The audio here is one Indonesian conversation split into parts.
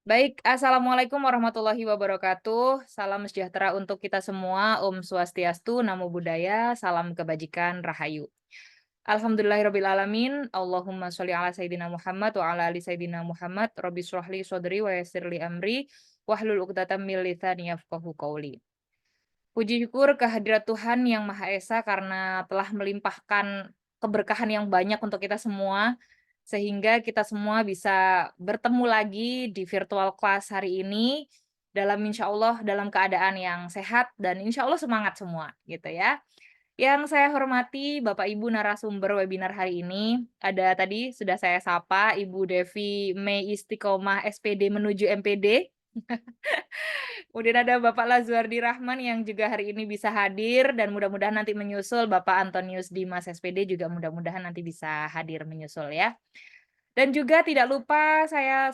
Baik, assalamualaikum warahmatullahi wabarakatuh. Salam sejahtera untuk kita semua. Om Swastiastu, Namo Buddhaya, salam kebajikan, Rahayu. Alhamdulillahirrabbilalamin. Allahumma sholli ala Sayyidina Muhammad wa ala ali Sayyidina Muhammad. Rabbi shrahli sodri wa yassirli amri. Wahlul uqdatam min lisani yafqahu qawli. Puji syukur kehadirat Tuhan Yang Maha Esa karena telah melimpahkan keberkahan yang banyak untuk kita semua, sehingga kita semua bisa bertemu lagi di virtual class hari ini, dalam insya Allah dalam keadaan yang sehat dan insya Allah semangat semua, gitu ya. Yang saya hormati Bapak Ibu narasumber webinar hari ini, ada tadi sudah saya sapa Ibu Devi Mei Istiqomah SPD menuju MPD. Kemudian ada Bapak Lazuardi Rahman yang juga hari ini bisa hadir dan mudah-mudahan nanti menyusul Bapak Antonius Dimas SPD juga mudah-mudahan nanti bisa hadir menyusul ya. Dan juga tidak lupa saya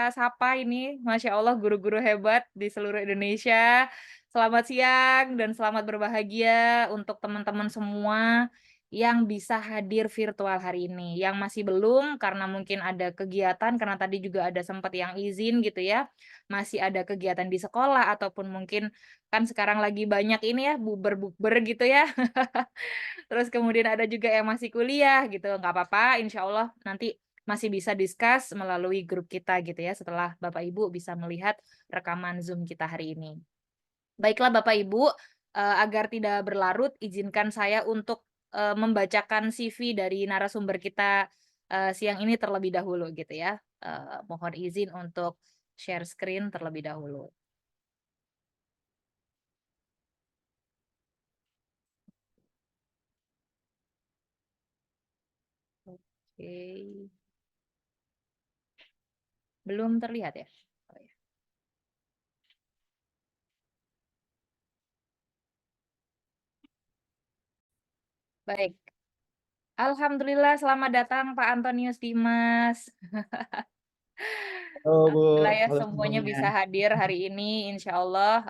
sapa ini Masya Allah guru-guru hebat di seluruh Indonesia. Selamat siang dan selamat berbahagia untuk teman-teman semua yang bisa hadir virtual hari ini. Yang masih belum karena mungkin ada kegiatan, karena tadi juga ada sempat yang izin gitu ya, masih ada kegiatan di sekolah ataupun mungkin kan sekarang lagi banyak ini ya, bukber-bukber gitu ya. Terus kemudian ada juga yang masih kuliah gitu, nggak apa-apa, insya Allah nanti masih bisa discuss melalui grup kita gitu ya, setelah Bapak Ibu bisa melihat rekaman Zoom kita hari ini. Baiklah Bapak Ibu, agar tidak berlarut, izinkan saya untuk, membacakan CV dari narasumber kita, siang ini terlebih dahulu gitu ya. Mohon izin untuk share screen terlebih dahulu. Oke, belum terlihat ya? Oh ya, baik. Alhamdulillah selamat datang Pak Antonius Dimas. Halo Bu, Alhamdulillah ya halo semuanya semuanya. bisa hadir hari ini, insya Allah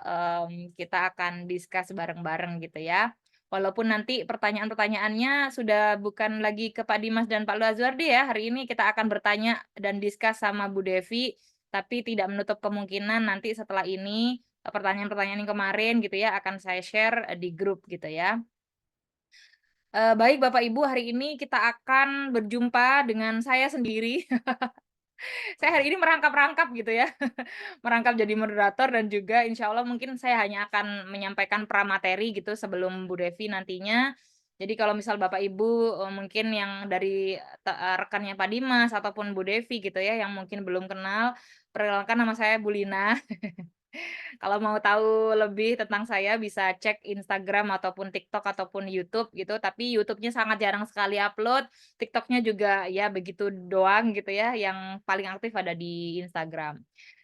kita akan discuss bareng-bareng gitu ya. Walaupun nanti pertanyaan-pertanyaannya sudah bukan lagi ke Pak Dimas dan Pak Lazuardi ya, hari ini kita akan bertanya dan discuss sama Bu Devi, tapi tidak menutup kemungkinan nanti setelah ini pertanyaan-pertanyaan yang kemarin gitu ya akan saya share di grup gitu ya. Baik Bapak Ibu, hari ini kita akan berjumpa dengan saya sendiri. Saya hari ini merangkap-rangkap gitu ya, merangkap jadi moderator dan juga insya Allah mungkin saya hanya akan menyampaikan pramateri gitu sebelum Bu Devi nantinya. Jadi kalau misal Bapak Ibu, mungkin yang dari rekannya Pak Dimas ataupun Bu Devi gitu ya, yang mungkin belum kenal, perkenalkan nama saya Bu Lina. Kalau mau tahu lebih tentang saya bisa cek Instagram ataupun TikTok ataupun YouTube gitu, tapi YouTube-nya sangat jarang sekali upload, TikTok-nya juga ya begitu doang gitu ya, yang paling aktif ada di Instagram.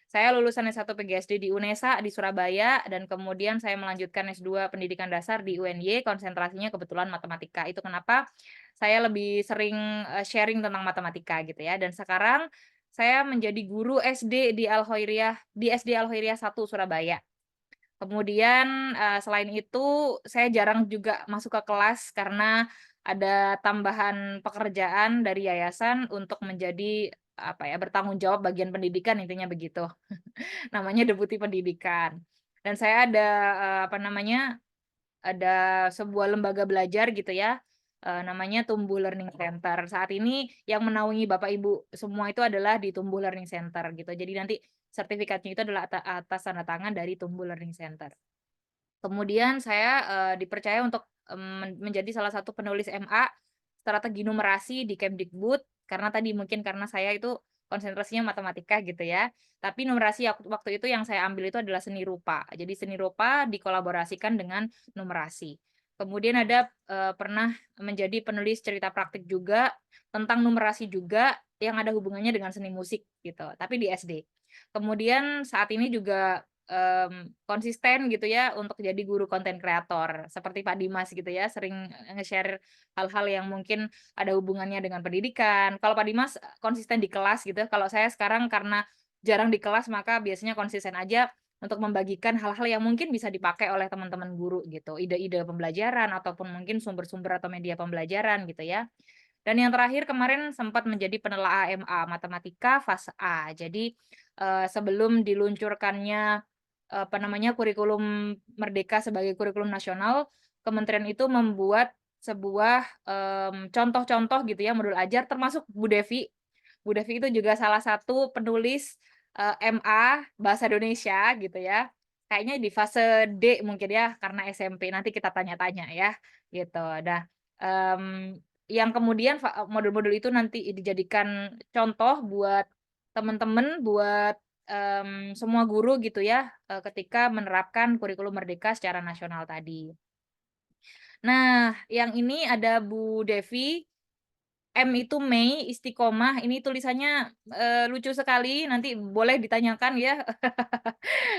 Saya lulusan S1 PGSD di UNESA di Surabaya dan kemudian saya melanjutkan S2 Pendidikan Dasar di UNY, konsentrasinya kebetulan matematika. Itu kenapa saya lebih sering, sharing tentang matematika gitu ya, dan sekarang saya menjadi guru SD di SD Al Khairiyah 1 Surabaya. Kemudian, selain itu saya jarang juga masuk ke kelas karena ada tambahan pekerjaan dari yayasan untuk menjadi, apa ya, bertanggung jawab bagian pendidikan intinya begitu. Namanya deputi pendidikan. Dan saya ada, apa namanya, ada sebuah lembaga belajar gitu ya, namanya Tumbuh Learning Center. Saat ini yang menaungi Bapak Ibu semua itu adalah di Tumbuh Learning Center gitu. Jadi nanti sertifikatnya itu adalah atas tanda tangan dari Tumbuh Learning Center. Kemudian saya, dipercaya untuk, menjadi salah satu penulis MA strategi numerasi di Kemdikbud, karena tadi mungkin karena saya itu konsentrasinya matematika gitu ya. Tapi numerasi waktu itu yang saya ambil itu adalah seni rupa. Jadi seni rupa dikolaborasikan dengan numerasi. Kemudian ada, pernah menjadi penulis cerita praktik juga, tentang numerasi juga, yang ada hubungannya dengan seni musik gitu, tapi di SD. Kemudian saat ini juga konsisten gitu ya untuk jadi guru konten kreator, seperti Pak Dimas gitu ya, sering nge-share hal-hal yang mungkin ada hubungannya dengan pendidikan. Kalau Pak Dimas, konsisten di kelas gitu, kalau saya sekarang karena jarang di kelas maka biasanya konsisten aja untuk membagikan hal-hal yang mungkin bisa dipakai oleh teman-teman guru gitu, ide-ide pembelajaran ataupun mungkin sumber-sumber atau media pembelajaran gitu ya. Dan yang terakhir kemarin sempat menjadi penelaah MA Matematika fase A. Jadi sebelum diluncurkannya, apa namanya, kurikulum Merdeka sebagai kurikulum nasional, kementerian itu membuat sebuah, contoh-contoh gitu ya, modul ajar termasuk Bu Devi. Bu Devi itu juga salah satu penulis, MA Bahasa Indonesia gitu ya. Kayaknya di fase D mungkin ya, karena SMP, nanti kita tanya-tanya ya, gitu. Nah, yang kemudian modul-modul itu nanti dijadikan contoh buat teman-teman, buat, semua guru gitu ya, ketika menerapkan kurikulum Merdeka secara nasional tadi. Nah, yang ini ada Bu Devi, M itu Mei, istiqomah, ini tulisannya, lucu sekali, nanti boleh ditanyakan ya,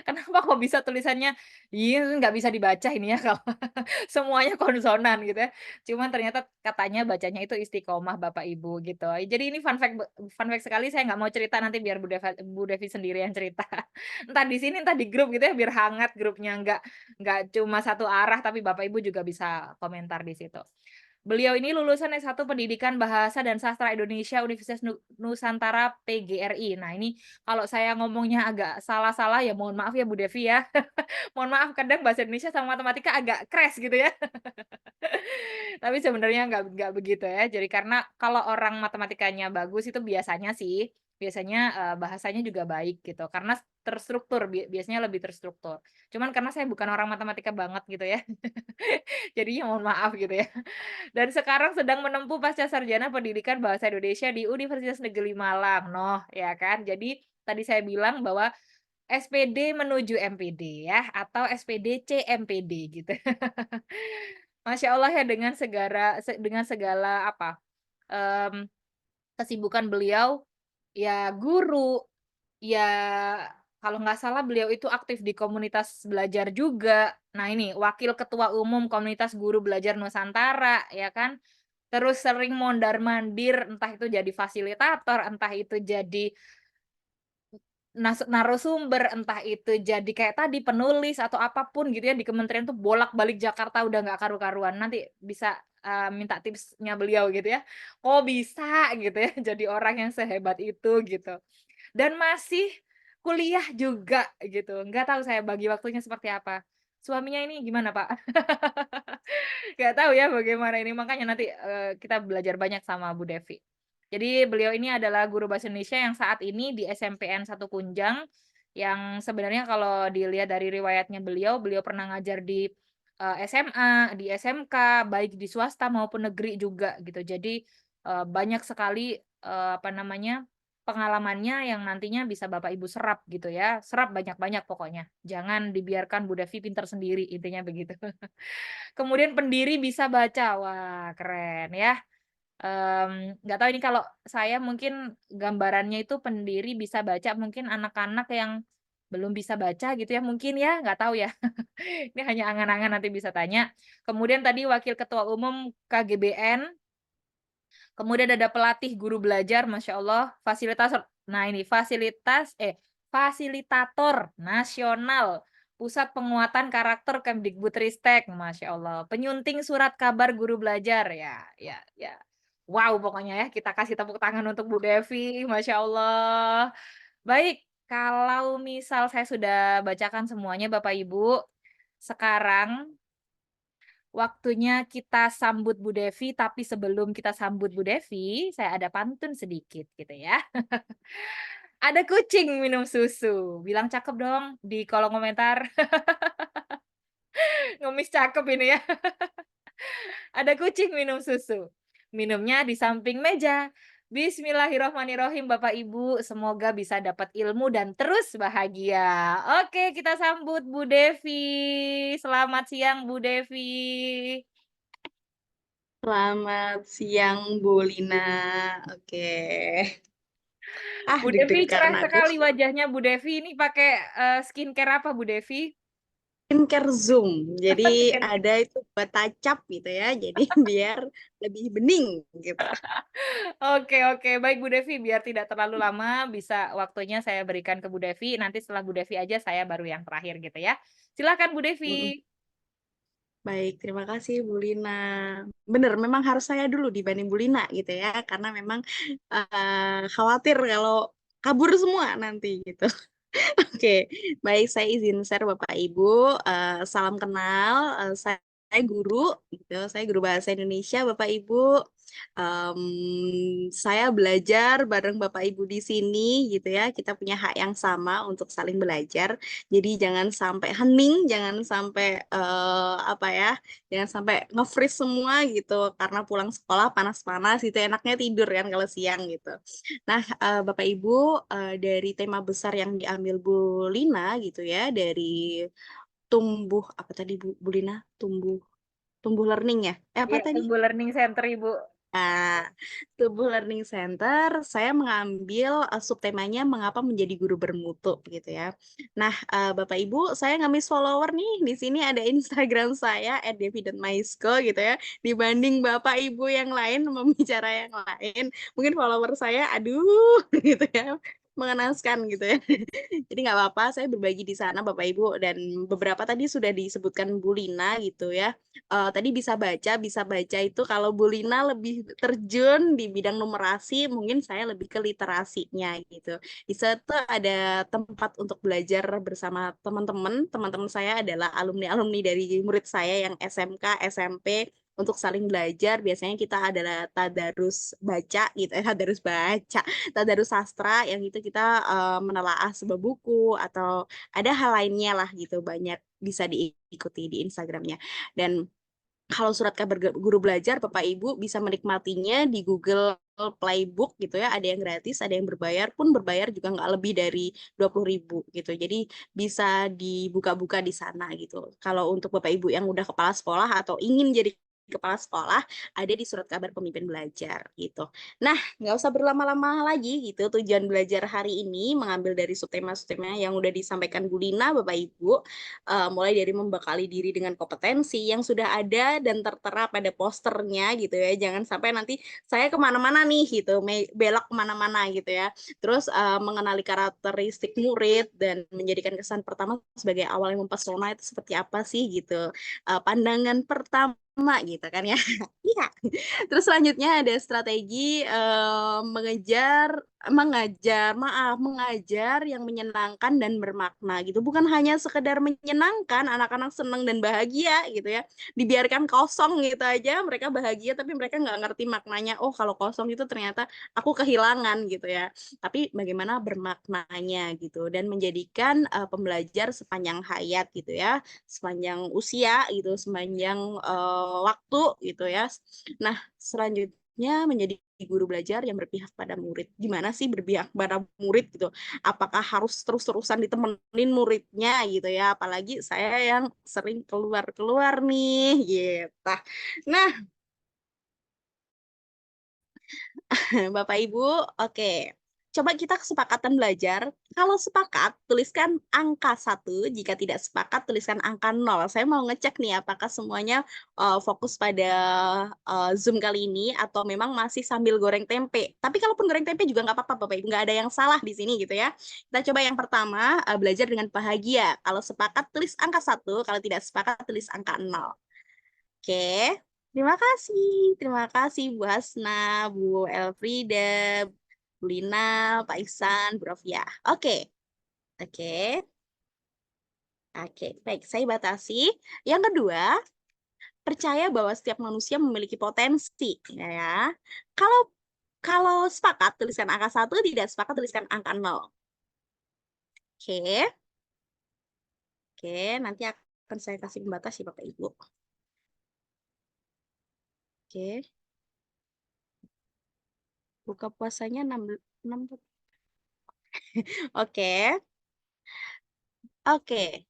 kenapa kok bisa tulisannya, iya nggak bisa dibaca ini ya kalau semuanya konsonan gitu ya. Cuman ternyata katanya bacanya itu istiqomah Bapak Ibu gitu. Jadi ini fun fact sekali, saya nggak mau cerita nanti biar Bu Devi sendiri yang cerita. Entah di sini, entah di grup gitu ya, biar hangat grupnya, nggak cuma satu arah, tapi Bapak Ibu juga bisa komentar di situ. Beliau ini lulusan S1 Pendidikan Bahasa dan Sastra Indonesia Universitas Nusantara PGRI. Nah ini kalau saya ngomongnya agak salah-salah ya mohon maaf ya Bu Devi ya. Mohon maaf kadang bahasa Indonesia sama matematika agak crash gitu ya. Tapi sebenarnya nggak begitu ya. Jadi karena kalau orang matematikanya bagus itu biasanya, bahasanya juga baik gitu, karena terstruktur, biasanya lebih terstruktur. Cuman karena saya bukan orang matematika banget gitu ya, jadinya mohon maaf gitu ya. Dan sekarang sedang menempuh Pascasarjana Pendidikan Bahasa Indonesia di Universitas Negeri Malang, noh, ya kan. Jadi tadi saya bilang bahwa SPD menuju MPD ya, atau SPD CMPD gitu. Masya Allah ya dengan segala apa, mmm, kesibukan beliau, ya guru, ya kalau nggak salah beliau itu aktif di komunitas belajar juga. Nah ini wakil ketua umum komunitas guru belajar Nusantara, ya kan. Terus sering mondar-mandir, entah itu jadi fasilitator, entah itu jadi narasumber, entah itu jadi kayak tadi penulis atau apapun gitu ya di kementerian tuh bolak-balik Jakarta udah nggak karu-karuan. Nanti bisa, minta tipsnya beliau gitu ya. Kok bisa gitu ya jadi orang yang sehebat itu gitu. Dan masih kuliah juga gitu, nggak tahu saya bagi waktunya seperti apa. Suaminya ini gimana, Pak? Nggak tahu ya bagaimana ini, makanya nanti, kita belajar banyak sama Bu Devi. Jadi beliau ini adalah guru bahasa Indonesia yang saat ini di SMPN 1 Kunjang, yang sebenarnya kalau dilihat dari riwayatnya beliau, beliau pernah ngajar di, SMA, di SMK, baik di swasta maupun negeri juga gitu. Jadi, banyak sekali, apa namanya, pengalamannya yang nantinya bisa Bapak Ibu serap gitu ya, serap banyak-banyak pokoknya. Jangan dibiarkan Bu Devi pinter sendiri, intinya begitu. Kemudian pendiri bisa baca, wah keren ya. Nggak tahu ini kalau saya mungkin gambarannya itu pendiri bisa baca mungkin anak-anak yang belum bisa baca gitu ya mungkin ya, nggak tahu ya. Ini hanya angan-angan nanti bisa tanya. Kemudian tadi wakil ketua umum KGBN, kemudian ada pelatih guru belajar, Masya Allah, nah ini fasilitator nasional Pusat Penguatan Karakter Kemdikbudristek, Masya Allah. Penyunting surat kabar guru belajar, ya. Wow, pokoknya ya kita kasih tepuk tangan untuk Bu Devi, Masya Allah. Baik, kalau misal saya sudah bacakan semuanya Bapak Ibu, sekarang waktunya kita sambut Bu Devi, tapi sebelum kita sambut Bu Devi, saya ada pantun sedikit gitu ya. Ada kucing minum susu, bilang cakep dong di kolom komentar. Ngemis cakep ini ya. Ada kucing minum susu, minumnya di samping meja. Bismillahirrohmanirrohim Bapak Ibu, semoga bisa dapat ilmu dan terus bahagia. Oke, kita sambut Bu Devi. Selamat siang Bu Devi. Selamat siang, Bu Lina. Oke. Bu Devi Deg-degan cerah aku. sekali wajahnya Bu Devi, ini pakai, skincare apa Bu Devi? Skincare Zoom. Jadi Skincare. ada itu buat tacap gitu ya. Jadi biar lebih bening gitu. Oke oke, baik Bu Devi, biar tidak terlalu lama, bisa waktunya saya berikan ke Bu Devi, nanti setelah Bu Devi aja saya baru yang terakhir gitu ya. Silakan Bu Mm-mm. Devi. Baik, terima kasih Bu Lina. Bener, memang harus saya dulu dibanding Bu Lina gitu ya. Karena memang khawatir kalau kabur semua nanti gitu. Oke, baik saya izin share Bapak Ibu, salam kenal, saya guru gitu, saya guru bahasa Indonesia Bapak Ibu. Saya belajar bareng Bapak Ibu di sini gitu ya, kita punya hak yang sama untuk saling belajar. Jadi jangan sampai hening, jangan sampai apa ya, jangan sampai nge-freeze semua gitu karena pulang sekolah panas-panas itu enaknya tidur kan kalau siang gitu. Nah, Bapak Ibu, dari tema besar yang diambil Bu Lina gitu ya, dari tumbuh apa tadi Bu Lina? Tumbuh tumbuh learning ya? Apa Iya, tadi? Tumbuh Learning Center, Ibu. Nah, Tumbuh Learning Center, saya mengambil subtemanya mengapa menjadi guru bermutu gitu ya. Nah, Bapak Ibu, saya ngamis follower nih di sini ada Instagram saya @devi.maisko gitu ya. Dibanding Bapak Ibu yang lain membicara yang lain, mungkin follower saya aduh gitu ya, mengenaskan gitu ya. Jadi nggak apa-apa, saya berbagi di sana Bapak Ibu dan beberapa tadi sudah disebutkan Bu Lina gitu ya. Tadi bisa baca itu kalau Bu Lina lebih terjun di bidang numerasi, mungkin saya lebih ke literasinya gitu. Di situ ada tempat untuk belajar bersama teman-teman. Teman-teman saya adalah alumni-alumni dari murid saya yang SMK, SMP untuk saling belajar. Biasanya kita adalah tadarus baca gitu, tadarus baca, tadarus sastra yang itu kita menelaah sebuah buku atau ada hal lainnya lah gitu, banyak bisa diikuti di Instagramnya. Dan kalau surat kabar guru belajar, Bapak Ibu bisa menikmatinya di Google Playbook gitu ya, ada yang gratis, ada yang berbayar, pun berbayar juga nggak lebih dari 20.000 gitu. Jadi bisa dibuka-buka di sana gitu. Kalau untuk Bapak Ibu yang udah kepala sekolah atau ingin jadi kepala sekolah, ada di surat kabar pemimpin belajar gitu. Nah, nggak usah berlama-lama lagi gitu. Tujuan belajar hari ini mengambil dari subtema-subtema yang udah disampaikan Bu Lina, Bapak Ibu, mulai dari membekali diri dengan kompetensi yang sudah ada dan tertera pada posternya gitu ya. Jangan sampai nanti saya kemana-mana nih gitu, belok kemana-mana gitu ya. Terus mengenali karakteristik murid dan menjadikan kesan pertama sebagai awal yang mempesona itu seperti apa sih gitu. Pandangan pertama gitu kan ya. Iya. Terus selanjutnya ada strategi mengajar yang menyenangkan dan bermakna gitu. Bukan hanya sekedar menyenangkan, anak-anak senang dan bahagia gitu ya. Dibiarkan kosong gitu aja, mereka bahagia tapi mereka nggak ngerti maknanya. Oh, kalau kosong itu ternyata aku kehilangan gitu ya. Tapi bagaimana bermaknanya gitu dan menjadikan pembelajar sepanjang hayat gitu ya, sepanjang usia gitu, sepanjang waktu gitu ya. Nah, selanjutnya menjadi guru belajar yang berpihak pada murid. Gimana sih berpihak pada murid gitu? Apakah harus terus-terusan ditemenin muridnya gitu ya? Apalagi saya yang sering keluar-keluar nih gitu. Nah, Bapak Ibu, oke. Coba kita kesepakatan belajar. Kalau sepakat, tuliskan angka 1. Jika tidak sepakat, tuliskan angka 0. Saya mau ngecek nih apakah semuanya fokus pada Zoom kali ini atau memang masih sambil goreng tempe. Tapi kalaupun goreng tempe juga nggak apa-apa, Bapak Ibu. Nggak ada yang salah di sini gitu ya. Kita coba yang pertama, belajar dengan bahagia. Kalau sepakat, tulis angka 1. Kalau tidak sepakat, tulis angka 0. Oke. Terima kasih Bu Hasna, Bu Elfrida, Bu Lina, Pak Iksan, Bu Rofia. Oke, oke, oke. Baik, saya batasi. Yang kedua, percaya bahwa setiap manusia memiliki potensi, ya. Kalau kalau sepakat tuliskan angka 1, tidak sepakat tuliskan angka 0. Oke, oke. Nanti akan saya kasih pembatas ya Bapak Ibu. Oke. Buka puasanya 6. Oke. Oke.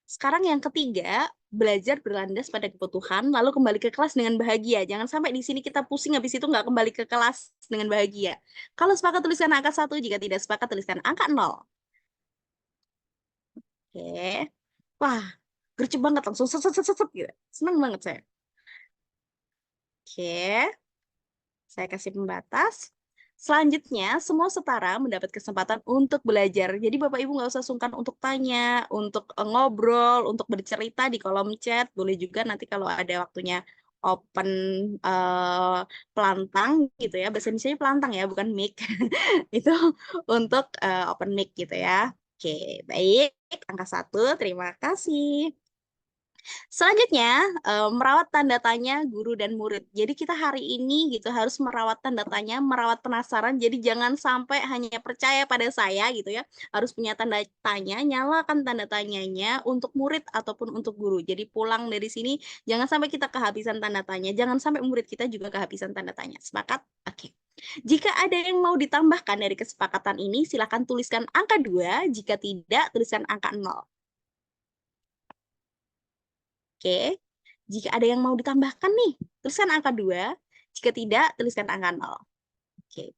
Sekarang yang ketiga, belajar berlandas pada kebutuhan, lalu kembali ke kelas dengan bahagia. Jangan sampai di sini kita pusing, habis itu nggak kembali ke kelas dengan bahagia. Kalau sepakat tuliskan angka 1, jika tidak sepakat tuliskan angka 0. Oke. Wah, gercep banget langsung set, set, set, set, set, gitu. Senang banget saya. Oke, saya kasih pembatas. Selanjutnya, semua setara mendapat kesempatan untuk belajar. Jadi Bapak Ibu nggak usah sungkan untuk tanya, untuk ngobrol, untuk bercerita di kolom chat. Boleh juga nanti kalau ada waktunya open pelantang gitu ya, bahasa Indonesia pelantang ya, bukan mic. Itu untuk open mic gitu ya. Oke, baik. Angka 1, terima kasih. Selanjutnya, merawat tanda tanya guru dan murid. Jadi kita hari ini gitu harus merawat tanda tanya, merawat penasaran. Jadi jangan sampai hanya percaya pada saya gitu ya. Harus punya tanda tanya, nyalakan tanda tanyanya untuk murid ataupun untuk guru. Jadi pulang dari sini jangan sampai kita kehabisan tanda tanya, jangan sampai murid kita juga kehabisan tanda tanya. Sepakat? Oke. Jika ada yang mau ditambahkan dari kesepakatan ini, silakan tuliskan angka 2. Jika tidak, tuliskan angka 0. Oke. Jika ada yang mau ditambahkan nih, tuliskan angka 2. Jika tidak, tuliskan angka 0. Oke.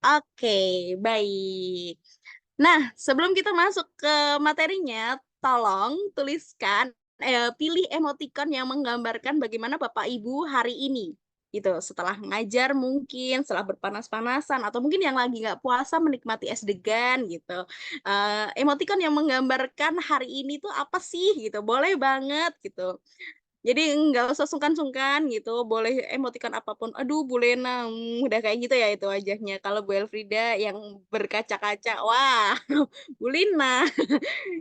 Oke, baik. Nah, sebelum kita masuk ke materinya, tolong tuliskan, pilih emoticon yang menggambarkan bagaimana Bapak Ibu hari ini. Gitu, setelah mengajar mungkin, setelah berpanas-panasan, atau mungkin yang lagi nggak puasa menikmati es degan gitu. Emoticon yang menggambarkan hari ini tuh apa sih gitu, boleh banget gitu. Jadi nggak usah sungkan-sungkan gitu, boleh emoticon apapun. Aduh, Bu Lena, udah kayak gitu ya itu wajahnya. Kalau Bu Elfrida yang berkaca-kaca, wah, Bu Lina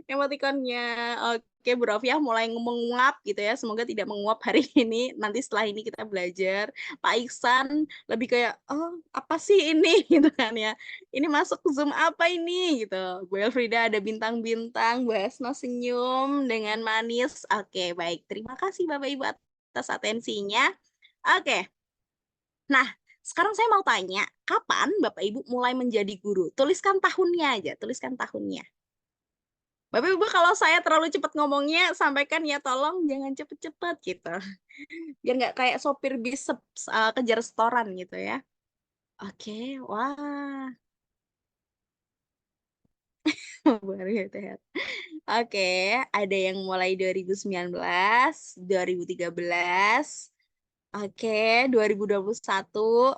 emoticonnya. Oke, Bu Rofiah mulai menguap gitu ya. Semoga tidak menguap hari ini. Nanti setelah ini kita belajar. Pak Iksan lebih kayak, oh apa sih ini gitu kan ya. Ini masuk Zoom apa ini gitu. Bu Elfrida ada bintang-bintang, Bu Hasna senyum dengan manis. Oke, baik. Terima kasih Bapak Ibu atas atensinya. Oke. Nah, sekarang saya mau tanya, kapan Bapak Ibu mulai menjadi guru? Tuliskan tahunnya aja, tuliskan tahunnya. Bapak Ibu kalau saya terlalu cepat ngomongnya, sampaikan ya tolong jangan cepet-cepet gitu. Biar nggak kayak sopir bis kejar setoran gitu ya. Oke, wah. Baru ya, Teh. Oke, ada yang mulai 2019, 2013, oke, 2021,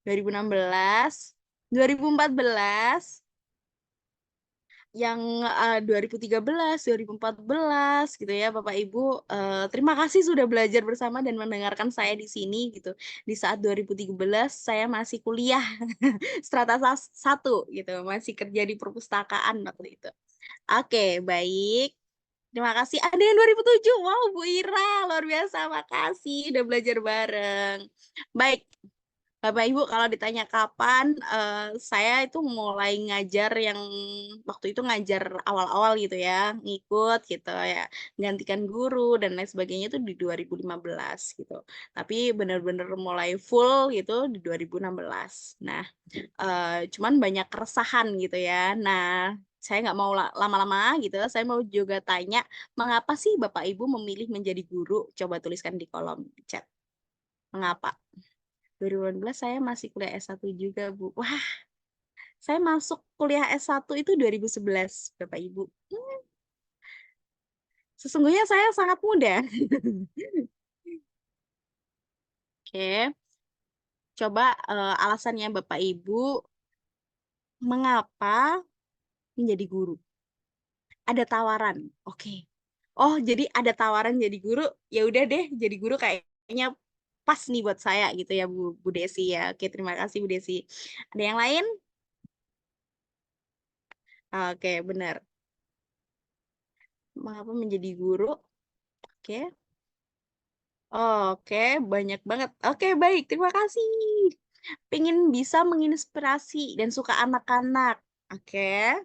2016, 2014, yang 2013, 2014 gitu ya Bapak Ibu. Terima kasih sudah belajar bersama dan mendengarkan saya di sini gitu. Di saat 2013 saya masih kuliah strata 1 gitu, masih kerja di perpustakaan waktu itu. Oke, baik. Terima kasih. Ada yang 2007. Wow, Bu Ira, luar biasa. Makasih udah belajar bareng. Baik, Bapak Ibu kalau ditanya kapan, saya itu mulai ngajar yang waktu itu ngajar awal-awal gitu ya, ngikut gitu ya, gantikan guru dan lain sebagainya itu di 2015 gitu. Tapi benar-benar mulai full gitu di 2016. Nah, cuman banyak keresahan gitu ya. Nah, saya nggak mau lama-lama gitu, saya mau juga tanya, mengapa sih Bapak Ibu memilih menjadi guru? Coba tuliskan di kolom chat. Mengapa? 2018 saya masih kuliah S1 juga, Bu. Wah, saya masuk kuliah S1 itu 2011, Bapak Ibu. Sesungguhnya saya sangat muda. Oke, coba alasannya Bapak Ibu, mengapa menjadi guru? Ada tawaran. Oke. Oh, jadi ada tawaran jadi guru, ya udah deh jadi guru kayaknya pas nih buat saya gitu ya Bu Desi ya. Oke, terima kasih Bu Desi. Ada yang lain? Oke, benar. Mengapa menjadi guru? Oke. Oke, banyak banget. Oke, baik. Terima kasih. Pengen bisa menginspirasi dan suka anak-anak. Oke.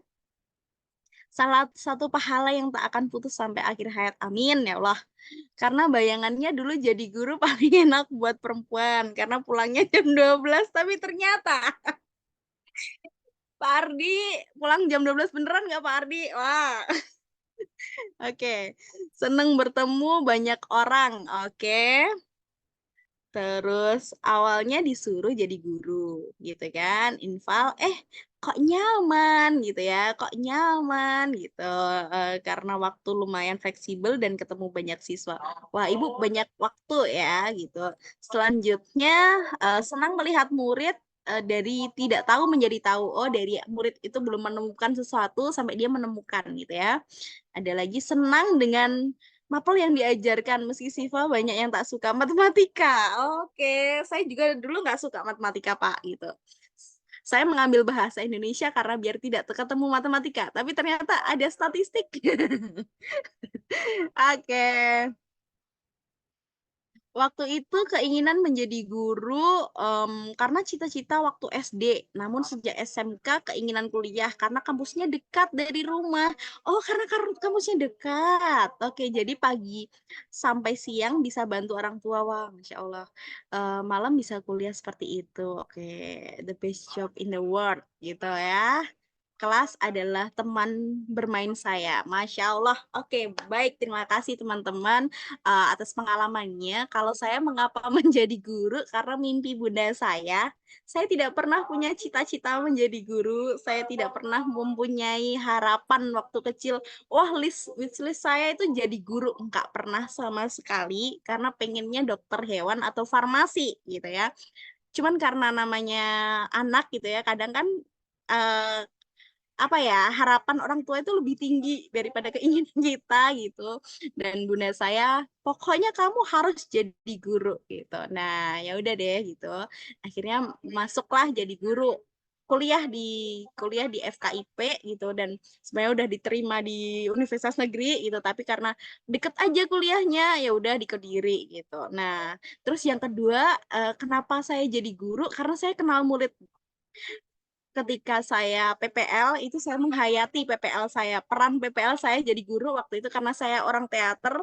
Salah satu pahala yang tak akan putus sampai akhir hayat. Amin ya Allah. Karena bayangannya dulu jadi guru paling enak buat perempuan. Karena pulangnya jam 12. Tapi ternyata Pak Ardi pulang jam 12 beneran nggak Pak Ardi? Wah. Oke. Seneng bertemu banyak orang. Oke. Terus awalnya disuruh jadi guru gitu kan, infal, kok nyaman gitu ya, kok nyaman gitu, karena waktu lumayan fleksibel dan ketemu banyak siswa. Wah, Ibu banyak waktu ya gitu. Selanjutnya, senang melihat murid, dari tidak tahu menjadi tahu. Oh, dari murid itu belum menemukan sesuatu sampai dia menemukan gitu ya. Ada lagi senang dengan mapel yang diajarkan meski Siva banyak yang tak suka matematika. Oke, saya juga dulu nggak suka matematika, Pak, gitu. Saya mengambil bahasa Indonesia karena biar tidak ketemu matematika, tapi ternyata ada statistik. Oke. Waktu itu keinginan menjadi guru, karena cita-cita waktu SD, namun sejak SMK keinginan kuliah karena kampusnya dekat dari rumah. Oh, karena kampusnya dekat. Oke, jadi pagi sampai siang bisa bantu orang tua. Wah, Masya Allah. Malam bisa kuliah seperti itu. Oke, the best job in the world gitu ya. Kelas adalah teman bermain saya. Masya Allah. Oke, baik. Terima kasih teman-teman atas pengalamannya. Kalau saya mengapa menjadi guru karena mimpi bunda saya. Saya tidak pernah punya cita-cita menjadi guru. Saya tidak pernah mempunyai harapan waktu kecil. Wah, wishlist saya itu jadi guru. Enggak pernah sama sekali karena pengennya dokter hewan atau farmasi gitu ya. Cuman karena namanya anak gitu ya, kadang kan eh, apa ya, harapan orang tua itu lebih tinggi daripada keinginan kita gitu. Dan bunda saya, pokoknya kamu harus jadi guru gitu. Nah, ya udah deh gitu. Akhirnya masuklah jadi guru. Kuliah di FKIP gitu dan sebenarnya udah diterima di universitas negeri gitu tapi karena deket aja kuliahnya ya udah di Kediri gitu. Nah, terus yang kedua kenapa saya jadi guru karena saya kenal murid ketika saya PPL itu saya menghayati PPL saya peran PPL saya jadi guru waktu itu karena saya orang teater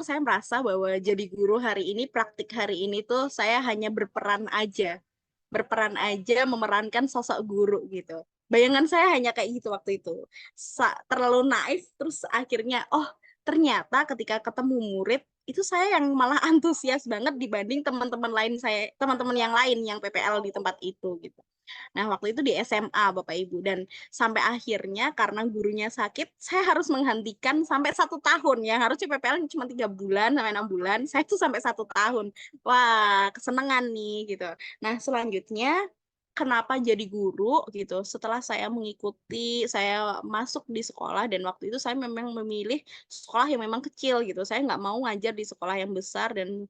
saya merasa bahwa jadi guru hari ini praktik hari ini tuh saya hanya berperan aja memerankan sosok guru gitu. Bayangan saya hanya kayak gitu waktu itu. Terlalu naif terus akhirnya oh ternyata ketika ketemu murid itu saya yang malah antusias banget dibanding teman-teman yang lain yang PPL di tempat itu gitu. Nah, waktu itu di SMA Bapak Ibu dan sampai akhirnya karena gurunya sakit, saya harus menghentikan sampai 1 tahun yang harusnya PPL cuma 3 bulan sampai 6 bulan, saya tuh sampai 1 tahun. Wah, kesenangan nih gitu. Nah, selanjutnya kenapa jadi guru gitu setelah saya masuk di sekolah dan waktu itu saya memang memilih sekolah yang memang kecil gitu saya nggak mau ngajar di sekolah yang besar dan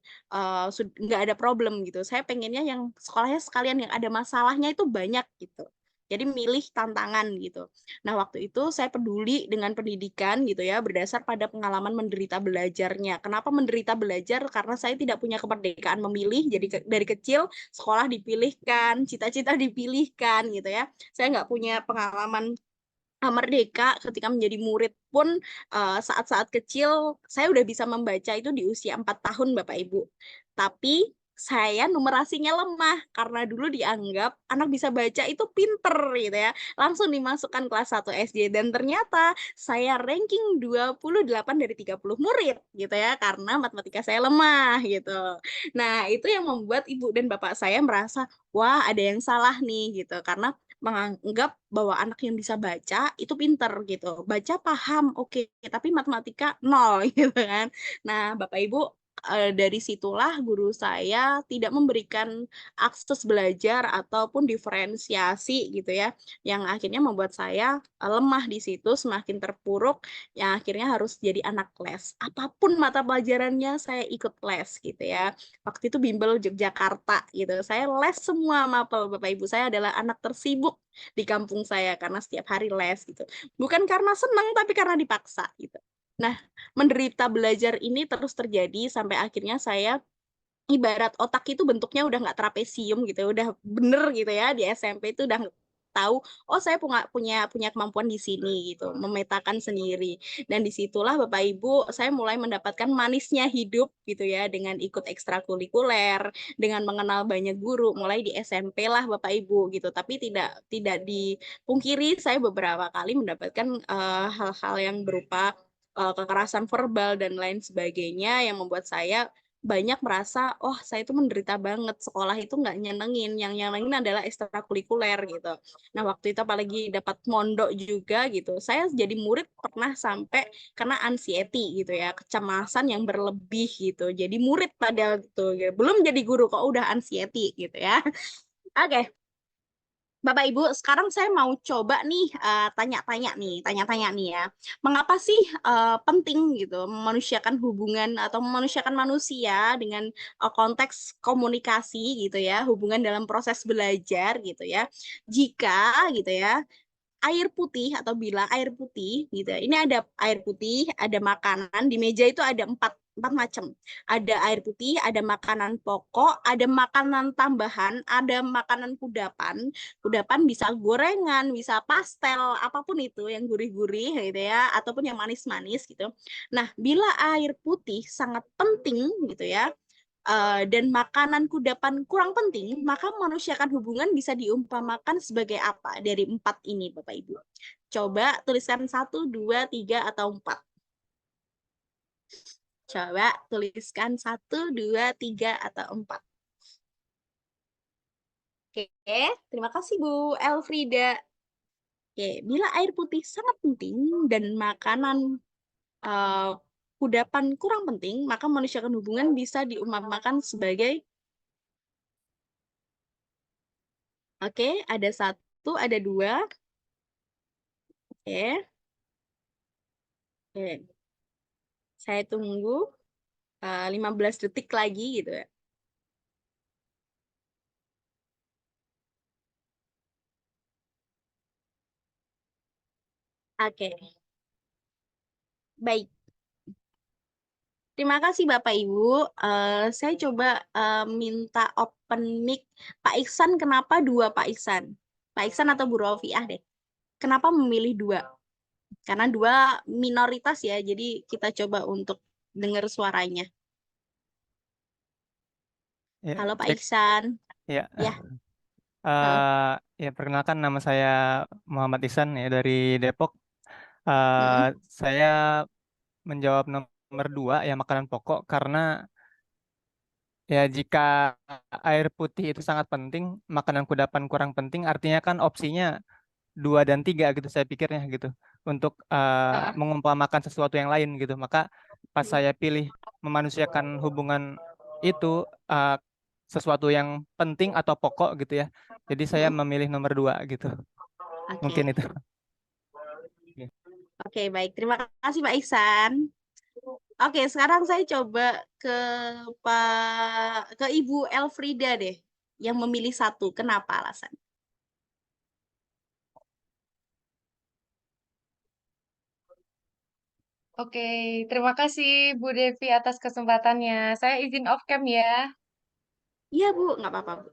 nggak ada problem gitu saya pengennya yang sekolahnya sekalian yang ada masalahnya itu banyak gitu jadi milih tantangan gitu. Nah, waktu itu saya peduli dengan pendidikan gitu ya, berdasar pada pengalaman menderita belajarnya. Kenapa menderita belajar? Karena saya tidak punya kemerdekaan memilih, jadi dari kecil sekolah dipilihkan, cita-cita dipilihkan gitu ya. Saya nggak punya pengalaman merdeka ketika menjadi murid pun saat-saat kecil saya udah bisa membaca itu di usia 4 tahun Bapak Ibu. Tapi saya numerasinya lemah karena dulu dianggap anak bisa baca itu pinter gitu ya. Langsung dimasukkan kelas 1 SD dan ternyata saya ranking 28 dari 30 murid gitu ya karena matematika saya lemah gitu. Nah, itu yang membuat ibu dan bapak saya merasa, wah ada yang salah nih gitu karena menganggap bahwa anak yang bisa baca itu pinter gitu. Baca paham, oke, tapi matematika nol gitu kan. Nah, Bapak Ibu, dari situlah guru saya tidak memberikan akses belajar ataupun diferensiasi gitu ya, yang akhirnya membuat saya lemah di situ, semakin terpuruk, yang akhirnya harus jadi anak les. Apapun mata pelajarannya saya ikut les gitu ya. Waktu itu bimbel Yogyakarta gitu. Saya les semua mapel Bapak Ibu. Saya adalah anak tersibuk di kampung saya karena setiap hari les gitu. Bukan karena senang tapi karena dipaksa gitu. Nah, menderita belajar ini terus terjadi sampai akhirnya saya ibarat otak itu bentuknya udah nggak trapesium gitu, udah bener gitu ya di SMP itu udah tahu, oh saya punya punya kemampuan di sini gitu, memetakan sendiri. Dan disitulah Bapak Ibu saya mulai mendapatkan manisnya hidup gitu ya dengan ikut ekstrakurikuler, dengan mengenal banyak guru mulai di SMP lah Bapak Ibu gitu. Tapi tidak tidak dipungkiri saya beberapa kali mendapatkan hal-hal yang berupa kekerasan verbal dan lain sebagainya yang membuat saya banyak merasa, oh saya itu menderita banget, sekolah itu nggak nyenengin, yang nyenengin adalah ekstrakurikuler gitu. Nah waktu itu apalagi dapat mondok juga gitu, saya jadi murid pernah sampai kena anxiety gitu ya, kecemasan yang berlebih gitu. Jadi murid padahal gitu, ya. Belum jadi guru kok udah anxiety gitu ya. Oke, Bapak Ibu, sekarang saya mau coba nih tanya-tanya nih ya. Mengapa sih penting gitu memanusiakan hubungan atau memanusiakan manusia dengan konteks komunikasi gitu ya, hubungan dalam proses belajar gitu ya. Jika gitu ya air putih atau bila air putih gitu ya. Ini ada air putih, ada makanan di meja itu ada empat macam. Ada air putih, ada makanan pokok, ada makanan tambahan, ada makanan kudapan. Kudapan bisa gorengan, bisa pastel, apapun itu yang gurih-gurih gitu ya, ataupun yang manis-manis gitu. Nah, bila air putih sangat penting gitu ya, dan makanan kudapan kurang penting, maka memanusiakan hubungan bisa diumpamakan sebagai apa dari empat ini, Bapak Ibu? Coba tuliskan satu, dua, tiga, atau empat. Coba tuliskan satu, dua, tiga, atau empat. Oke, terima kasih Bu Elfrida. Oke, bila air putih sangat penting dan makanan uh, kudapan kurang penting, maka memanusiakan hubungan bisa diumpamakan sebagai, oke, ada satu, ada dua, oke. Oke, saya tunggu 15 detik lagi gitu ya. Oke, baik. Terima kasih Bapak Ibu. Saya coba minta open mic Pak Iksan. Kenapa dua Pak Iksan? Pak Iksan atau Bu Rofiah deh. Kenapa memilih dua? Karena dua minoritas ya, jadi kita coba untuk dengar suaranya. Ya, Halo Pak cek. Iksan. Ya, Ya. Heeh. ya perkenalkan nama saya Muhammad Ihsan ya dari Depok. Mm-mm. Saya menjawab nomor dua ya makanan pokok karena ya jika air putih itu sangat penting, makanan kudapan kurang penting, artinya kan opsinya dua dan tiga gitu saya pikirnya gitu untuk Ah. mengumpamakan sesuatu yang lain gitu. Maka pas saya pilih memanusiakan hubungan itu uh, sesuatu yang penting atau pokok gitu ya. Jadi saya Mm-mm. memilih nomor dua gitu. Mungkin Oke. itu. Oke, baik. Terima kasih Pak Iksan. Oke, sekarang saya coba ke Ibu Elfrida deh, yang memilih satu. Kenapa alasan? Oke, terima kasih Bu Devi atas kesempatannya. Saya izin off cam ya. Iya Bu, nggak apa-apa Bu.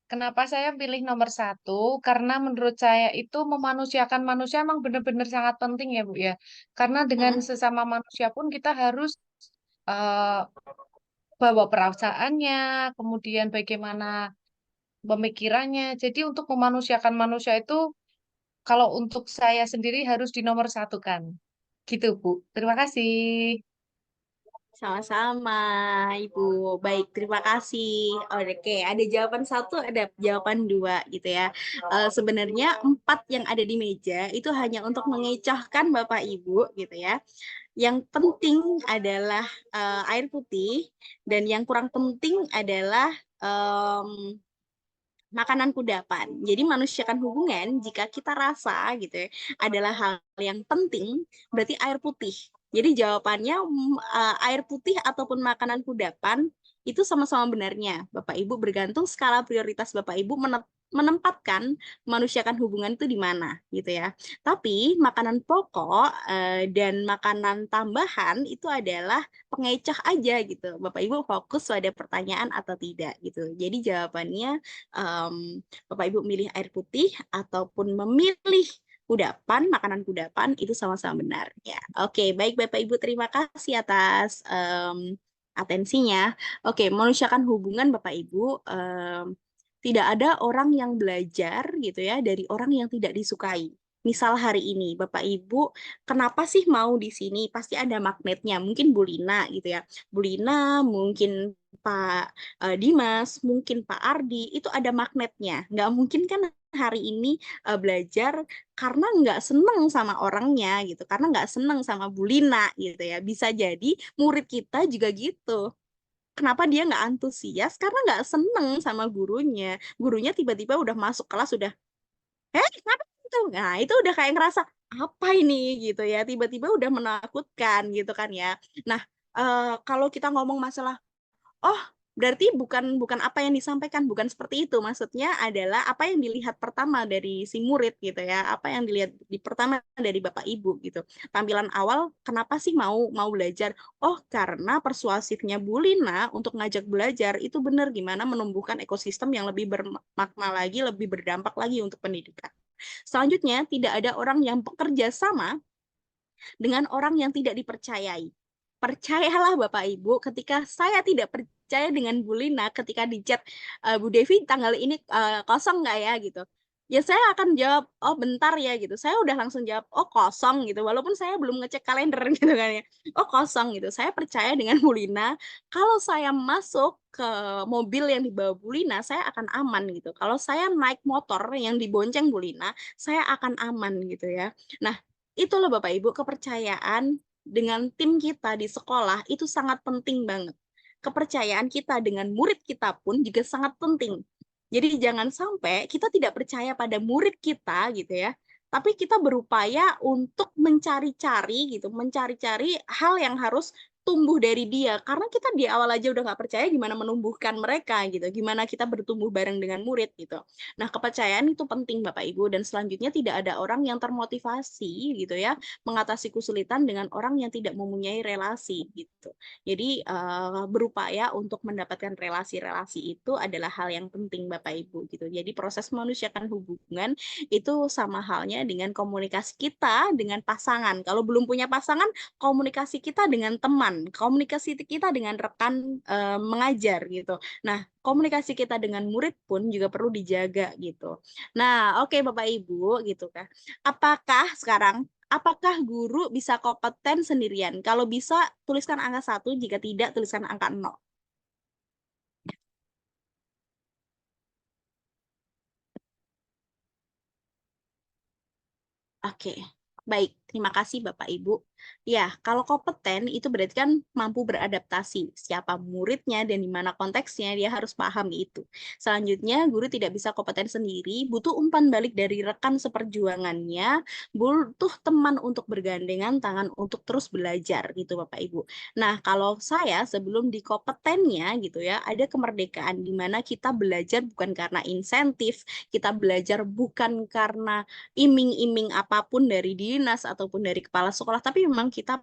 Kenapa saya pilih nomor satu? Karena menurut saya itu memanusiakan manusia emang benar-benar sangat penting ya Bu ya. Karena dengan Mm-mm. sesama manusia pun kita harus eh, bawa perasaannya, kemudian bagaimana pemikirannya. Jadi untuk memanusiakan manusia itu kalau untuk saya sendiri harus dinomor 1-kan. Gitu Bu. Terima kasih. Sama-sama Ibu. Baik, terima kasih. Oke, ada jawaban satu, ada jawaban dua gitu ya. Sebenarnya empat yang ada di meja itu hanya untuk mengecohkan Bapak Ibu gitu ya. Yang penting adalah air putih dan yang kurang penting adalah makanan kudapan. Jadi manusiakan hubungan jika kita rasa gitu ya adalah hal yang penting, berarti air putih. Jadi jawabannya air putih ataupun makanan kudapan itu sama-sama benarnya. Bapak Ibu bergantung skala prioritas Bapak Ibu menempatkan manusiakan hubungan itu di mana gitu ya. Tapi makanan pokok dan makanan tambahan itu adalah pengecoh aja gitu. Bapak Ibu fokus pada pertanyaan atau tidak gitu. Jadi jawabannya Bapak Ibu milih air putih ataupun memilih kudapan, makanan kudapan itu sama-sama benar ya. Oke, baik Bapak Ibu terima kasih atas atensinya. Oke, manusiakan hubungan Bapak Ibu tidak ada orang yang belajar gitu ya dari orang yang tidak disukai. Misal hari ini Bapak Ibu kenapa sih mau di sini? Pasti ada magnetnya. Mungkin Bu Lina gitu ya. Bu Lina, mungkin Pak Dimas, mungkin Pak Ardi, itu ada magnetnya. Nggak mungkin kan hari ini belajar karena nggak seneng sama orangnya gitu, karena nggak seneng sama Bu Lina gitu ya. Bisa jadi murid kita juga gitu. kenapa dia nggak antusias? Karena nggak seneng sama gurunya. Gurunya tiba-tiba udah masuk kelas, udah, kenapa itu? Nah, itu udah kayak ngerasa, apa ini gitu ya, tiba-tiba udah menakutkan gitu kan ya. Nah, kalau kita ngomong masalah, oh, berarti bukan bukan apa yang disampaikan, bukan seperti itu. Maksudnya adalah apa yang dilihat pertama dari si murid gitu ya, apa yang dilihat di pertama dari Bapak Ibu gitu. Tampilan awal kenapa sih mau mau belajar? Oh, karena persuasifnya Bu Lina untuk ngajak belajar itu benar, gimana menumbuhkan ekosistem yang lebih bermakna lagi, lebih berdampak lagi untuk pendidikan. Selanjutnya, tidak ada orang yang bekerja sama dengan orang yang tidak dipercayai. Percayalah Bapak Ibu, ketika saya tidak percaya dengan Bu Lina, ketika di chat, Bu Devi tanggal ini kosong nggak ya gitu. Ya saya akan jawab, oh bentar ya gitu. Saya udah langsung jawab, oh kosong gitu. Walaupun saya belum ngecek kalender gitu kan ya. Oh kosong gitu. Saya percaya dengan Bu Lina. Kalau saya masuk ke mobil yang dibawa Bu Lina, saya akan aman gitu. Kalau saya naik motor yang dibonceng Bu Lina, saya akan aman gitu ya. Nah, itulah Bapak Ibu, kepercayaan dengan tim kita di sekolah itu sangat penting banget. Kepercayaan kita dengan murid kita pun juga sangat penting. Jadi jangan sampai kita tidak percaya pada murid kita gitu ya, tapi kita berupaya untuk mencari-cari gitu, mencari-cari hal yang harus tumbuh dari dia. Karena kita di awal aja udah nggak percaya, gimana menumbuhkan mereka gitu, gimana kita bertumbuh bareng dengan murid gitu. Nah, kepercayaan itu penting Bapak Ibu, dan selanjutnya tidak ada orang yang termotivasi gitu ya, mengatasi kesulitan dengan orang yang tidak mempunyai relasi gitu. Jadi berupaya untuk mendapatkan relasi-relasi itu adalah hal yang penting Bapak Ibu gitu. Jadi proses memanusiakan hubungan itu sama halnya dengan komunikasi kita dengan pasangan. Kalau belum punya pasangan, komunikasi kita dengan teman, komunikasi kita dengan rekan mengajar gitu. Nah, komunikasi kita dengan murid pun juga perlu dijaga gitu. Nah, oke Bapak Ibu gitu kan. Apakah guru bisa kompeten sendirian? Kalau bisa, tuliskan angka 1, jika tidak, tuliskan angka 0. Oke, baik. Terima kasih Bapak Ibu. Ya, kalau kompeten itu berarti kan mampu beradaptasi. Siapa muridnya dan di mana konteksnya, dia harus paham itu. Selanjutnya, guru tidak bisa kompeten sendiri, butuh umpan balik dari rekan seperjuangannya, butuh teman untuk bergandengan tangan untuk terus belajar gitu Bapak Ibu. Nah, kalau saya sebelum di kompetennya gitu ya, ada kemerdekaan di mana kita belajar bukan karena insentif, kita belajar bukan karena iming-iming apapun dari dinas ataupun dari kepala sekolah, tapi memang kita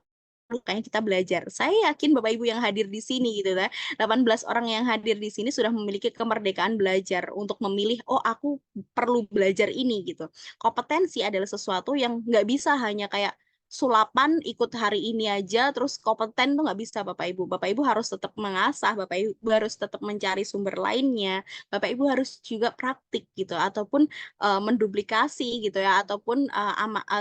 kayaknya kita belajar. Saya yakin Bapak Ibu yang hadir di sini gitu ya, 18 orang yang hadir di sini sudah memiliki kemerdekaan belajar untuk memilih, oh aku perlu belajar ini gitu. Kompetensi adalah sesuatu yang nggak bisa hanya kayak sulapan ikut hari ini aja terus kompeten tuh nggak bisa Bapak Ibu. Bapak Ibu harus tetap mengasah, Bapak Ibu harus tetap mencari sumber lainnya, Bapak Ibu harus juga praktik gitu ataupun menduplikasi gitu ya ataupun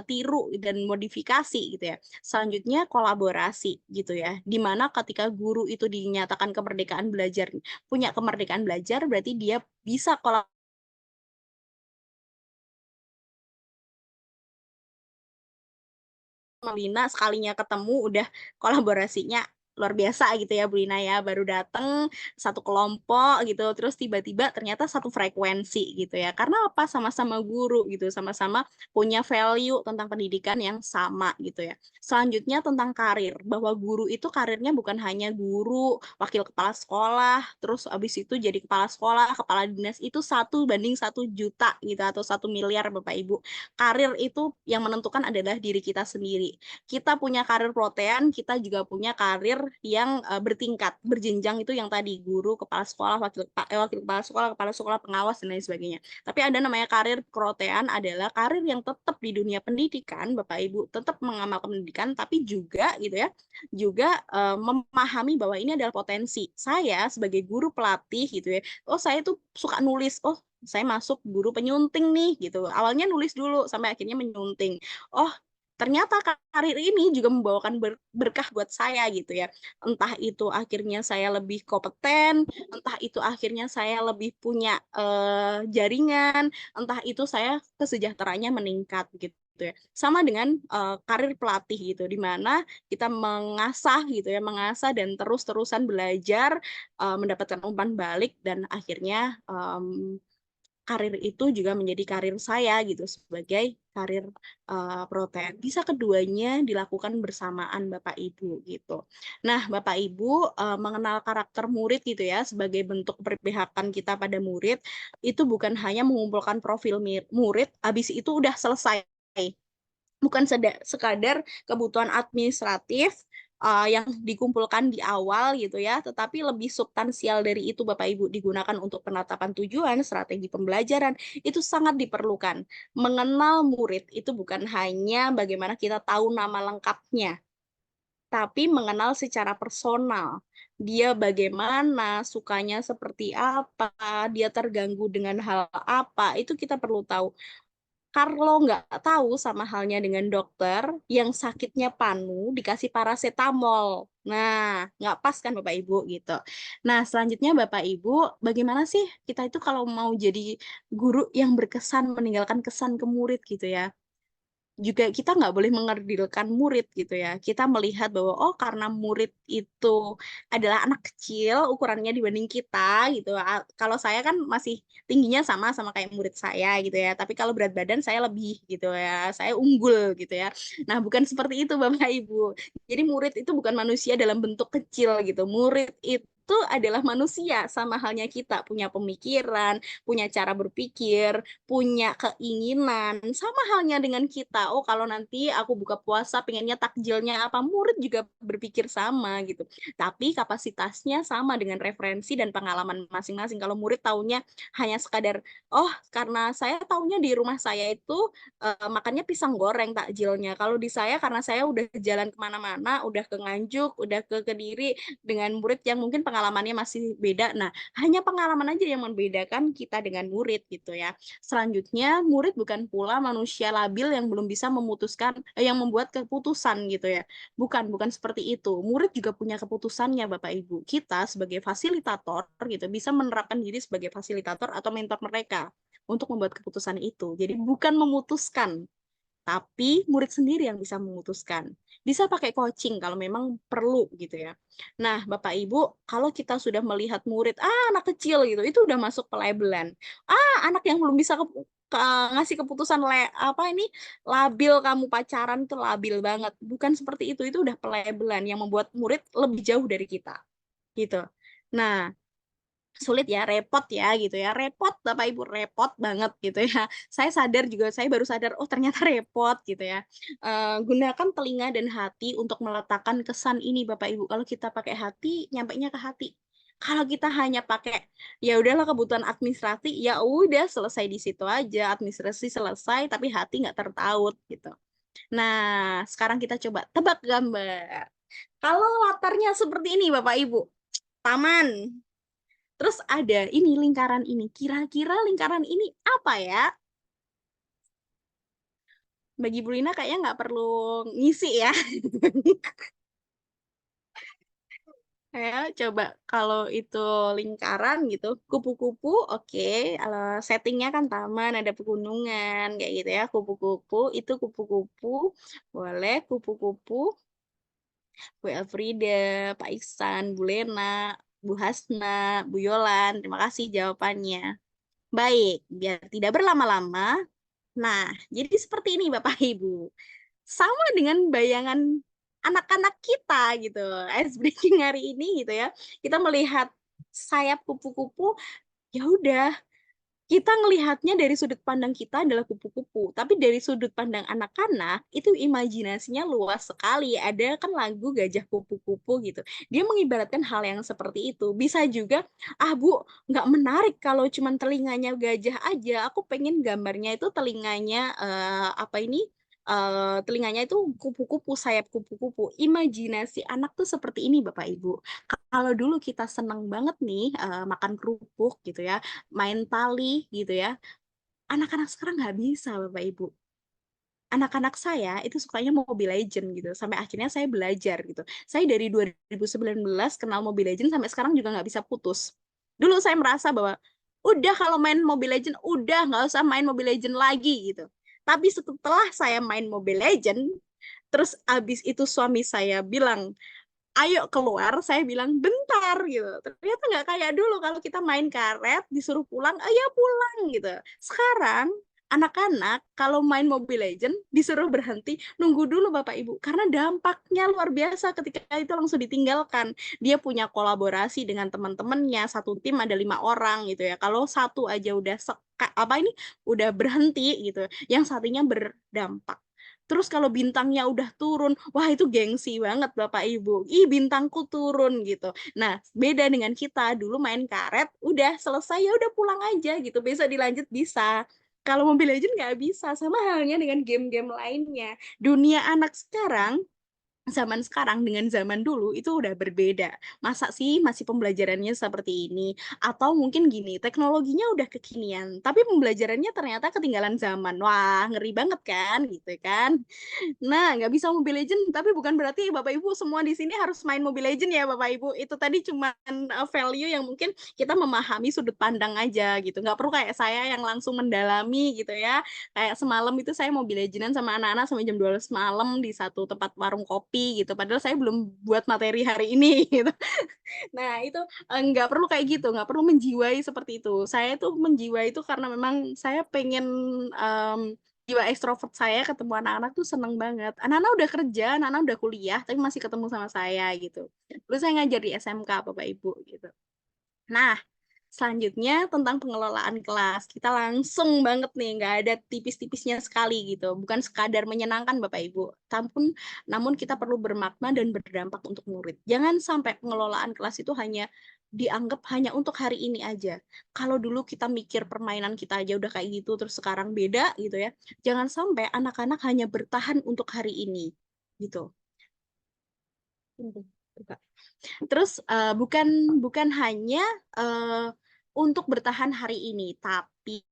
tiru dan modifikasi gitu ya. Selanjutnya kolaborasi gitu ya. Dimana ketika guru itu dinyatakan kemerdekaan belajar, punya kemerdekaan belajar berarti dia bisa kolaborasi. Lina sekalinya ketemu udah kolaborasinya luar biasa gitu ya Bu Lina ya, baru datang satu kelompok gitu terus tiba-tiba ternyata satu frekuensi gitu ya, karena apa, sama-sama guru gitu, sama-sama punya value tentang pendidikan yang sama gitu ya. Selanjutnya tentang karir, bahwa guru itu karirnya bukan hanya guru, wakil kepala sekolah, terus abis itu jadi kepala sekolah, kepala dinas, itu 1:1 juta gitu atau 1 miliar Bapak Ibu. Karir itu yang menentukan adalah diri kita sendiri. Kita punya karir protean, kita juga punya karir yang bertingkat, berjenjang, itu yang tadi guru, kepala sekolah, wakil kepala sekolah, pengawas dan lain sebagainya. Tapi ada namanya karir protean, adalah karir yang tetap di dunia pendidikan, Bapak Ibu, tetap mengamalkan pendidikan, tapi juga gitu ya, juga memahami bahwa ini adalah potensi. Saya sebagai guru pelatih gitu ya, oh saya tuh suka nulis, oh saya masuk guru penyunting nih gitu. Awalnya nulis dulu sampai akhirnya menyunting. Oh, ternyata karir ini juga membawakan berkah buat saya gitu ya. Entah itu akhirnya saya lebih kompeten, entah itu akhirnya saya lebih punya jaringan, entah itu saya kesejahteraannya meningkat gitu. ya. Sama dengan karir pelatih gitu, di mana kita mengasah gitu ya, mengasah dan terus-terusan belajar, mendapatkan umpan balik dan akhirnya karir itu juga menjadi karir saya gitu sebagai karir proten. Bisa keduanya dilakukan bersamaan Bapak Ibu gitu. Nah, Bapak Ibu mengenal karakter murid gitu ya sebagai bentuk perpihakan kita pada murid itu bukan hanya mengumpulkan profil murid, habis itu udah selesai. Bukan sekadar kebutuhan administratif yang dikumpulkan di awal gitu ya, tetapi lebih substansial dari itu Bapak Ibu, digunakan untuk penetapan tujuan, strategi pembelajaran, itu sangat diperlukan. Mengenal murid itu bukan hanya bagaimana kita tahu nama lengkapnya, tapi mengenal secara personal. Dia bagaimana, sukanya seperti apa, dia terganggu dengan hal apa, itu kita perlu tahu. Kalau nggak tahu sama halnya dengan dokter yang sakitnya panu dikasih paracetamol. Nah, nggak pas kan Bapak Ibu gitu. Nah, selanjutnya Bapak Ibu, bagaimana sih kita itu kalau mau jadi guru yang berkesan, meninggalkan kesan ke murid gitu ya? Juga kita nggak boleh mengerdilkan murid gitu ya. Kita melihat bahwa oh karena murid itu adalah anak kecil ukurannya dibanding kita gitu. Kalau saya kan masih tingginya sama kayak murid saya gitu ya. Tapi kalau berat badan saya lebih gitu ya. Saya unggul gitu ya. Nah, bukan seperti itu Bapak Ibu. Jadi murid itu bukan manusia dalam bentuk kecil gitu. Murid itu adalah manusia sama halnya kita, punya pemikiran, punya cara berpikir, punya keinginan, sama halnya dengan kita. Oh, kalau nanti aku buka puasa pengennya takjilnya apa, murid juga berpikir sama gitu. Tapi kapasitasnya sama dengan referensi dan pengalaman masing-masing. Kalau murid taunya hanya sekadar, oh karena saya taunya di rumah saya itu makannya pisang goreng takjilnya. Kalau di saya karena saya udah jalan kemana-mana, udah ke Nganjuk, udah ke Kediri dengan murid yang mungkin pengalamannya masih beda. Nah, hanya pengalaman aja yang membedakan kita dengan murid gitu ya. Selanjutnya, murid bukan pula manusia labil yang belum bisa memutuskan, yang membuat keputusan gitu ya. Bukan seperti itu. Murid juga punya keputusannya Bapak Ibu. Kita sebagai fasilitator gitu bisa menerapkan diri sebagai fasilitator atau mentor mereka untuk membuat keputusan itu. Jadi bukan memutuskan, tapi murid sendiri yang bisa memutuskan. Bisa pakai coaching kalau memang perlu gitu ya. Nah, Bapak Ibu, kalau kita sudah melihat murid, anak kecil gitu, itu udah masuk pelabelan. Anak yang belum bisa ngasih keputusan labil, kamu pacaran itu labil banget. Bukan seperti itu udah pelabelan yang membuat murid lebih jauh dari kita. Gitu. Nah, sulit ya, repot ya gitu ya. Repot Bapak Ibu, repot banget gitu ya. Saya baru sadar oh ternyata repot gitu ya. Gunakan telinga dan hati untuk meletakkan kesan ini Bapak Ibu. Kalau kita pakai hati, nyampainya ke hati. Kalau kita hanya pakai ya udahlah kebutuhan administrasi, ya udah selesai di situ aja, administrasi selesai tapi hati nggak tertaut gitu. Nah, sekarang kita coba tebak gambar. Kalau latarnya seperti ini Bapak Ibu, taman. Terus ada ini lingkaran ini. Kira-kira lingkaran ini apa ya? Bagi Bu Lina kayaknya nggak perlu ngisi ya. Ya, coba kalau itu lingkaran gitu, kupu-kupu, oke. Kalau settingnya kan taman, ada pegunungan, kayak gitu ya. Kupu-kupu, itu kupu-kupu. Boleh, kupu-kupu. Bu Elfrida, Pak Iksan, Bu Lena, Bu Hasna, Bu Yolan. Terima kasih jawabannya. Baik, biar tidak berlama-lama. Nah, jadi seperti ini Bapak Ibu. Sama dengan bayangan anak-anak kita gitu. Ice breaking hari ini gitu ya. Kita melihat sayap kupu-kupu, ya udah kita ngelihatnya dari sudut pandang kita adalah kupu-kupu, tapi dari sudut pandang anak-anak itu imajinasinya luas sekali. Ada kan lagu Gajah Kupu-Kupu gitu. Dia mengibaratkan hal yang seperti itu. Bisa juga, Bu, nggak menarik kalau cuma telinganya gajah aja. Aku pengen gambarnya itu telinganya telinganya itu kupu-kupu, sayap kupu-kupu. Imajinasi anak tuh seperti ini Bapak Ibu. Kalau dulu kita seneng banget nih makan kerupuk gitu ya, main tali gitu ya. Anak-anak sekarang nggak bisa Bapak Ibu. Anak-anak saya itu sukanya Mobile Legend gitu. Sampai akhirnya saya belajar gitu. Saya dari 2019 kenal Mobile Legend sampai sekarang juga nggak bisa putus. Dulu saya merasa bahwa udah kalau main Mobile Legend udah nggak usah main Mobile Legend lagi gitu. Tapi setelah saya main Mobile Legend, terus abis itu suami saya bilang, ayo keluar, saya bilang bentar gitu. Ternyata nggak kayak dulu kalau kita main karet disuruh pulang, ayo pulang gitu. Sekarang anak-anak kalau main Mobile Legend disuruh berhenti, nunggu dulu Bapak Ibu, karena dampaknya luar biasa ketika itu langsung ditinggalkan. Dia punya kolaborasi dengan teman-temannya, satu tim ada 5 orang gitu ya. Kalau satu aja udah udah berhenti gitu, yang satunya berdampak. Terus kalau bintangnya udah turun, wah itu gengsi banget Bapak Ibu. Ih, bintangku turun gitu. Nah, beda dengan kita dulu main karet, udah selesai ya udah pulang aja gitu. Besok dilanjut bisa. Kalau Mobile Legends nggak bisa, sama halnya dengan game-game lainnya. Dunia anak sekarang zaman sekarang dengan zaman dulu itu udah berbeda. Masa sih masih pembelajarannya seperti ini? Atau mungkin gini, teknologinya udah kekinian, tapi pembelajarannya ternyata ketinggalan zaman. Wah, ngeri banget kan, gitu kan? Nah, nggak bisa Mobile Legend, tapi bukan berarti Bapak Ibu semua di sini harus main Mobile Legend ya Bapak Ibu. Itu tadi cuma value yang mungkin kita memahami sudut pandang aja gitu. Nggak perlu kayak saya yang langsung mendalami gitu ya. Kayak semalam itu saya Mobile Legendan sama anak-anak sampai jam 12 malam di satu tempat warung kopi gitu. Padahal saya belum buat materi hari ini gitu. Nah, itu nggak perlu kayak gitu, nggak perlu menjiwai seperti itu. Saya tuh menjiwai itu karena memang saya pengen jiwa ekstrovert saya ketemu anak-anak tuh seneng banget. Anak-anak udah kerja, anak-anak udah kuliah, tapi masih ketemu sama saya gitu. Terus saya ngajar di SMK, Bapak Ibu gitu. Nah, selanjutnya tentang pengelolaan kelas. Kita langsung banget nih, nggak ada tipis-tipisnya sekali gitu. Bukan sekadar menyenangkan Bapak Ibu, namun kita perlu bermakna dan berdampak untuk murid. Jangan sampai pengelolaan kelas itu hanya dianggap hanya untuk hari ini aja. Kalau dulu kita mikir permainan kita aja udah kayak gitu, terus sekarang beda gitu ya. Jangan sampai anak-anak hanya bertahan untuk hari ini gitu. Terus bukan hanya untuk bertahan hari ini, tapi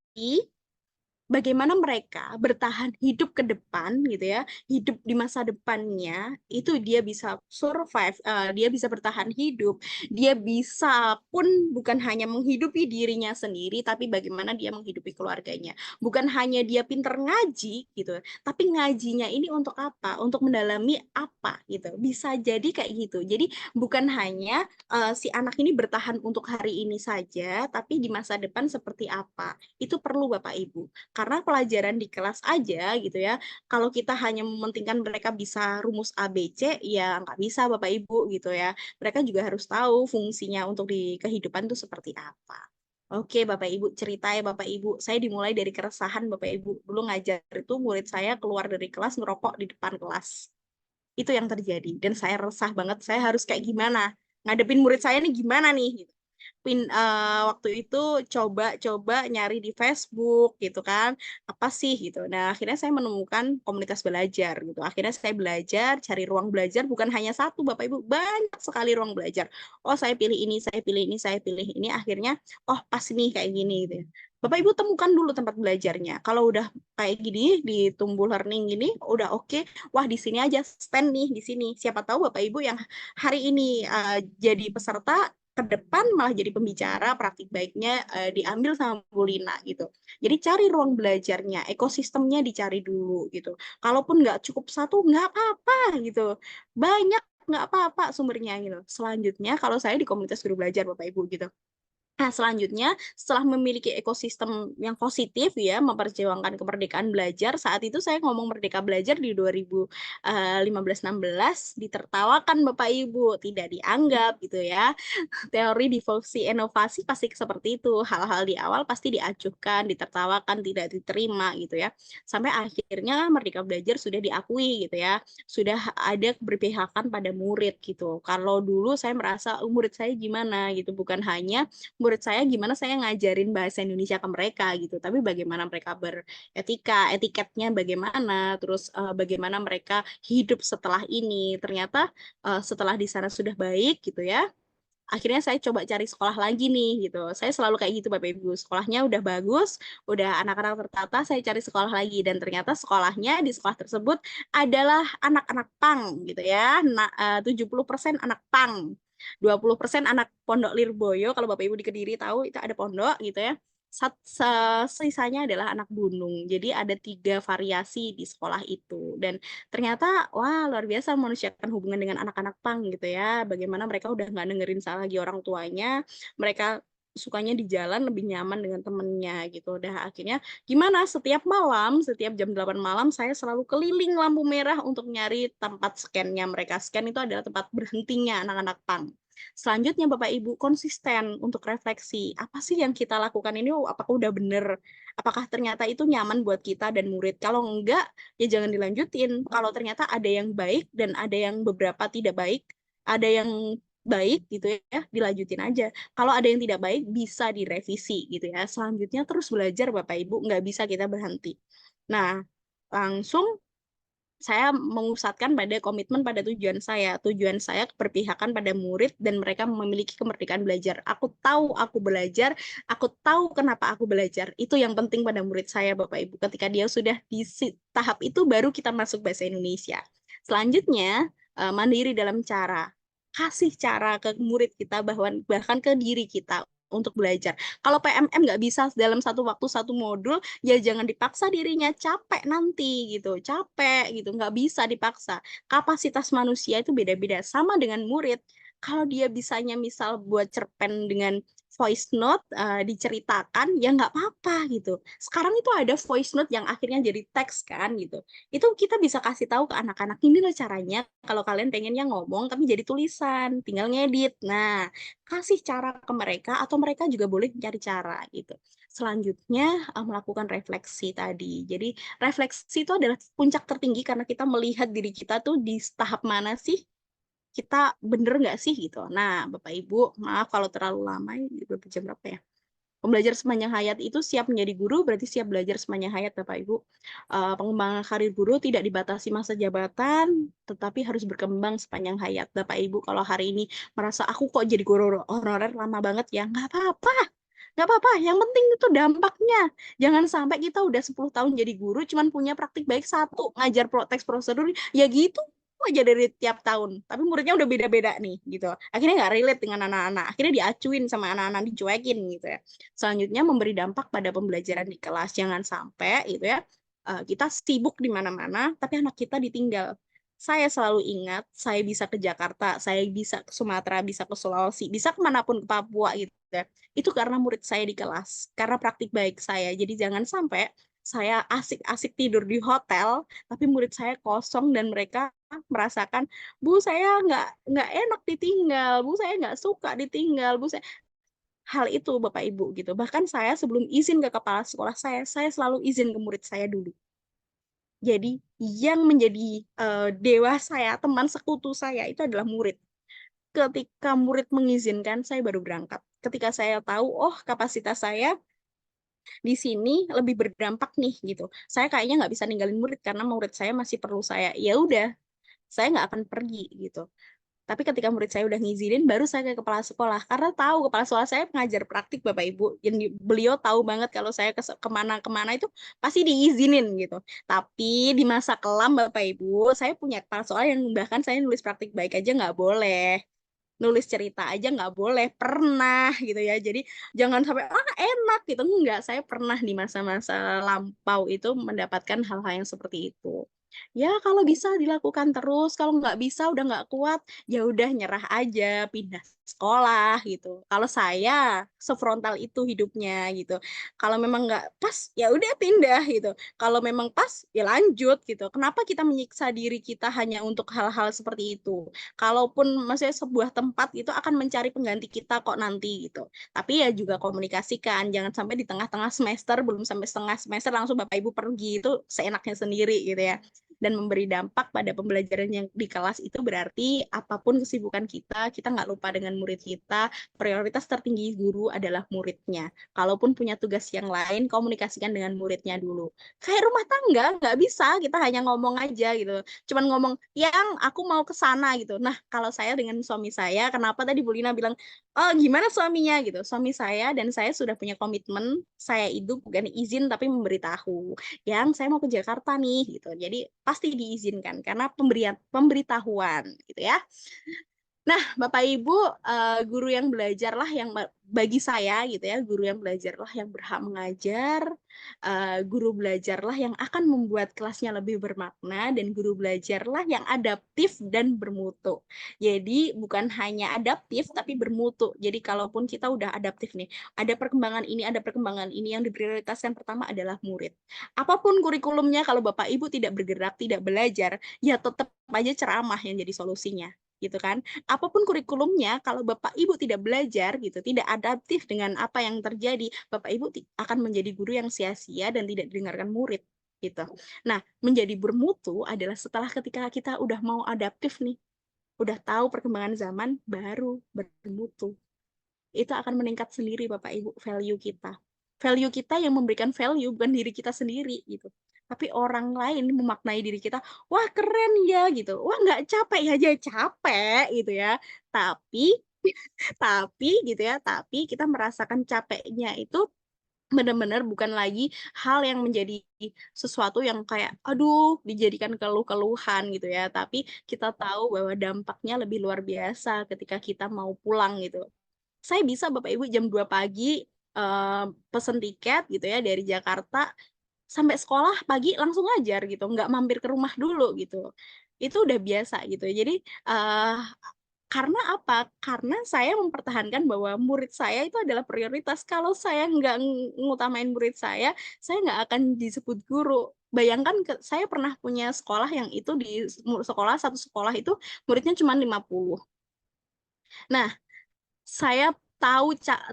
bagaimana mereka bertahan hidup ke depan gitu ya, hidup di masa depannya itu dia bisa survive, dia bisa bertahan hidup, dia bisa pun bukan hanya menghidupi dirinya sendiri, tapi bagaimana dia menghidupi keluarganya. Bukan hanya dia pinter ngaji gitu, tapi ngajinya ini untuk apa? Untuk mendalami apa gitu. Bisa jadi kayak gitu. Jadi bukan hanya si anak ini bertahan untuk hari ini saja, tapi di masa depan seperti apa. Itu perlu Bapak Ibu. Karena pelajaran di kelas aja gitu ya, kalau kita hanya mementingkan mereka bisa rumus ABC, ya nggak bisa Bapak Ibu gitu ya. Mereka juga harus tahu fungsinya untuk di kehidupan itu seperti apa. Oke Bapak Ibu, cerita ya Bapak Ibu. Saya dimulai dari keresahan Bapak Ibu. Dulu ngajar itu murid saya keluar dari kelas ngerokok di depan kelas. Itu yang terjadi. Dan saya resah banget, saya harus kayak gimana? Ngadepin murid saya nih gimana nih? Gitu. Waktu itu coba nyari di Facebook gitu kan, apa sih gitu. Nah, akhirnya saya menemukan komunitas belajar gitu. Akhirnya saya belajar, cari ruang belajar, bukan hanya satu Bapak Ibu, banyak sekali ruang belajar. Oh, saya pilih ini, saya pilih ini, saya pilih ini, akhirnya oh pas nih kayak gini gitu ya. Bapak Ibu temukan dulu tempat belajarnya. Kalau udah kayak gini di Tumbuh Learning gini, udah oke. Wah, di sini aja stand nih di sini. Siapa tahu Bapak Ibu yang hari ini jadi peserta ke depan malah jadi pembicara, praktik baiknya diambil sama Bu Lina gitu. Jadi cari ruang belajarnya, ekosistemnya dicari dulu gitu. Kalaupun nggak cukup satu, nggak apa-apa gitu. Banyak nggak apa-apa sumbernya gitu. Selanjutnya kalau saya di komunitas guru belajar Bapak Ibu gitu. Nah, selanjutnya setelah memiliki ekosistem yang positif ya, memperjuangkan kemerdekaan belajar, saat itu saya ngomong merdeka belajar di 2015-16 ditertawakan Bapak Ibu, tidak dianggap gitu ya. Teori diversi inovasi pasti seperti itu. Hal-hal di awal pasti diacuhkan, ditertawakan, tidak diterima gitu ya. Sampai akhirnya Merdeka Belajar sudah diakui gitu ya. Sudah ada keberpihakan pada murid gitu. Kalau dulu saya merasa murid saya gimana gitu, bukan hanya murid saya gimana saya ngajarin bahasa Indonesia ke mereka gitu, tapi bagaimana mereka beretika, etiketnya bagaimana, terus bagaimana mereka hidup setelah ini. Ternyata setelah di sana sudah baik gitu ya, akhirnya saya coba cari sekolah lagi nih gitu. Saya selalu kayak gitu Bapak Ibu. Sekolahnya udah bagus, udah anak-anak tertata, saya cari sekolah lagi dan ternyata sekolahnya di sekolah tersebut adalah anak-anak pang gitu ya. 70% anak pang. 20% anak Pondok Lirboyo, kalau Bapak Ibu di Kediri tahu itu ada pondok gitu ya. sisanya adalah anak gunung. Jadi ada 3 variasi di sekolah itu. Dan ternyata, wah luar biasa memanusiakan hubungan dengan anak-anak pang gitu ya. Bagaimana mereka udah nggak dengerin salah lagi orang tuanya, mereka sukanya di jalan lebih nyaman dengan temennya gitu. Udah akhirnya gimana, setiap malam, setiap jam 8 malam saya selalu keliling lampu merah untuk nyari tempat scan-nya mereka. Scan itu adalah tempat berhentinya anak-anak pang. Selanjutnya Bapak Ibu konsisten untuk refleksi. Apa sih yang kita lakukan ini apakah udah bener? Apakah ternyata itu nyaman buat kita dan murid? Kalau enggak, ya jangan dilanjutin. Kalau ternyata ada yang baik dan ada yang beberapa tidak baik, ada yang baik gitu ya, dilanjutin aja. Kalau ada yang tidak baik, bisa direvisi gitu ya. Selanjutnya terus belajar Bapak Ibu, nggak bisa kita berhenti. Nah, langsung saya memusatkan pada komitmen pada tujuan saya. Tujuan saya keberpihakan pada murid dan mereka memiliki kemerdekaan belajar. Aku tahu aku belajar, aku tahu kenapa aku belajar. Itu yang penting pada murid saya, Bapak Ibu. Ketika dia sudah di tahap itu, baru kita masuk bahasa Indonesia. Selanjutnya, mandiri dalam cara. Kasih cara ke murid kita, bahkan ke diri kita untuk belajar. Kalau PMM nggak bisa dalam satu waktu satu modul, ya jangan dipaksa dirinya, capek nanti gitu, capek gitu, nggak bisa dipaksa. Kapasitas manusia itu beda-beda, sama dengan murid. Kalau dia bisanya misal buat cerpen dengan voice note, diceritakan, ya nggak apa-apa gitu. Sekarang itu ada voice note yang akhirnya jadi teks kan gitu. Itu kita bisa kasih tahu ke anak-anak, ini loh caranya kalau kalian pengennya ngomong tapi jadi tulisan, tinggal ngedit. Nah, kasih cara ke mereka atau mereka juga boleh mencari cara gitu. Selanjutnya melakukan refleksi tadi. Jadi refleksi itu adalah puncak tertinggi karena kita melihat diri kita tuh di tahap mana sih, kita bener nggak sih gitu. Nah, Bapak Ibu, maaf kalau terlalu lama, ini jam berapa ya? Pembelajar sepanjang hayat itu siap menjadi guru, berarti siap belajar sepanjang hayat, Bapak Ibu. Pengembangan karir guru tidak dibatasi masa jabatan, tetapi harus berkembang sepanjang hayat. Bapak Ibu, kalau hari ini merasa aku kok jadi guru honorer lama banget ya, nggak apa-apa. Nggak apa-apa, yang penting itu dampaknya. Jangan sampai kita udah 10 tahun jadi guru, cuman punya praktik baik 1, ngajar teks prosedur, ya gitu aja dari tiap tahun. Tapi muridnya udah beda-beda nih, gitu. Akhirnya nggak relate dengan anak-anak. Akhirnya diacuin sama anak-anak, dicuekin gitu ya. Selanjutnya memberi dampak pada pembelajaran di kelas. Jangan sampai gitu ya, kita sibuk di mana-mana, tapi anak kita ditinggal. Saya selalu ingat, saya bisa ke Jakarta, saya bisa ke Sumatera, bisa ke Sulawesi, bisa kemanapun ke Papua gitu ya. Itu karena murid saya di kelas, karena praktik baik saya. Jadi jangan sampai saya asik-asik tidur di hotel, tapi murid saya kosong dan mereka merasakan, Bu saya nggak enak ditinggal, Bu saya nggak suka ditinggal, Bu saya hal itu Bapak Ibu gitu. Bahkan saya sebelum izin ke kepala sekolah saya selalu izin ke murid saya dulu. Jadi yang menjadi dewa saya, teman sekutu saya itu adalah murid. Ketika murid mengizinkan, saya baru berangkat. Ketika saya tahu, oh kapasitas saya di sini lebih berdampak nih gitu. Saya kayaknya nggak bisa ninggalin murid karena murid saya masih perlu saya. Ya udah, saya nggak akan pergi gitu. Tapi ketika murid saya udah ngizinin, baru saya ke kepala sekolah. Karena tahu kepala sekolah saya pengajar praktik Bapak Ibu. Beliau tahu banget kalau saya kemana-kemana itu pasti diizinin gitu. Tapi di masa kelam Bapak Ibu, saya punya kepala sekolah yang bahkan saya nulis praktik baik aja nggak boleh. Nulis cerita aja nggak boleh, pernah gitu ya. Jadi jangan sampai, enak gitu. Enggak, saya pernah di masa-masa lampau itu mendapatkan hal-hal yang seperti itu. Ya kalau bisa dilakukan terus, kalau nggak bisa udah nggak kuat, ya udah nyerah aja, pindah sekolah gitu. Kalau saya sefrontal itu hidupnya gitu. Kalau memang nggak pas, ya udah pindah gitu. Kalau memang pas, ya lanjut gitu. Kenapa kita menyiksa diri kita hanya untuk hal-hal seperti itu? Kalaupun maksudnya sebuah tempat itu akan mencari pengganti kita kok nanti gitu. Tapi ya juga komunikasikan, jangan sampai di tengah-tengah semester, belum sampai setengah semester langsung Bapak Ibu pergi, itu seenaknya sendiri gitu ya. Dan memberi dampak pada pembelajaran yang di kelas itu berarti apapun kesibukan kita nggak lupa dengan murid kita, prioritas tertinggi guru adalah muridnya. Kalaupun punya tugas yang lain, komunikasikan dengan muridnya dulu. Kayak rumah tangga, nggak bisa kita hanya ngomong aja gitu. Cuman ngomong, yang aku mau ke sana gitu. Nah, kalau saya dengan suami saya, kenapa tadi Bu Lina bilang, oh gimana suaminya gitu. Suami saya dan saya sudah punya komitmen, saya itu bukan izin tapi memberitahu. Yang saya mau ke Jakarta nih gitu. Jadi pasti diizinkan karena pemberitahuan gitu ya. Nah, Bapak Ibu, guru yang belajarlah yang bagi saya gitu ya, guru yang belajarlah yang berhak mengajar, guru belajarlah yang akan membuat kelasnya lebih bermakna, dan guru belajarlah yang adaptif dan bermutu. Jadi bukan hanya adaptif tapi bermutu. Jadi kalaupun kita udah adaptif nih, ada perkembangan ini yang diprioritaskan pertama adalah murid. Apapun kurikulumnya, kalau Bapak Ibu tidak bergerak, tidak belajar, ya tetap aja ceramah yang jadi solusinya, gitu kan. Apapun kurikulumnya, kalau Bapak Ibu tidak belajar gitu, tidak adaptif dengan apa yang terjadi, Bapak Ibu akan menjadi guru yang sia-sia dan tidak didengarkan murid gitu. Nah, menjadi bermutu adalah setelah ketika kita udah mau adaptif nih, udah tahu perkembangan zaman, baru bermutu. Itu akan meningkat sendiri Bapak Ibu, value kita. Value kita yang memberikan value bukan diri kita sendiri gitu. Tapi orang lain memaknai diri kita, wah keren ya gitu. Wah nggak capek ya, aja capek gitu ya. Tapi gitu ya, tapi kita merasakan capeknya itu benar-benar bukan lagi hal yang menjadi sesuatu yang kayak aduh dijadikan keluh-keluhan gitu ya, tapi kita tahu bahwa dampaknya lebih luar biasa ketika kita mau pulang gitu. Saya bisa Bapak Ibu jam 2 pagi pesen tiket gitu ya dari Jakarta sampai sekolah pagi langsung ngajar gitu, nggak mampir ke rumah dulu gitu. Itu udah biasa gitu. Jadi karena apa? Karena saya mempertahankan bahwa murid saya itu adalah prioritas. Kalau saya nggak ngutamain murid saya nggak akan disebut guru. Bayangkan saya pernah punya sekolah yang itu di satu sekolah itu muridnya cuma 50. Nah, saya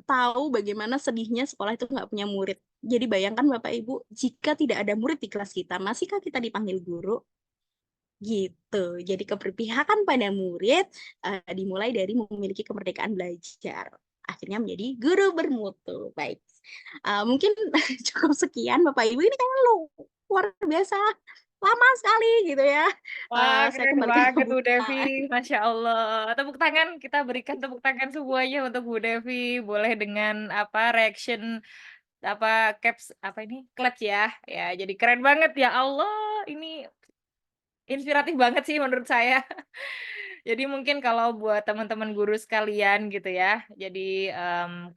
tahu bagaimana sedihnya sekolah itu nggak punya murid. Jadi bayangkan Bapak Ibu, jika tidak ada murid di kelas kita, masihkah kita dipanggil guru? Gitu. Jadi keberpihakan pada murid dimulai dari memiliki kemerdekaan belajar. Akhirnya menjadi guru bermutu. Baik. Mungkin cukup sekian Bapak Ibu. Ini kan luar biasa lama sekali gitu ya. Wah, Saya keren kembalikan banget Bu Devi, kebukaan. Masya Allah. Tepuk tangan, kita berikan tepuk tangan semuanya untuk Bu Devi. Boleh dengan apa reaction apa caps apa ini claps ya. Ya, jadi keren banget ya Allah. Ini inspiratif banget sih menurut saya. Jadi mungkin kalau buat teman-teman guru sekalian gitu ya, jadi,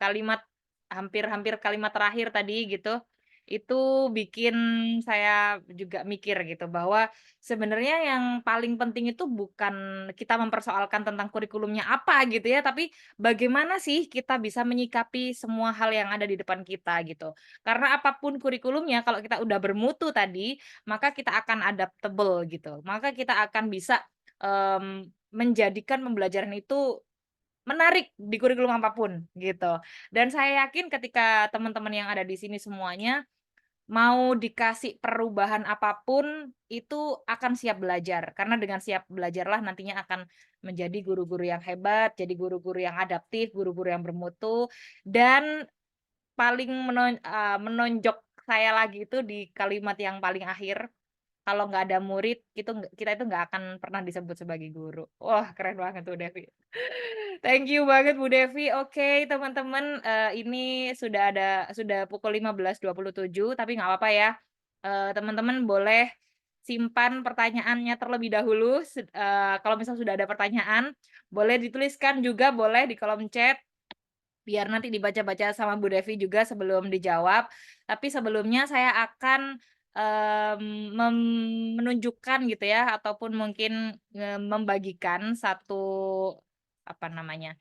kalimat hampir-hampir kalimat terakhir tadi gitu, itu bikin saya juga mikir gitu bahwa sebenarnya yang paling penting itu bukan kita mempersoalkan tentang kurikulumnya apa gitu ya, tapi bagaimana sih kita bisa menyikapi semua hal yang ada di depan kita gitu. Karena apapun kurikulumnya kalau kita udah bermutu tadi, maka kita akan adaptable gitu, maka kita akan bisa, menjadikan pembelajaran itu menarik di kurikulum apapun, gitu. Dan saya yakin ketika teman-teman yang ada di sini semuanya, mau dikasih perubahan apapun, itu akan siap belajar. Karena dengan siap belajarlah nantinya akan menjadi guru-guru yang hebat, jadi guru-guru yang adaptif, guru-guru yang bermutu, dan paling menonjok saya lagi itu di kalimat yang paling akhir, kalau nggak ada murid, kita itu nggak akan pernah disebut sebagai guru. Wah, keren banget tuh Devi. Thank you banget Bu Devi. Oke, teman-teman, ini sudah pukul 15.27, tapi nggak apa-apa ya. Teman-teman boleh simpan pertanyaannya terlebih dahulu, kalau misal sudah ada pertanyaan, boleh dituliskan juga boleh di kolom chat, biar nanti dibaca-baca sama Bu Devi juga sebelum dijawab. Tapi sebelumnya saya akan, menunjukkan gitu ya, ataupun mungkin, membagikan satu, apa namanya,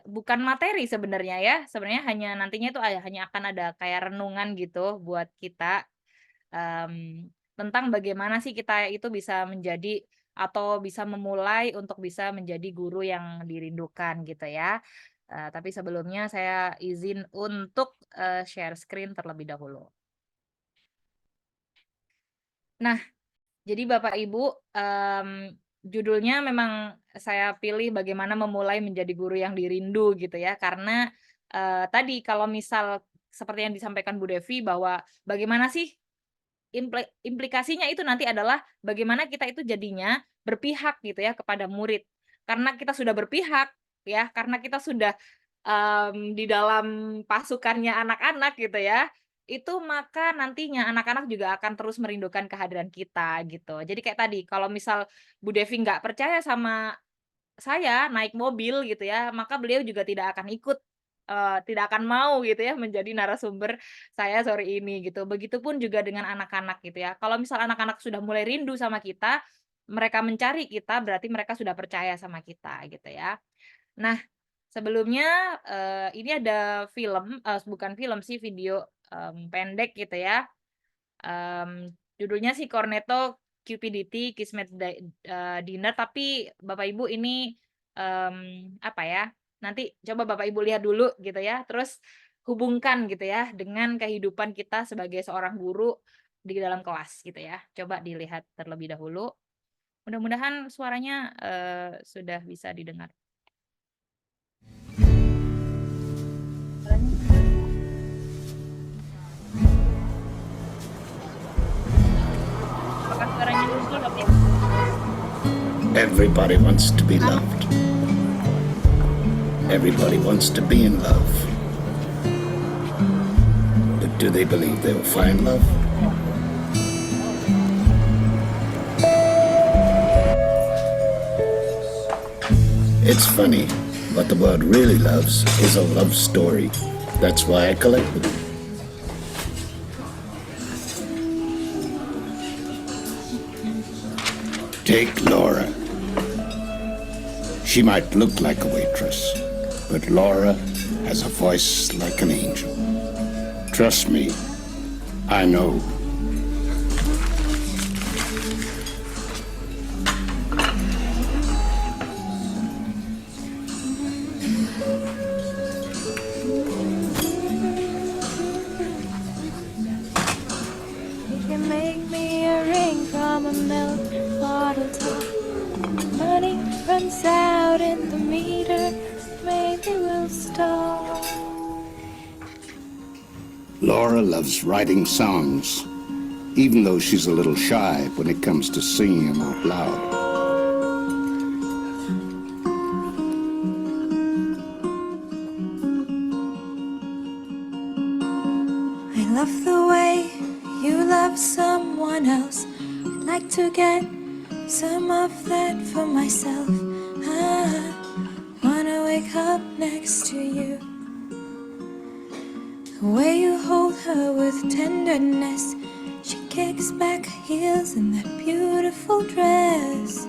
bukan materi sebenarnya ya, sebenarnya nantinya itu hanya akan ada kayak renungan gitu buat kita, tentang bagaimana sih kita itu bisa menjadi atau bisa memulai untuk bisa menjadi guru yang dirindukan gitu ya. Tapi sebelumnya saya izin untuk, share screen terlebih dahulu. Nah, jadi Bapak Ibu, judulnya memang saya pilih bagaimana memulai menjadi guru yang dirindu gitu ya, karena, tadi kalau misal seperti yang disampaikan Bu Devi bahwa bagaimana sih implikasinya itu nanti adalah bagaimana kita itu jadinya berpihak gitu ya kepada murid. Karena kita sudah berpihak ya, karena kita sudah, di dalam pasukannya anak-anak gitu ya, itu maka nantinya anak-anak juga akan terus merindukan kehadiran kita gitu. Jadi kayak tadi kalau misal Bu Devi nggak percaya sama saya naik mobil gitu ya, maka beliau juga tidak akan ikut, tidak akan mau gitu ya menjadi narasumber saya sore ini gitu. Begitupun juga dengan anak-anak gitu ya. Kalau misal anak-anak sudah mulai rindu sama kita, mereka mencari kita berarti mereka sudah percaya sama kita gitu ya. Nah, sebelumnya, ini ada film, bukan film sih, video, pendek gitu ya, judulnya sih Cornetto Cupidity Kismet Dinner, tapi Bapak Ibu ini, apa ya, nanti coba Bapak Ibu lihat dulu gitu ya, terus hubungkan gitu ya dengan kehidupan kita sebagai seorang guru di dalam kelas gitu ya. Coba dilihat terlebih dahulu. Mudah-mudahan suaranya, sudah bisa didengar. Apakah suaranya muncul, Bapak Ibu? Everybody wants to be loved. Everybody wants to be in love. But do they believe they'll find love? It's funny, what the world really loves is a love story. That's why I collect them. Take Laura. She might look like a waitress, but Laura has a voice like an angel. Trust me, I know. You can make me a ring from a milk bottle top. Money runs out in the meter, maybe we'll stop. Laura loves writing songs, even though she's a little shy when it comes to singing them out loud. I love the way you love someone else. I'd like to get some of that for myself. I wanna wake up next to you. The way you hold her with tenderness, she kicks back her heels in that beautiful dress.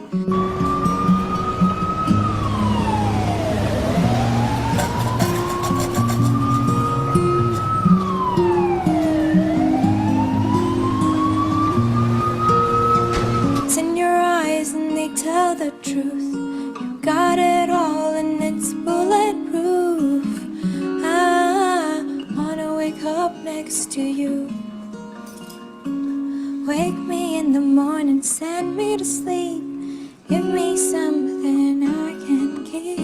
It's in your eyes and they tell the truth. You got it all and it's bulletproof. I wanna wake up next to you. Wake me in the morning, send me to sleep. Give me something I can keep.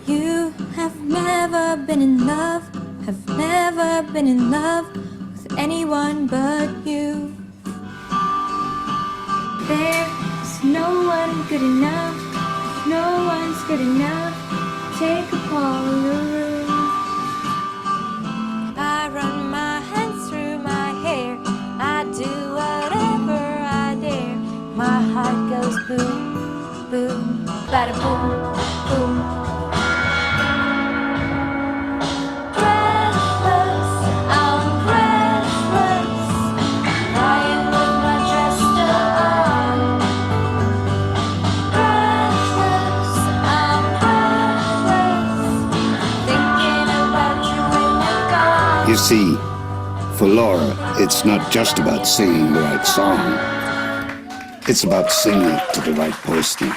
You have never been in love, have never been in love with anyone but you. There's no one good enough, no one's good enough. Take a call in the room. I run my hands through my hair, I do whatever I dare. My heart goes boom, boom, bada boom, boom. Breathless, I'm breathless, lying with my dress still on. Breathless, I'm breathless, thinking about you when you're gone. You see, for Laura, it's not just about singing the right song. It's about singing it to the right person.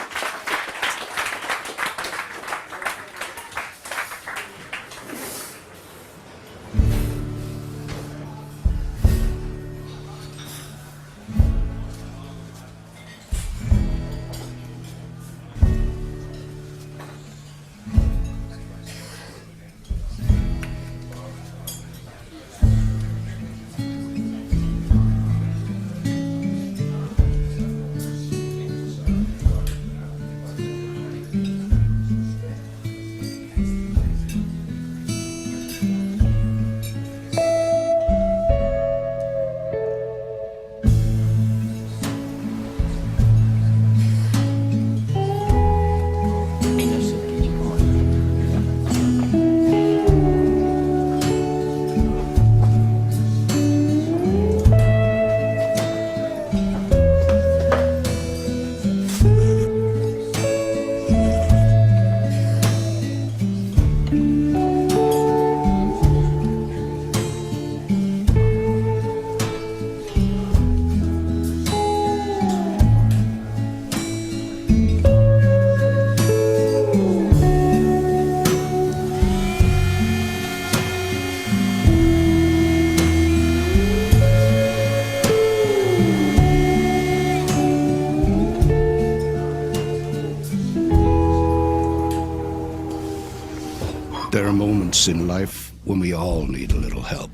moments in life when we all need a little help.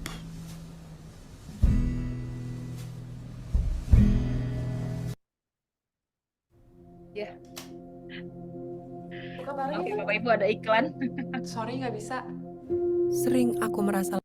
Ya, Buka bareng oke ya. Bapak Ibu ada iklan. Sorry nggak bisa. Sering aku merasa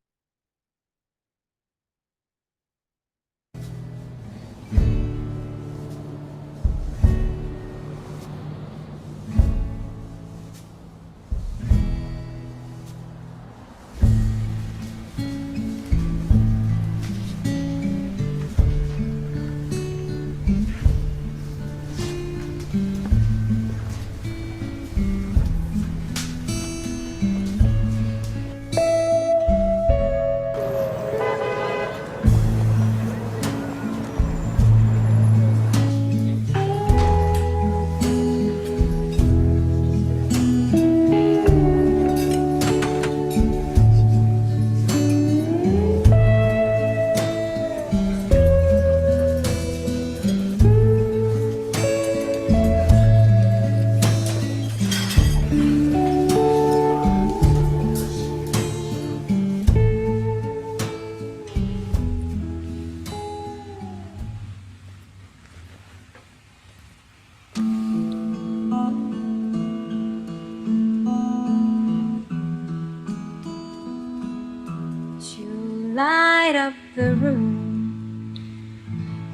You light up the room,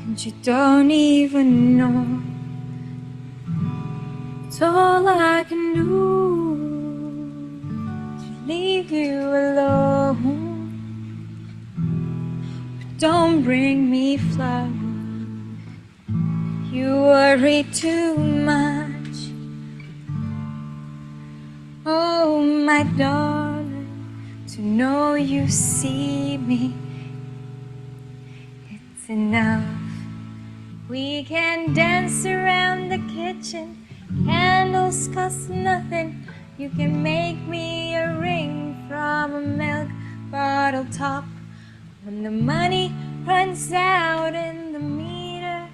and you don't even know. It's all I can do to leave you alone. But don't bring me flowers. You worry too much. Oh, my darling, to know you see me, it's enough. We can dance around the kitchen, candles cost nothing. You can make me a ring from a milk bottle top. When the money runs out in the meter,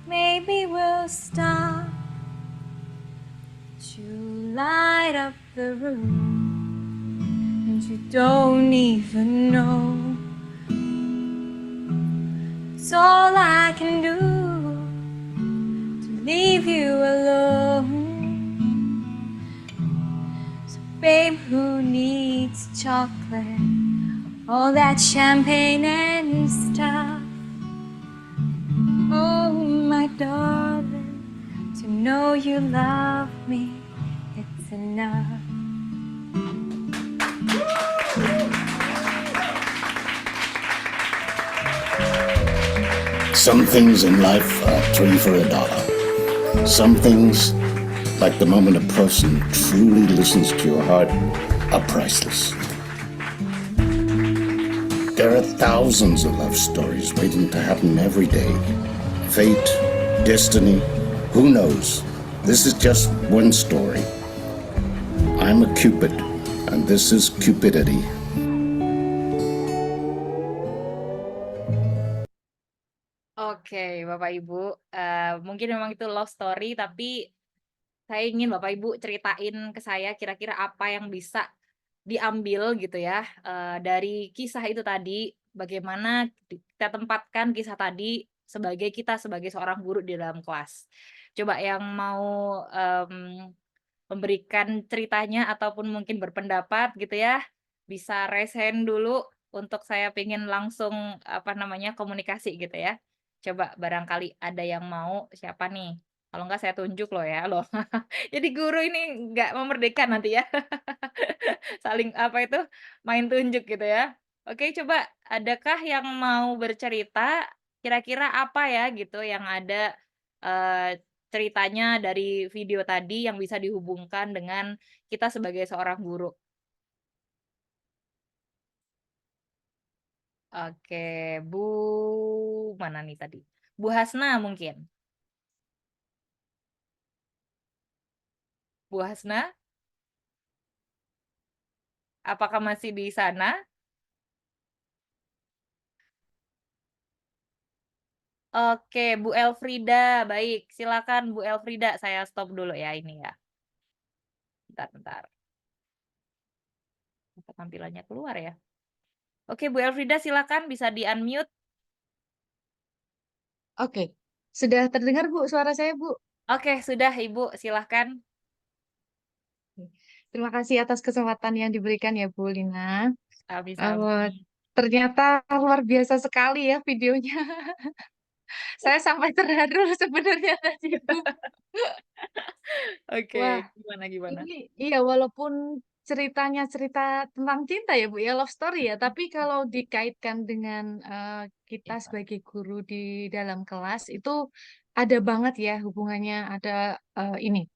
maybe we'll stop. You light up the room, and you don't even know. It's all I can do to leave you alone. So babe, who needs chocolate? All that champagne and stuff. Oh, my darling, to know you love me, it's enough. Some things in life are 3 for $1. Some things, like the moment a person truly listens to your heart, are priceless. There are thousands of love stories waiting to happen every day. Fate, destiny, who knows? This is just one story. I'm a Cupid, and this is Cupidity. Oke, Bapak Ibu, mungkin memang itu love story, tapi saya ingin Bapak Ibu ceritain ke saya kira-kira apa yang bisa diambil gitu ya, dari kisah itu tadi, bagaimana kita tempatkan kisah tadi kita sebagai seorang guru di dalam kelas. Coba yang mau, memberikan ceritanya ataupun mungkin berpendapat gitu ya, bisa raise hand dulu untuk saya pengen langsung, komunikasi gitu ya. Coba barangkali ada yang mau, siapa nih? Kalau enggak saya tunjuk loh ya, loh. Jadi guru ini nggak memerdeka nanti ya. Saling main tunjuk gitu ya. Oke, coba adakah yang mau bercerita, kira-kira apa ya gitu yang ada, ceritanya dari video tadi yang bisa dihubungkan dengan kita sebagai seorang guru? Oke, Bu mana nih tadi? Bu Hasna mungkin? Bu Hasna? Apakah masih di sana? Oke, Bu Elfrida, baik. Silakan Bu Elfrida, saya stop dulu ya ini ya. Bentar, bentar. tampilannya keluar ya? Oke, Bu Elfrida silakan bisa di-unmute. Oke, sudah terdengar Bu suara saya Bu? Oke, sudah Ibu, silahkan. Terima kasih atas kesempatan yang diberikan ya Bu Lina. Sami-sami. Ternyata luar biasa sekali ya videonya. Saya sampai terharu sebenarnya tadi Bu. Oke, Wah, gimana? ini iya walaupun ceritanya cerita tentang cinta ya Bu ya, love story ya, tapi kalau dikaitkan dengan kita Iya. sebagai guru di dalam kelas itu ada banget ya hubungannya, ada ini.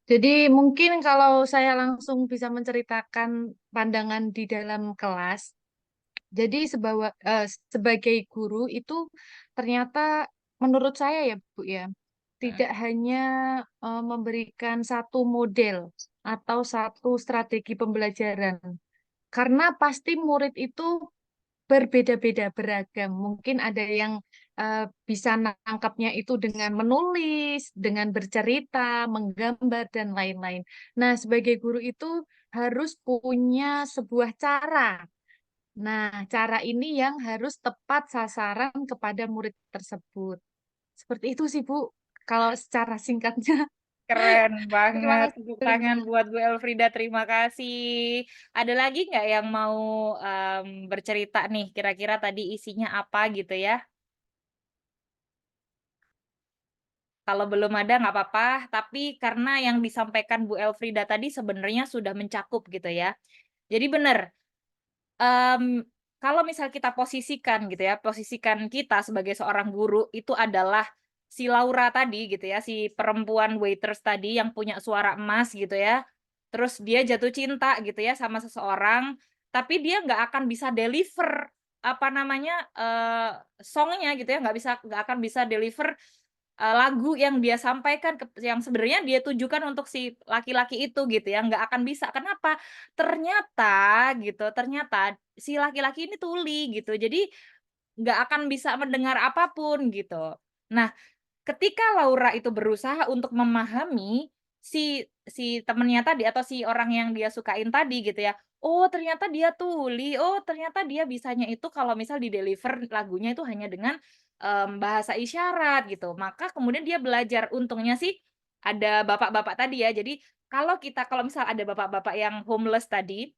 Jadi mungkin kalau saya langsung bisa menceritakan pandangan di dalam kelas, jadi sebagai guru itu ternyata menurut saya ya Bu ya, tidak hanya memberikan satu model atau satu strategi pembelajaran. Karena pasti murid itu berbeda-beda, beragam. Mungkin ada yang bisa nangkapnya itu dengan menulis, dengan bercerita, menggambar, dan lain-lain. Nah, sebagai guru itu harus punya sebuah cara. Nah, cara ini yang harus tepat sasaran kepada murid tersebut. Seperti itu sih, Bu. Kalau secara singkatnya. Keren Terima banget, kasih, tepuk Bu Lina. tangan buat Bu Elfrida, terima kasih. Ada lagi nggak yang mau bercerita nih, kira-kira tadi isinya apa gitu ya? Kalau belum ada nggak apa-apa, tapi karena yang disampaikan Bu Elfrida tadi sebenarnya sudah mencakup gitu ya. Jadi benar, kalau misal kita posisikan gitu ya, posisikan kita sebagai seorang guru itu adalah si Laura tadi gitu ya, si perempuan waiters tadi yang punya suara emas gitu ya. Terus dia jatuh cinta gitu ya sama seseorang, tapi dia nggak akan bisa deliver apa namanya, song-nya gitu ya, nggak akan bisa deliver lagu yang dia sampaikan yang sebenarnya dia tujukan untuk si laki-laki itu gitu ya, nggak akan bisa. Kenapa? Ternyata si laki-laki ini tuli gitu, jadi nggak akan bisa mendengar apapun gitu. Nah, ketika Laura itu berusaha untuk memahami si temennya tadi atau si orang yang dia sukain tadi gitu ya, oh ternyata dia tuli, oh ternyata dia bisanya itu kalau misal di-deliver lagunya itu hanya dengan, bahasa isyarat gitu. Maka kemudian dia belajar, untungnya sih ada bapak-bapak tadi ya. Jadi kalau misal ada bapak-bapak yang homeless tadi,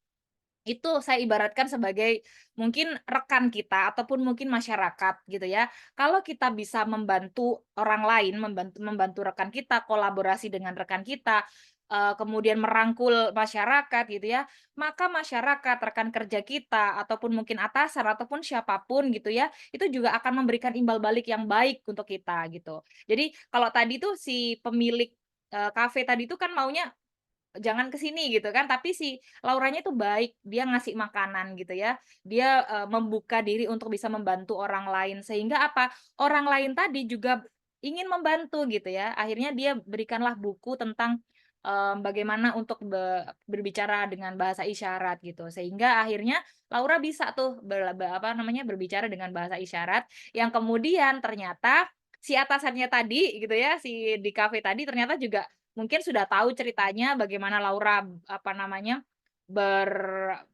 itu saya ibaratkan sebagai mungkin rekan kita ataupun mungkin masyarakat gitu ya. Kalau kita bisa membantu orang lain, membantu rekan kita, kolaborasi dengan rekan kita, kemudian merangkul masyarakat gitu ya, maka masyarakat, rekan kerja kita, ataupun mungkin atasan, ataupun siapapun gitu ya, itu juga akan memberikan imbal balik yang baik untuk kita gitu. Jadi kalau tadi tuh si pemilik, kafe tadi tuh kan maunya jangan ke sini gitu kan, tapi si Lauranya itu baik, dia ngasih makanan gitu ya. Dia, membuka diri untuk bisa membantu orang lain, sehingga apa, orang lain tadi juga ingin membantu gitu ya. Akhirnya dia berikanlah buku tentang, bagaimana untuk berbicara dengan bahasa isyarat gitu. Sehingga akhirnya Laura bisa tuh apa namanya, berbicara dengan bahasa isyarat, yang kemudian ternyata si atasannya tadi gitu ya, si di kafe tadi ternyata juga mungkin sudah tahu ceritanya bagaimana Laura, apa namanya,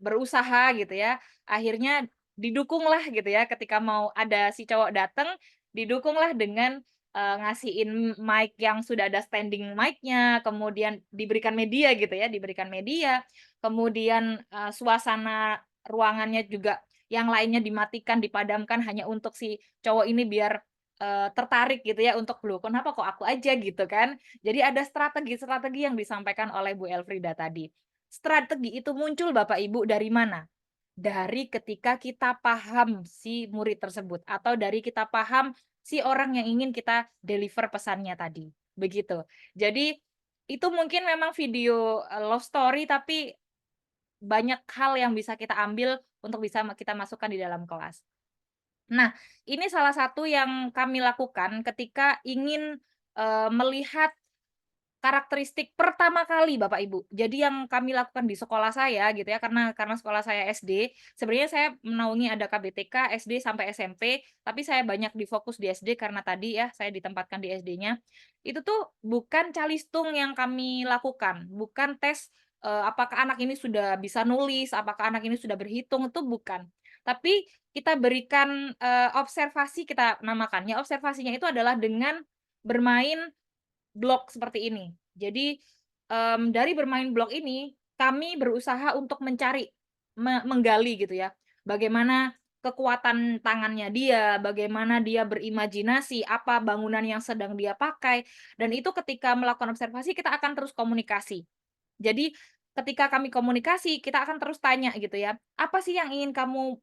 berusaha gitu ya. Akhirnya didukunglah gitu ya ketika mau ada si cowok dateng, didukunglah dengan, ngasihin mic yang sudah ada standing mic-nya, kemudian diberikan media gitu ya, diberikan media, kemudian, suasana ruangannya juga yang lainnya dimatikan, dipadamkan hanya untuk si cowok ini biar, tertarik gitu ya untuk, "Loh kenapa kok aku aja?" Gitu kan. Jadi ada strategi-strategi yang disampaikan oleh Bu Elfrida tadi. Strategi itu muncul Bapak Ibu dari mana? Dari ketika kita paham si murid tersebut atau dari kita paham si orang yang ingin kita deliver pesannya tadi, begitu. Jadi itu mungkin memang video, love story tapi banyak hal yang bisa kita ambil untuk bisa kita masukkan di dalam kelas. Nah, ini salah satu yang kami lakukan ketika ingin, melihat karakteristik pertama kali Bapak Ibu. Jadi yang kami lakukan di sekolah saya gitu ya, karena sekolah saya SD, sebenarnya saya menaungi ada KBTK, SD sampai SMP, tapi saya banyak difokus di SD karena tadi ya, saya ditempatkan di SD-nya. Itu tuh bukan calistung yang kami lakukan, bukan tes, apakah anak ini sudah bisa nulis, apakah anak ini sudah berhitung, itu bukan. Tapi kita berikan, observasi kita namakannya, observasinya itu adalah dengan bermain blok seperti ini. Jadi, dari bermain blok ini, kami berusaha untuk mencari, menggali gitu ya, bagaimana kekuatan tangannya dia, bagaimana dia berimajinasi, apa bangunan yang sedang dia pakai, dan itu ketika melakukan observasi kita akan terus komunikasi. Jadi ketika kami komunikasi, kita akan terus tanya gitu ya, "Apa sih yang ingin kamu,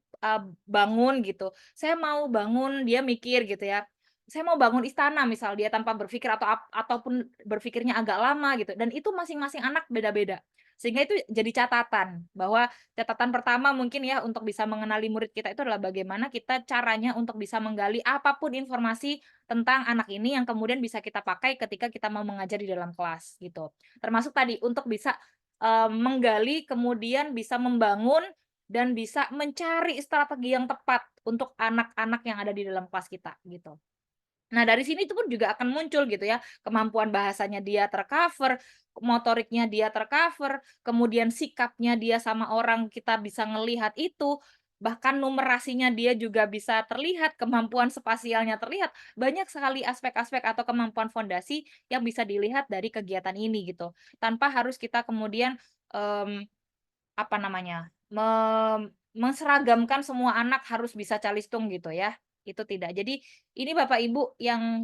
bangun?" Gitu. "Saya mau bangun," dia mikir gitu ya, "Saya mau bangun istana," misal dia tanpa berpikir ataupun berpikirnya agak lama gitu, dan itu masing-masing anak beda-beda. Sehingga itu jadi catatan, bahwa catatan pertama mungkin ya untuk bisa mengenali murid kita itu adalah bagaimana kita caranya untuk bisa menggali apapun informasi tentang anak ini yang kemudian bisa kita pakai ketika kita mau mengajar di dalam kelas gitu. Termasuk tadi untuk bisa, menggali kemudian bisa membangun dan bisa mencari strategi yang tepat untuk anak-anak yang ada di dalam kelas kita gitu. Nah, dari sini itu pun juga akan muncul gitu ya, kemampuan bahasanya dia tercover, motoriknya dia tercover, kemudian sikapnya dia sama orang kita bisa ngelihat itu, bahkan numerasinya dia juga bisa terlihat, kemampuan spasialnya terlihat. Banyak sekali aspek-aspek atau kemampuan fondasi yang bisa dilihat dari kegiatan ini gitu. Tanpa harus kita kemudian, mmm, apa namanya, menseragamkan semua anak harus bisa calistung gitu ya, itu tidak. Jadi ini Bapak Ibu yang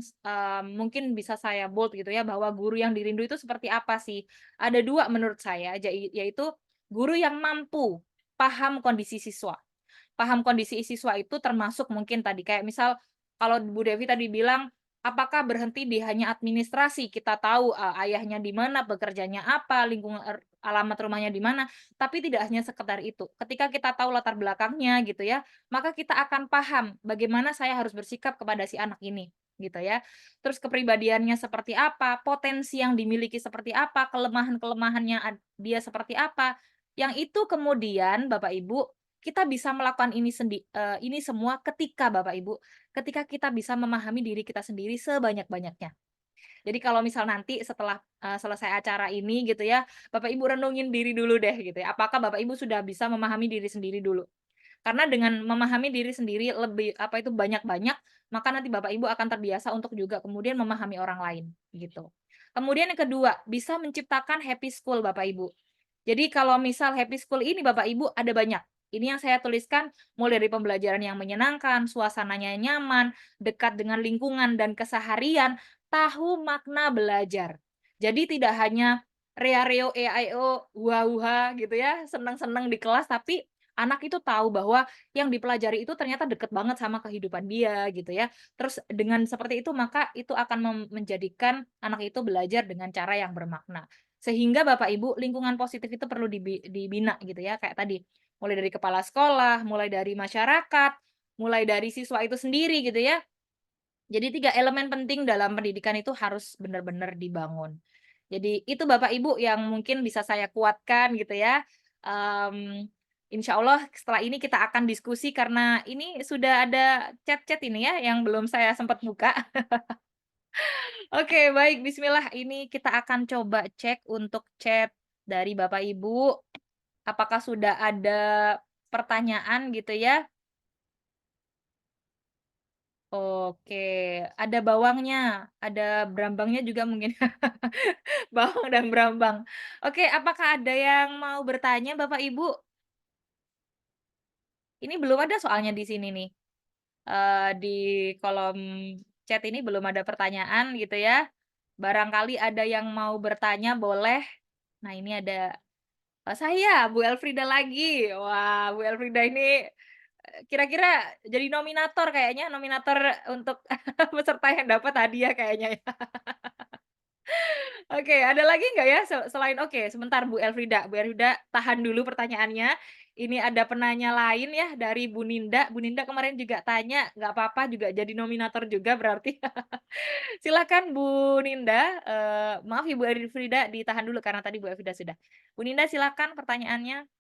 mungkin bisa saya bold gitu ya, bahwa guru yang dirindu itu seperti apa sih? Ada 2 menurut saya, yaitu guru yang mampu paham kondisi siswa. Paham kondisi siswa itu termasuk mungkin tadi kayak misal kalau Bu Devi tadi bilang, apakah berhenti di hanya administrasi, kita tahu, ayahnya di mana, bekerjanya apa, lingkungan alamat rumahnya di mana, tapi tidak hanya sekedar itu. Ketika kita tahu latar belakangnya gitu ya, maka kita akan paham bagaimana saya harus bersikap kepada si anak ini, gitu ya. Terus kepribadiannya seperti apa, potensi yang dimiliki seperti apa, kelemahan-kelemahannya dia seperti apa, yang itu kemudian Bapak Ibu kita bisa melakukan ini semua ketika Bapak Ibu, ketika kita bisa memahami diri kita sendiri sebanyak-banyaknya. Jadi kalau misal nanti setelah, selesai acara ini gitu ya, Bapak Ibu renungin diri dulu deh gitu ya, apakah Bapak Ibu sudah bisa memahami diri sendiri dulu. Karena dengan memahami diri sendiri lebih apa itu, banyak-banyak, maka nanti Bapak Ibu akan terbiasa untuk juga kemudian memahami orang lain, gitu. Kemudian yang kedua, bisa menciptakan happy school Bapak Ibu. Jadi kalau misal happy school ini Bapak Ibu ada banyak. Ini yang saya tuliskan mulai dari pembelajaran yang menyenangkan, suasananya nyaman, dekat dengan lingkungan dan keseharian, tahu makna belajar. Jadi tidak hanya rea-reo, ea-eo, hua-huha gitu ya, senang-senang di kelas, tapi anak itu tahu bahwa yang dipelajari itu ternyata deket banget sama kehidupan dia gitu ya. Terus dengan seperti itu maka itu akan menjadikan anak itu belajar dengan cara yang bermakna. Sehingga Bapak Ibu lingkungan positif itu perlu dibina gitu ya, kayak tadi, mulai dari kepala sekolah, mulai dari masyarakat, mulai dari siswa itu sendiri gitu ya. Jadi 3 elemen penting dalam pendidikan itu harus benar-benar dibangun. Jadi itu Bapak Ibu yang mungkin bisa saya kuatkan gitu ya. Insya Allah setelah ini kita akan diskusi karena ini sudah ada chat-chat ini ya yang belum saya sempat buka. Oke baik, bismillah ini kita akan coba cek untuk chat dari Bapak Ibu, apakah sudah ada pertanyaan gitu ya? Oke, ada bawangnya, ada berambangnya juga mungkin. Bawang dan berambang. Oke, apakah ada yang mau bertanya Bapak Ibu? Ini belum ada soalnya di sini nih, di kolom chat ini belum ada pertanyaan gitu ya. Barangkali ada yang mau bertanya boleh. Nah ini ada, saya, Bu Elfrida lagi. Wah, Bu Elfrida ini, kira-kira jadi nominator kayaknya, nominator untuk peserta yang dapat hadiah kayaknya ya. Oke, ada lagi nggak ya selain oke, sebentar Bu Elfrida. Bu Elfrida tahan dulu pertanyaannya. Ini ada penanya lain ya dari Bu Ninda. Bu Ninda kemarin juga tanya, nggak apa-apa juga jadi nominator juga berarti. Silakan Bu Ninda, maaf Ibu Elfrida ditahan dulu karena tadi Bu Elfrida sudah. Bu Ninda silakan pertanyaannya.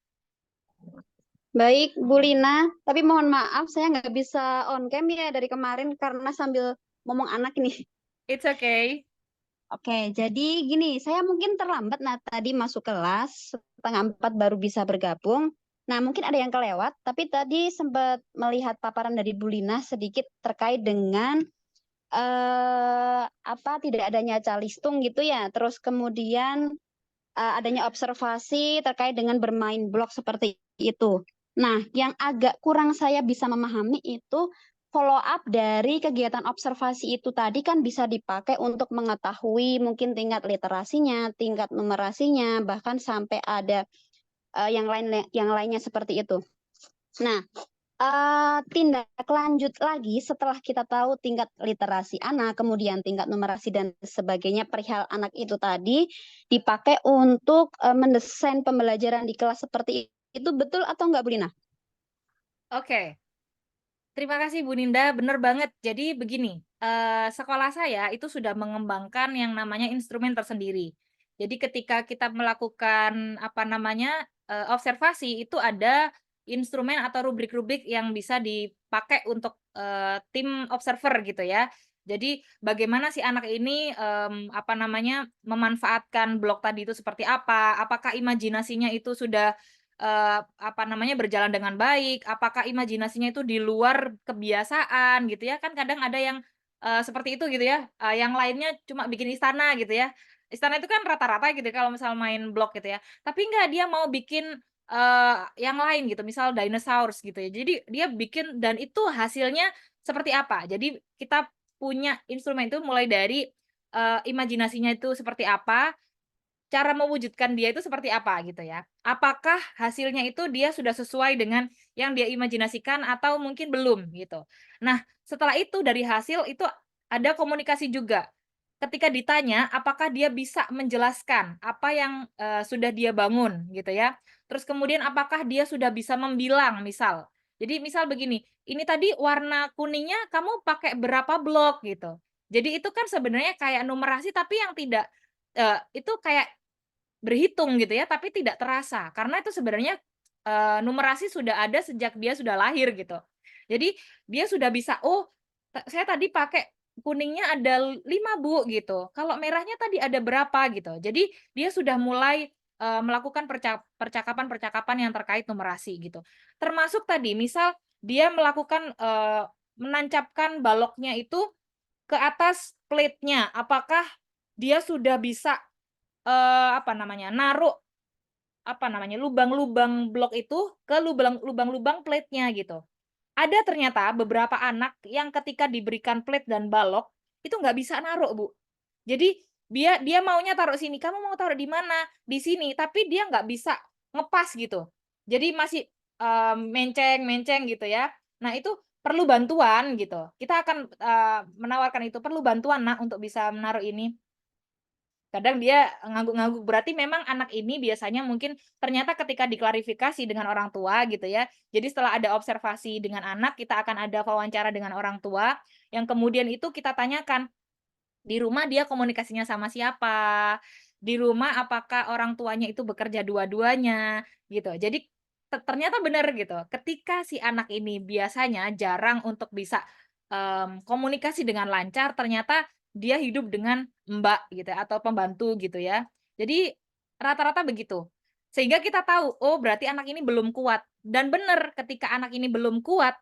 Baik, Bu Lina. Tapi mohon maaf, saya nggak bisa on cam ya dari kemarin karena sambil ngomong anak ini. It's okay. Oke, jadi gini, saya mungkin terlambat. Nah, tadi masuk kelas, 3:30 baru bisa bergabung. Nah, mungkin ada yang kelewat, tapi tadi sempat melihat paparan dari Bu Lina sedikit terkait dengan apa tidak adanya calistung gitu ya. Terus kemudian adanya observasi terkait dengan bermain blok seperti itu. Nah, yang agak kurang saya bisa memahami itu follow up dari kegiatan observasi itu tadi kan bisa dipakai untuk mengetahui mungkin tingkat literasinya, tingkat numerasinya, bahkan sampai ada yang lainnya seperti itu. Nah, tindak lanjut lagi setelah kita tahu tingkat literasi anak, kemudian tingkat numerasi dan sebagainya perihal anak itu tadi dipakai untuk mendesain pembelajaran di kelas seperti itu, betul atau enggak, Bu Lina? Oke. Terima kasih Bu Ninda, benar banget. Jadi begini, sekolah saya itu sudah mengembangkan yang namanya instrumen tersendiri. Jadi ketika kita melakukan apa namanya observasi itu ada instrumen atau rubrik-rubrik yang bisa dipakai untuk tim observer gitu ya. Jadi bagaimana si anak ini apa namanya memanfaatkan blok tadi itu seperti apa? Apakah imajinasinya itu sudah apa namanya, berjalan dengan baik, apakah imajinasinya itu di luar kebiasaan gitu ya, kan kadang ada yang, seperti itu gitu ya, yang lainnya cuma bikin istana gitu ya. Istana itu kan rata-rata gitu kalau misal main blok gitu ya, tapi enggak, dia mau bikin, yang lain gitu, misal dinosaurus gitu ya. Jadi dia bikin dan itu hasilnya seperti apa. Jadi kita punya instrumen itu mulai dari, imajinasinya itu seperti apa, cara mewujudkan dia itu seperti apa gitu ya. Apakah hasilnya itu dia sudah sesuai dengan yang dia imajinasikan atau mungkin belum gitu. Nah, setelah itu dari hasil itu ada komunikasi juga. Ketika ditanya apakah dia bisa menjelaskan apa yang, sudah dia bangun gitu ya. Terus kemudian apakah dia sudah bisa membilang misal. Jadi misal begini, "Ini tadi warna kuningnya kamu pakai berapa blok?" gitu. Jadi itu kan sebenarnya kayak numerasi tapi yang tidak, itu kayak berhitung gitu ya, tapi tidak terasa. Karena itu sebenarnya, numerasi sudah ada sejak dia sudah lahir gitu. Jadi dia sudah bisa, "Oh, saya tadi pakai kuningnya ada 5 Bu," gitu. "Kalau merahnya tadi ada berapa?" Gitu. Jadi dia sudah mulai, melakukan percakapan-percakapan yang terkait numerasi gitu. Termasuk tadi misal dia melakukan, menancapkan baloknya itu ke atas plate-nya, apakah dia sudah bisa apa namanya, naruh, apa namanya, lubang-lubang blok itu ke lubang-lubang plate-nya gitu. Ada ternyata beberapa anak yang ketika diberikan plate dan balok, itu nggak bisa naruh, Bu. Jadi dia dia maunya taruh sini, "Kamu mau taruh di mana?" "Di sini," tapi dia nggak bisa ngepas gitu. Jadi masih, menceng-menceng gitu ya. Nah itu perlu bantuan gitu. Kita akan, menawarkan itu, "Perlu bantuan Nak untuk bisa menaruh ini." Kadang dia ngangguk-ngangguk, berarti memang anak ini biasanya mungkin ternyata ketika diklarifikasi dengan orang tua gitu ya, jadi setelah ada observasi dengan anak, kita akan ada wawancara dengan orang tua, yang kemudian itu kita tanyakan, di rumah dia komunikasinya sama siapa, di rumah apakah orang tuanya itu bekerja dua-duanya, gitu. Jadi ternyata benar gitu, ketika si anak ini biasanya jarang untuk bisa, komunikasi dengan lancar, ternyata dia hidup dengan mbak gitu ya, atau pembantu gitu ya. Jadi rata-rata begitu. Sehingga kita tahu, oh berarti anak ini belum kuat. Dan benar ketika anak ini belum kuat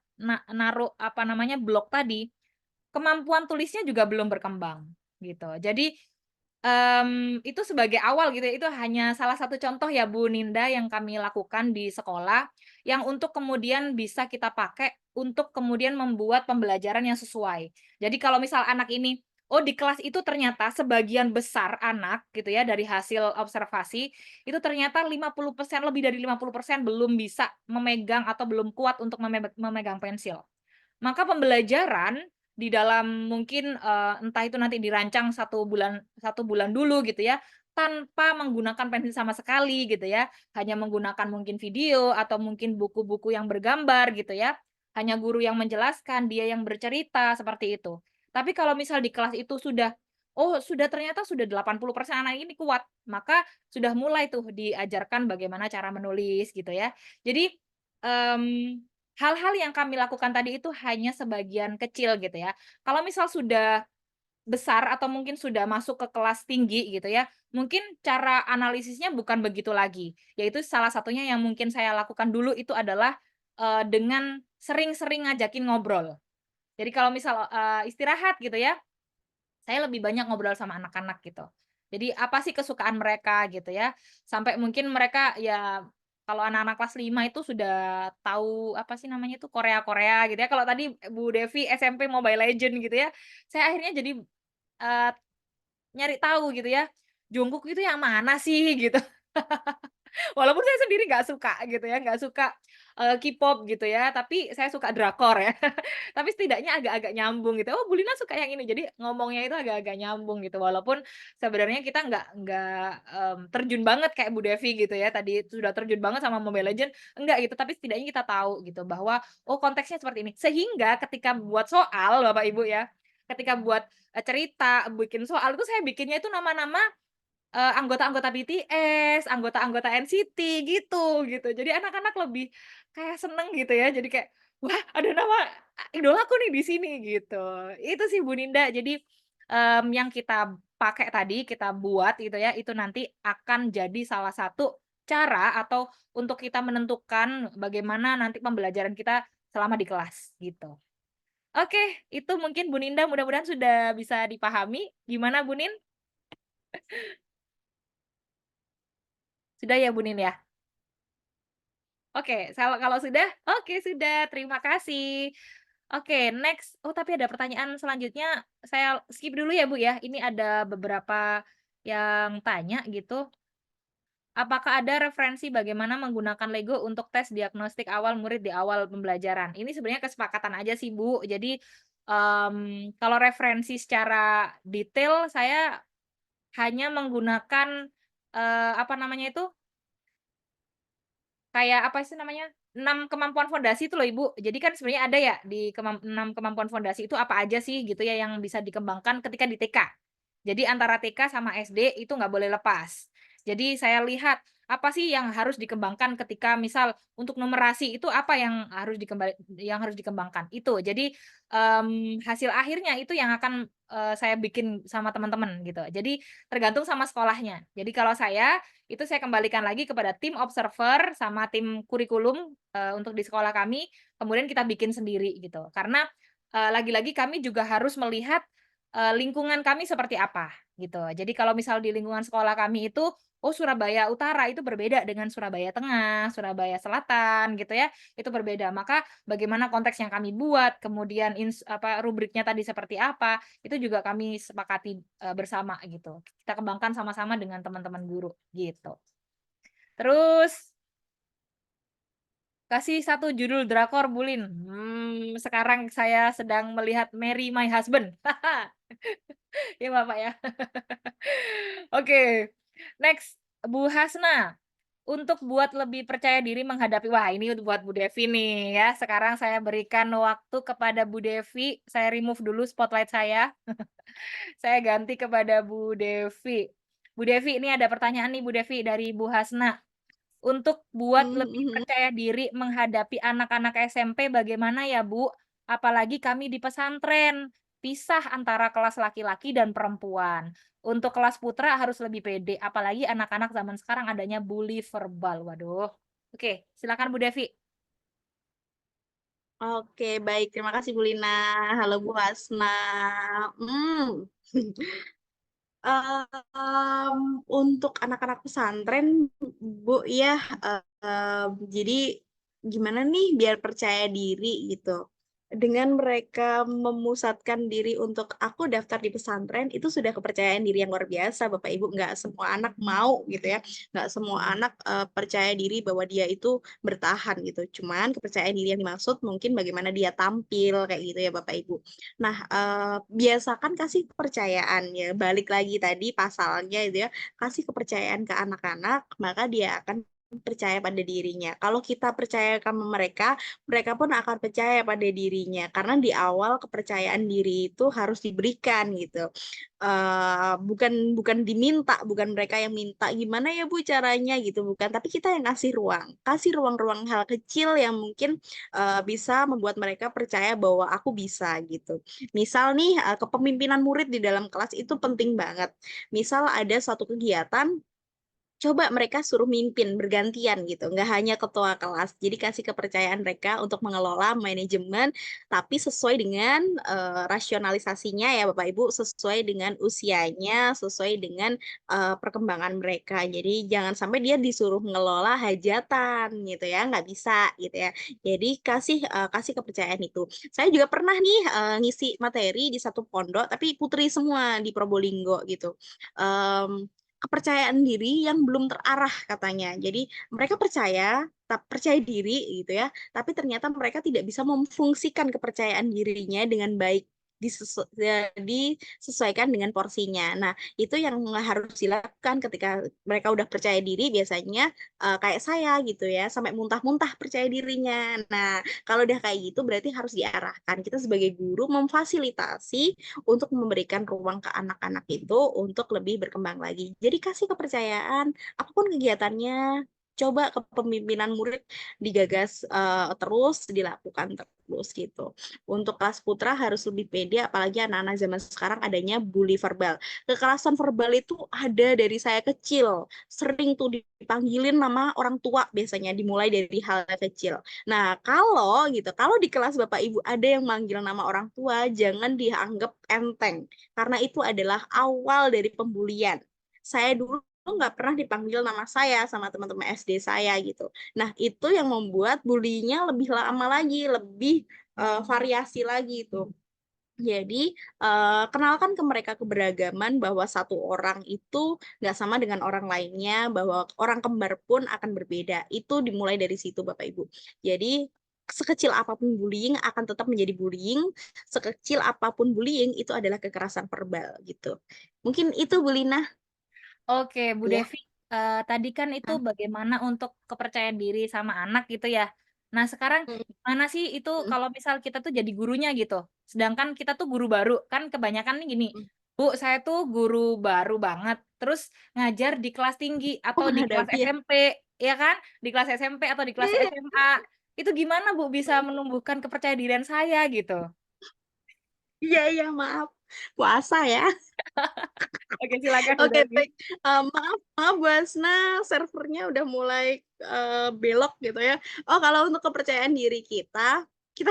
naruh apa namanya blok tadi, kemampuan tulisnya juga belum berkembang gitu. Jadi itu sebagai awal gitu ya, itu hanya salah satu contoh ya Bu Ninda yang kami lakukan di sekolah, yang untuk kemudian bisa kita pakai untuk kemudian membuat pembelajaran yang sesuai. Jadi kalau misal anak ini, oh di kelas itu ternyata sebagian besar anak gitu ya dari hasil observasi, itu ternyata 50% lebih dari 50% belum bisa memegang atau belum kuat untuk memegang pensil. Maka pembelajaran di dalam mungkin, entah itu nanti dirancang 1 bulan dulu gitu ya, tanpa menggunakan pensil sama sekali gitu ya, hanya menggunakan mungkin video atau mungkin buku-buku yang bergambar gitu ya, hanya guru yang menjelaskan, dia yang bercerita, seperti itu. Tapi kalau misal di kelas itu sudah, oh sudah ternyata sudah 80% anak ini kuat, maka sudah mulai tuh diajarkan bagaimana cara menulis gitu ya. Jadi, mmm hal-hal yang kami lakukan tadi itu hanya sebagian kecil gitu ya. Kalau misal sudah besar atau mungkin sudah masuk ke kelas tinggi gitu ya, mungkin cara analisisnya bukan begitu lagi. Yaitu salah satunya yang mungkin saya lakukan dulu itu adalah, dengan sering-sering ngajakin ngobrol. Jadi kalau misal, istirahat gitu ya, saya lebih banyak ngobrol sama anak-anak gitu. Jadi apa sih kesukaan mereka gitu ya, sampai mungkin mereka ya kalau anak-anak kelas 5 itu sudah tahu apa sih namanya itu, Korea-Korea gitu ya. Kalau tadi Bu Devi SMP Mobile Legends gitu ya, saya akhirnya jadi, eee, nyari tahu gitu ya, Jungkook itu yang mana sih gitu. Walaupun saya sendiri nggak suka gitu ya, nggak suka, K-pop gitu ya, tapi saya suka drakor ya. Tapi setidaknya agak-agak nyambung gitu, "Oh, Bu Lina suka yang ini." Jadi ngomongnya itu agak-agak nyambung gitu, walaupun sebenarnya kita nggak terjun banget kayak Bu Devi gitu ya, tadi sudah terjun banget sama Mobile Legends, enggak gitu, tapi setidaknya kita tahu gitu bahwa, oh konteksnya seperti ini. Sehingga ketika buat soal Bapak Ibu ya, ketika buat, cerita, bikin soal itu saya bikinnya itu nama-nama anggota-anggota BTS, anggota-anggota NCT gitu. Jadi anak-anak lebih kayak seneng gitu ya, jadi kayak, "Wah, ada nama idolaku nih di sini," gitu. Itu sih Bu Ninda, jadi, yang kita pakai tadi, kita buat gitu ya, itu nanti akan jadi salah satu cara atau untuk kita menentukan bagaimana nanti pembelajaran kita selama di kelas, gitu. Oke, itu mungkin Bu Ninda mudah-mudahan sudah bisa dipahami. Gimana Bu Nin? Sudah ya Bu Nin ya? Oke, kalau sudah? Oke sudah, terima kasih. Oke, next. Oh, tapi ada pertanyaan selanjutnya, saya skip dulu ya, Bu, ya. Ini ada beberapa yang tanya gitu. Apakah ada referensi bagaimana menggunakan Lego untuk tes diagnostik awal murid di awal pembelajaran? Ini sebenarnya kesepakatan aja sih, Bu. Jadi, kalau referensi secara detail saya hanya menggunakan, apa namanya itu, kayak apa sih namanya, 6 kemampuan fondasi itu loh, Ibu. Jadi kan sebenarnya ada ya di 6 kemampuan fondasi itu apa aja sih gitu ya yang bisa dikembangkan ketika di TK. Jadi antara TK sama SD itu nggak boleh lepas. Jadi saya lihat, apa sih yang harus dikembangkan ketika misal untuk numerasi itu apa yang harus dikembangkan, itu. Jadi, hasil akhirnya itu yang akan, saya bikin sama teman-teman gitu. Jadi tergantung sama sekolahnya. Jadi kalau itu saya kembalikan lagi kepada tim observer sama tim kurikulum, untuk di sekolah kami, kemudian kita bikin sendiri gitu. Karena, lagi-lagi kami juga harus melihat, lingkungan kami seperti apa, gitu. Jadi kalau misal di lingkungan sekolah kami itu, oh Surabaya Utara itu berbeda dengan Surabaya Tengah, Surabaya Selatan gitu ya, itu berbeda. Maka bagaimana konteks yang kami buat, kemudian rubriknya tadi seperti apa, itu juga kami sepakati, bersama gitu. Kita kembangkan sama-sama dengan teman-teman guru, gitu. Terus kasih satu judul drakor, Bu Lin. Sekarang saya sedang melihat Marry My Husband. Ya, Bapak, ya. Oke, next, Bu Hasna. Untuk buat lebih percaya diri menghadapi wah ini buat Bu Devi nih ya. Sekarang saya berikan waktu kepada Bu Devi. Saya remove dulu spotlight saya. Saya ganti kepada Bu Devi. Bu Devi, ini ada pertanyaan nih Bu Devi dari Bu Hasna. Untuk buat lebih percaya diri menghadapi anak-anak SMP bagaimana ya, Bu? Apalagi kami di pesantren, pisah antara kelas laki-laki dan perempuan. Untuk kelas putra harus lebih pede, apalagi anak-anak zaman sekarang adanya bully verbal. Waduh. Oke, silakan Bu Devi. Oke, baik. Terima kasih Bu Lina. Halo Bu Hasna. Hmm. Untuk anak-anak pesantren, Bu, ya, jadi gimana nih biar percaya diri gitu. Dengan mereka memusatkan diri untuk aku daftar di pesantren, itu sudah kepercayaan diri yang luar biasa, Bapak Ibu. Nggak semua anak mau gitu ya, nggak semua anak percaya diri bahwa dia itu bertahan gitu. Cuman kepercayaan diri yang dimaksud mungkin bagaimana dia tampil kayak gitu ya, Bapak Ibu. Nah, biasakan kasih kepercayaan ya, balik lagi tadi pasalnya itu ya, kasih kepercayaan ke anak-anak, maka dia akan percaya pada dirinya. Kalau kita percaya sama mereka, mereka pun akan percaya pada dirinya. Karena di awal kepercayaan diri itu harus diberikan gitu. Bukan diminta, bukan mereka yang minta gimana ya Bu caranya gitu, bukan. Tapi kita yang kasih ruang-ruang hal kecil yang mungkin bisa membuat mereka percaya bahwa aku bisa gitu. Misal nih kepemimpinan murid di dalam kelas itu penting banget. Misal ada suatu kegiatan, coba mereka suruh mimpin bergantian gitu, nggak hanya ketua kelas. Jadi kasih kepercayaan mereka untuk mengelola manajemen, tapi sesuai dengan rasionalisasinya ya Bapak Ibu, sesuai dengan usianya, sesuai dengan perkembangan mereka. Jadi jangan sampai dia disuruh mengelola hajatan gitu ya, nggak bisa gitu ya. Jadi kasih kepercayaan itu. Saya juga pernah nih ngisi materi di satu pondok, tapi putri semua di Probolinggo gitu. Kepercayaan diri yang belum terarah katanya. Jadi mereka percaya diri gitu ya, tapi ternyata mereka tidak bisa memfungsikan kepercayaan dirinya dengan baik, disesuaikan dengan porsinya. Nah, itu yang harus dilakukan ketika mereka udah percaya diri biasanya kayak saya gitu ya, sampai muntah-muntah percaya dirinya. Nah, kalau udah kayak gitu berarti harus diarahkan. Kita sebagai guru memfasilitasi untuk memberikan ruang ke anak-anak itu untuk lebih berkembang lagi. Jadi kasih kepercayaan, apapun kegiatannya, coba kepemimpinan murid digagas terus, dilakukan terus gitu. Untuk kelas putra harus lebih pede, apalagi anak-anak zaman sekarang adanya bully verbal. Kekerasan verbal itu ada dari saya kecil, sering tuh dipanggilin nama orang tua biasanya, dimulai dari hal kecil. Nah, kalau di kelas Bapak Ibu ada yang manggil nama orang tua, jangan dianggap enteng, karena itu adalah awal dari pembulian. Saya dulu nggak pernah dipanggil nama saya sama teman-teman SD saya gitu. Nah, itu yang membuat bullyingnya lebih lama lagi, lebih variasi lagi itu. Jadi, kenalkan ke mereka keberagaman bahwa satu orang itu nggak sama dengan orang lainnya, bahwa orang kembar pun akan berbeda. Itu dimulai dari situ, Bapak Ibu. Jadi, sekecil apapun bullying akan tetap menjadi bullying, sekecil apapun bullying itu adalah kekerasan verbal gitu. Mungkin itu Bu Lina. Oke, Bu Ya. Devi, tadi kan itu Hmm. bagaimana untuk kepercayaan diri sama anak gitu ya. Nah, sekarang Hmm. gimana sih itu kalau misal kita tuh jadi gurunya gitu, sedangkan kita tuh guru baru, kan kebanyakan nih gini, Hmm. "Bu, saya tuh guru baru banget, terus ngajar di kelas tinggi atau di kelas Menghadapi ya. SMP," ya kan? Di kelas SMP atau di kelas SMA. Itu gimana Bu bisa menumbuhkan kepercayaan dirian saya gitu? Iya, maaf. Puasa ya. Oke, silakan Bu Oke, Devi. baik. Maaf Bu Hasna, servernya udah mulai belok gitu ya. Oh, kalau untuk kepercayaan diri kita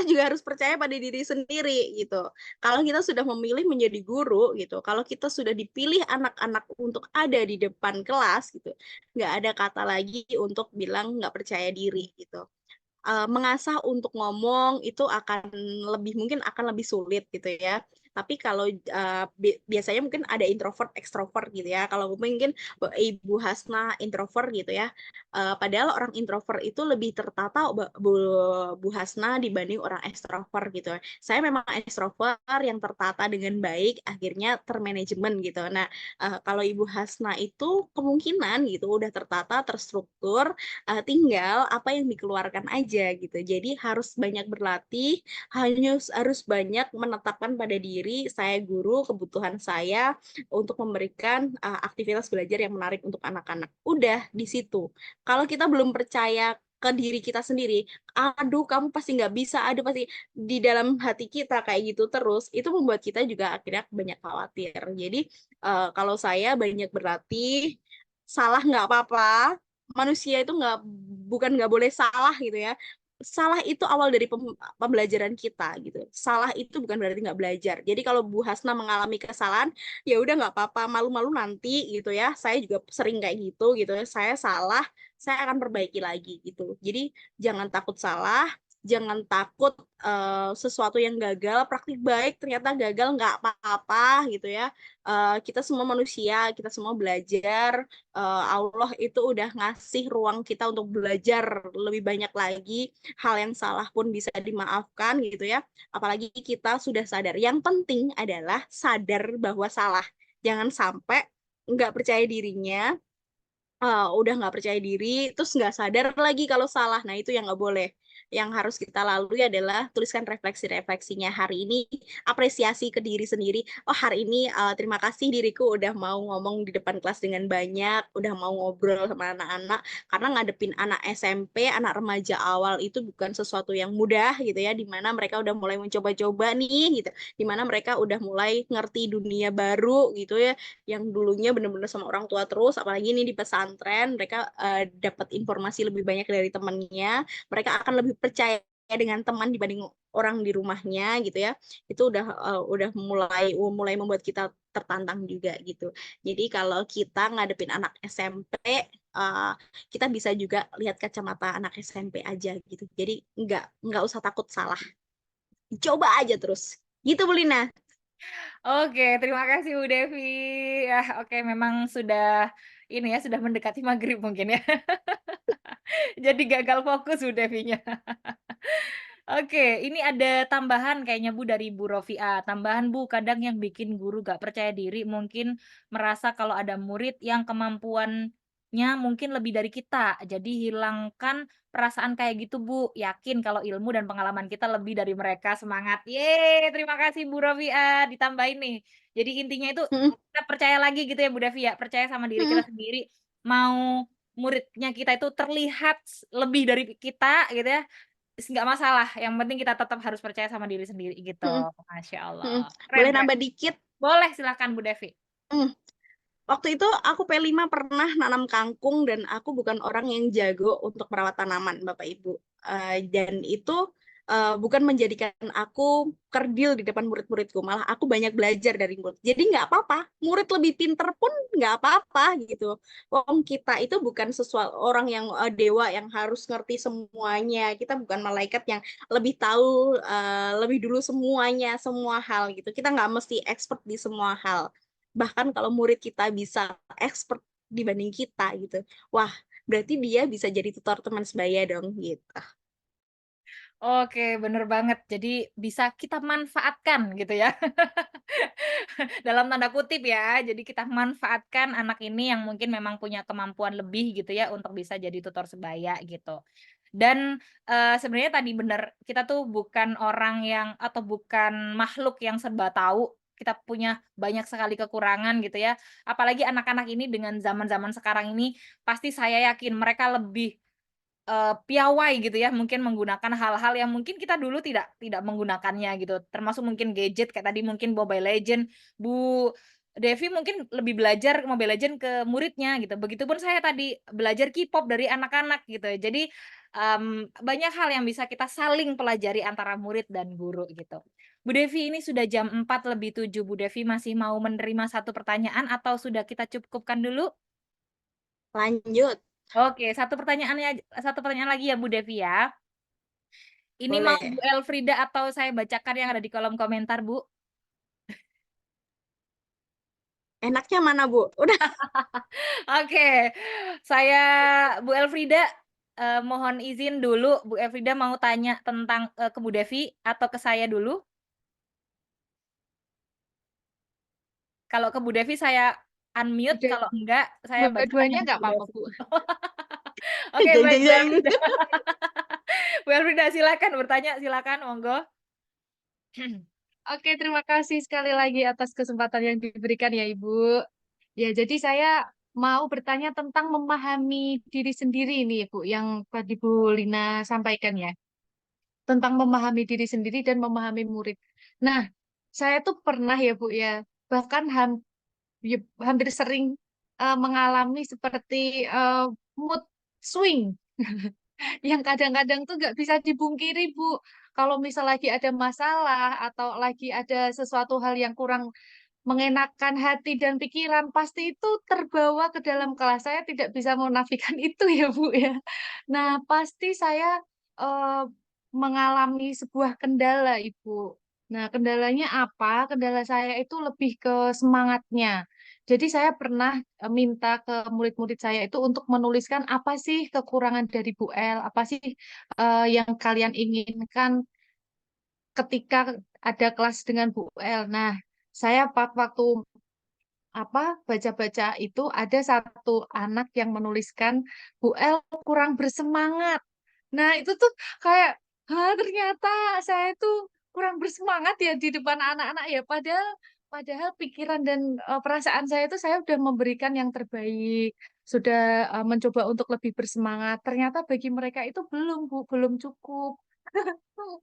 juga harus percaya pada diri sendiri gitu. Kalau kita sudah memilih menjadi guru gitu, kalau kita sudah dipilih anak-anak untuk ada di depan kelas gitu, nggak ada kata lagi untuk bilang nggak percaya diri gitu. Mengasah untuk ngomong itu mungkin akan lebih sulit gitu ya. Tapi kalau biasanya mungkin ada introvert, ekstrovert gitu ya. Kalau mungkin Ibu Hasna introvert gitu ya. Padahal orang introvert itu lebih tertata Bu Hasna dibanding orang ekstrovert gitu. Saya memang ekstrovert yang tertata dengan baik, akhirnya termanajemen gitu. Nah, kalau Ibu Hasna itu kemungkinan gitu udah tertata, terstruktur, tinggal apa yang dikeluarkan aja gitu. Jadi harus banyak berlatih, harus banyak menetapkan pada diri saya guru, kebutuhan saya untuk memberikan aktivitas belajar yang menarik untuk anak-anak. Udah di situ. Kalau kita belum percaya ke diri kita sendiri, aduh kamu pasti nggak bisa, aduh pasti di dalam hati kita kayak gitu terus, itu membuat kita juga akhirnya banyak khawatir. Jadi kalau saya banyak berlatih, salah nggak apa-apa, manusia itu bukan nggak boleh salah gitu ya. Salah itu awal dari pembelajaran kita gitu. Salah itu bukan berarti nggak belajar. Jadi kalau Bu Hasna mengalami kesalahan, ya udah nggak apa-apa, malu-malu nanti gitu ya. Saya juga sering kayak gitu ya. Saya salah, saya akan perbaiki lagi gitu. Jadi jangan takut salah, jangan takut sesuatu yang gagal, praktik baik ternyata gagal nggak apa-apa gitu ya. Kita semua manusia, kita semua belajar. Allah itu udah ngasih ruang kita untuk belajar lebih banyak lagi, hal yang salah pun bisa dimaafkan gitu ya, apalagi kita sudah sadar. Yang penting adalah sadar bahwa salah, jangan sampai nggak percaya dirinya, udah nggak percaya diri, terus nggak sadar lagi kalau salah. Nah, itu yang nggak boleh. Yang harus kita lalui adalah tuliskan refleksi-refleksinya hari ini, apresiasi ke diri sendiri. Oh, hari ini terima kasih diriku udah mau ngomong di depan kelas dengan banyak, udah mau ngobrol sama anak-anak. Karena ngadepin anak SMP, anak remaja awal itu bukan sesuatu yang mudah gitu ya, dimana mereka udah mulai mencoba-coba nih gitu, dimana mereka udah mulai ngerti dunia baru gitu ya, yang dulunya bener-bener sama orang tua terus, apalagi ini di pesantren, mereka dapat informasi lebih banyak dari temannya, mereka akan lebih percaya dengan teman dibanding orang di rumahnya gitu ya. Itu udah mulai membuat kita tertantang juga gitu. Jadi kalau kita ngadepin anak SMP, kita bisa juga lihat kacamata anak SMP aja gitu. Jadi nggak usah takut salah. Coba aja terus. Gitu Bu Lina. Oke, terima kasih Bu Devi. Ya, oke memang sudah ini ya, sudah mendekati maghrib mungkin ya. Jadi gagal fokus Bu Devinya. Oke, ini ada tambahan kayaknya Bu dari Bu Rofiah. Tambahan Bu, kadang yang bikin guru gak percaya diri mungkin merasa kalau ada murid yang kemampuannya mungkin lebih dari kita. Jadi hilangkan perasaan kayak gitu Bu. Yakin kalau ilmu dan pengalaman kita lebih dari mereka. Semangat. Yeay, terima kasih Bu Rofiah. Ditambahin nih. Jadi intinya itu Mm-mm, kita percaya lagi gitu ya Bu Devi ya. Percaya sama diri kita mm-mm, sendiri. Mau muridnya kita itu terlihat lebih dari kita gitu ya, nggak masalah, yang penting kita tetap harus percaya sama diri sendiri gitu. mm-mm, Masya mm-mm. Allah. Keren Boleh keren. nambah dikit? Boleh silakan Bu Devi. Mm. Waktu itu aku P5 pernah nanam kangkung dan aku bukan orang yang jago untuk merawat tanaman, Bapak Ibu. Dan itu bukan menjadikan aku kerdil di depan murid-muridku, malah aku banyak belajar dari murid. Jadi nggak apa-apa, murid lebih pinter pun nggak apa-apa gitu. Wong kita itu bukan sesuatu orang yang dewa yang harus ngerti semuanya. Kita bukan malaikat yang lebih tahu lebih dulu semuanya, semua hal gitu. Kita nggak mesti expert di semua hal. Bahkan kalau murid kita bisa expert dibanding kita gitu, wah berarti dia bisa jadi tutor teman sebaya dong gitu. Oke, bener banget. Jadi bisa kita manfaatkan gitu ya. Dalam tanda kutip ya. Jadi kita manfaatkan anak ini yang mungkin memang punya kemampuan lebih gitu ya untuk bisa jadi tutor sebaya gitu. Dan sebenarnya tadi bener, kita tuh bukan orang yang atau bukan makhluk yang serba tahu. Kita punya banyak sekali kekurangan gitu ya. Apalagi anak-anak ini dengan zaman-zaman sekarang ini pasti saya yakin mereka lebih piawai gitu ya, mungkin menggunakan hal-hal yang mungkin kita dulu tidak menggunakannya gitu, termasuk mungkin gadget kayak tadi mungkin Mobile Legends. Bu Devi mungkin lebih belajar Mobile Legends ke muridnya gitu, begitupun saya tadi belajar K-pop dari anak-anak gitu. Jadi, banyak hal yang bisa kita saling pelajari antara murid dan guru gitu. Bu Devi, ini sudah jam 4:07, Bu Devi masih mau menerima satu pertanyaan atau sudah kita cukupkan dulu? Lanjut, Oke, satu pertanyaan lagi ya Bu Devi ya. Ini mau Bu boleh. Elfrida atau saya bacakan yang ada di kolom komentar, Bu? Enaknya mana Bu? Udah. Oke, saya Bu Elfrida, mohon izin dulu, Bu Elfrida mau tanya tentang, ke Bu Devi atau ke saya dulu? Kalau ke Bu Devi saya unmute, Udah, kalau enggak saya bacakan dua-duanya yang nggak Bu apa-apa, Devi. Bu. Oke, Jeng baik jeng Bu jeng. Elfrida. Bu Elfrida silakan bertanya, silakan, monggo. Oke, terima kasih sekali lagi atas kesempatan yang diberikan ya, Ibu. Ya, jadi saya mau bertanya tentang memahami diri sendiri ini, Ibu, yang tadi Bu Lina sampaikan ya. Tentang memahami diri sendiri dan memahami murid. Nah, saya tuh pernah ya, Bu ya, bahkan ya, hampir sering mengalami seperti mood swing yang kadang-kadang tuh nggak bisa dibungkiri, Bu. Kalau misal lagi ada masalah atau lagi ada sesuatu hal yang kurang mengenakkan hati dan pikiran, pasti itu terbawa ke dalam kelas. Saya tidak bisa menafikan itu ya, Bu ya. Nah, pasti saya eh, mengalami sebuah kendala, Ibu. Nah, kendalanya apa? Kendala saya itu lebih ke semangatnya. Jadi saya pernah minta ke murid-murid saya itu untuk menuliskan apa sih kekurangan dari Bu El, apa sih yang kalian inginkan ketika ada kelas dengan Bu El. Nah, saya waktu baca-baca itu ada satu anak yang menuliskan Bu El kurang bersemangat. Nah, itu tuh kayak, ternyata saya tuh kurang bersemangat ya di depan anak-anak ya. Padahal padahal pikiran dan perasaan saya itu saya udah memberikan yang terbaik, sudah mencoba untuk lebih bersemangat. Ternyata bagi mereka itu belum, Bu, belum cukup.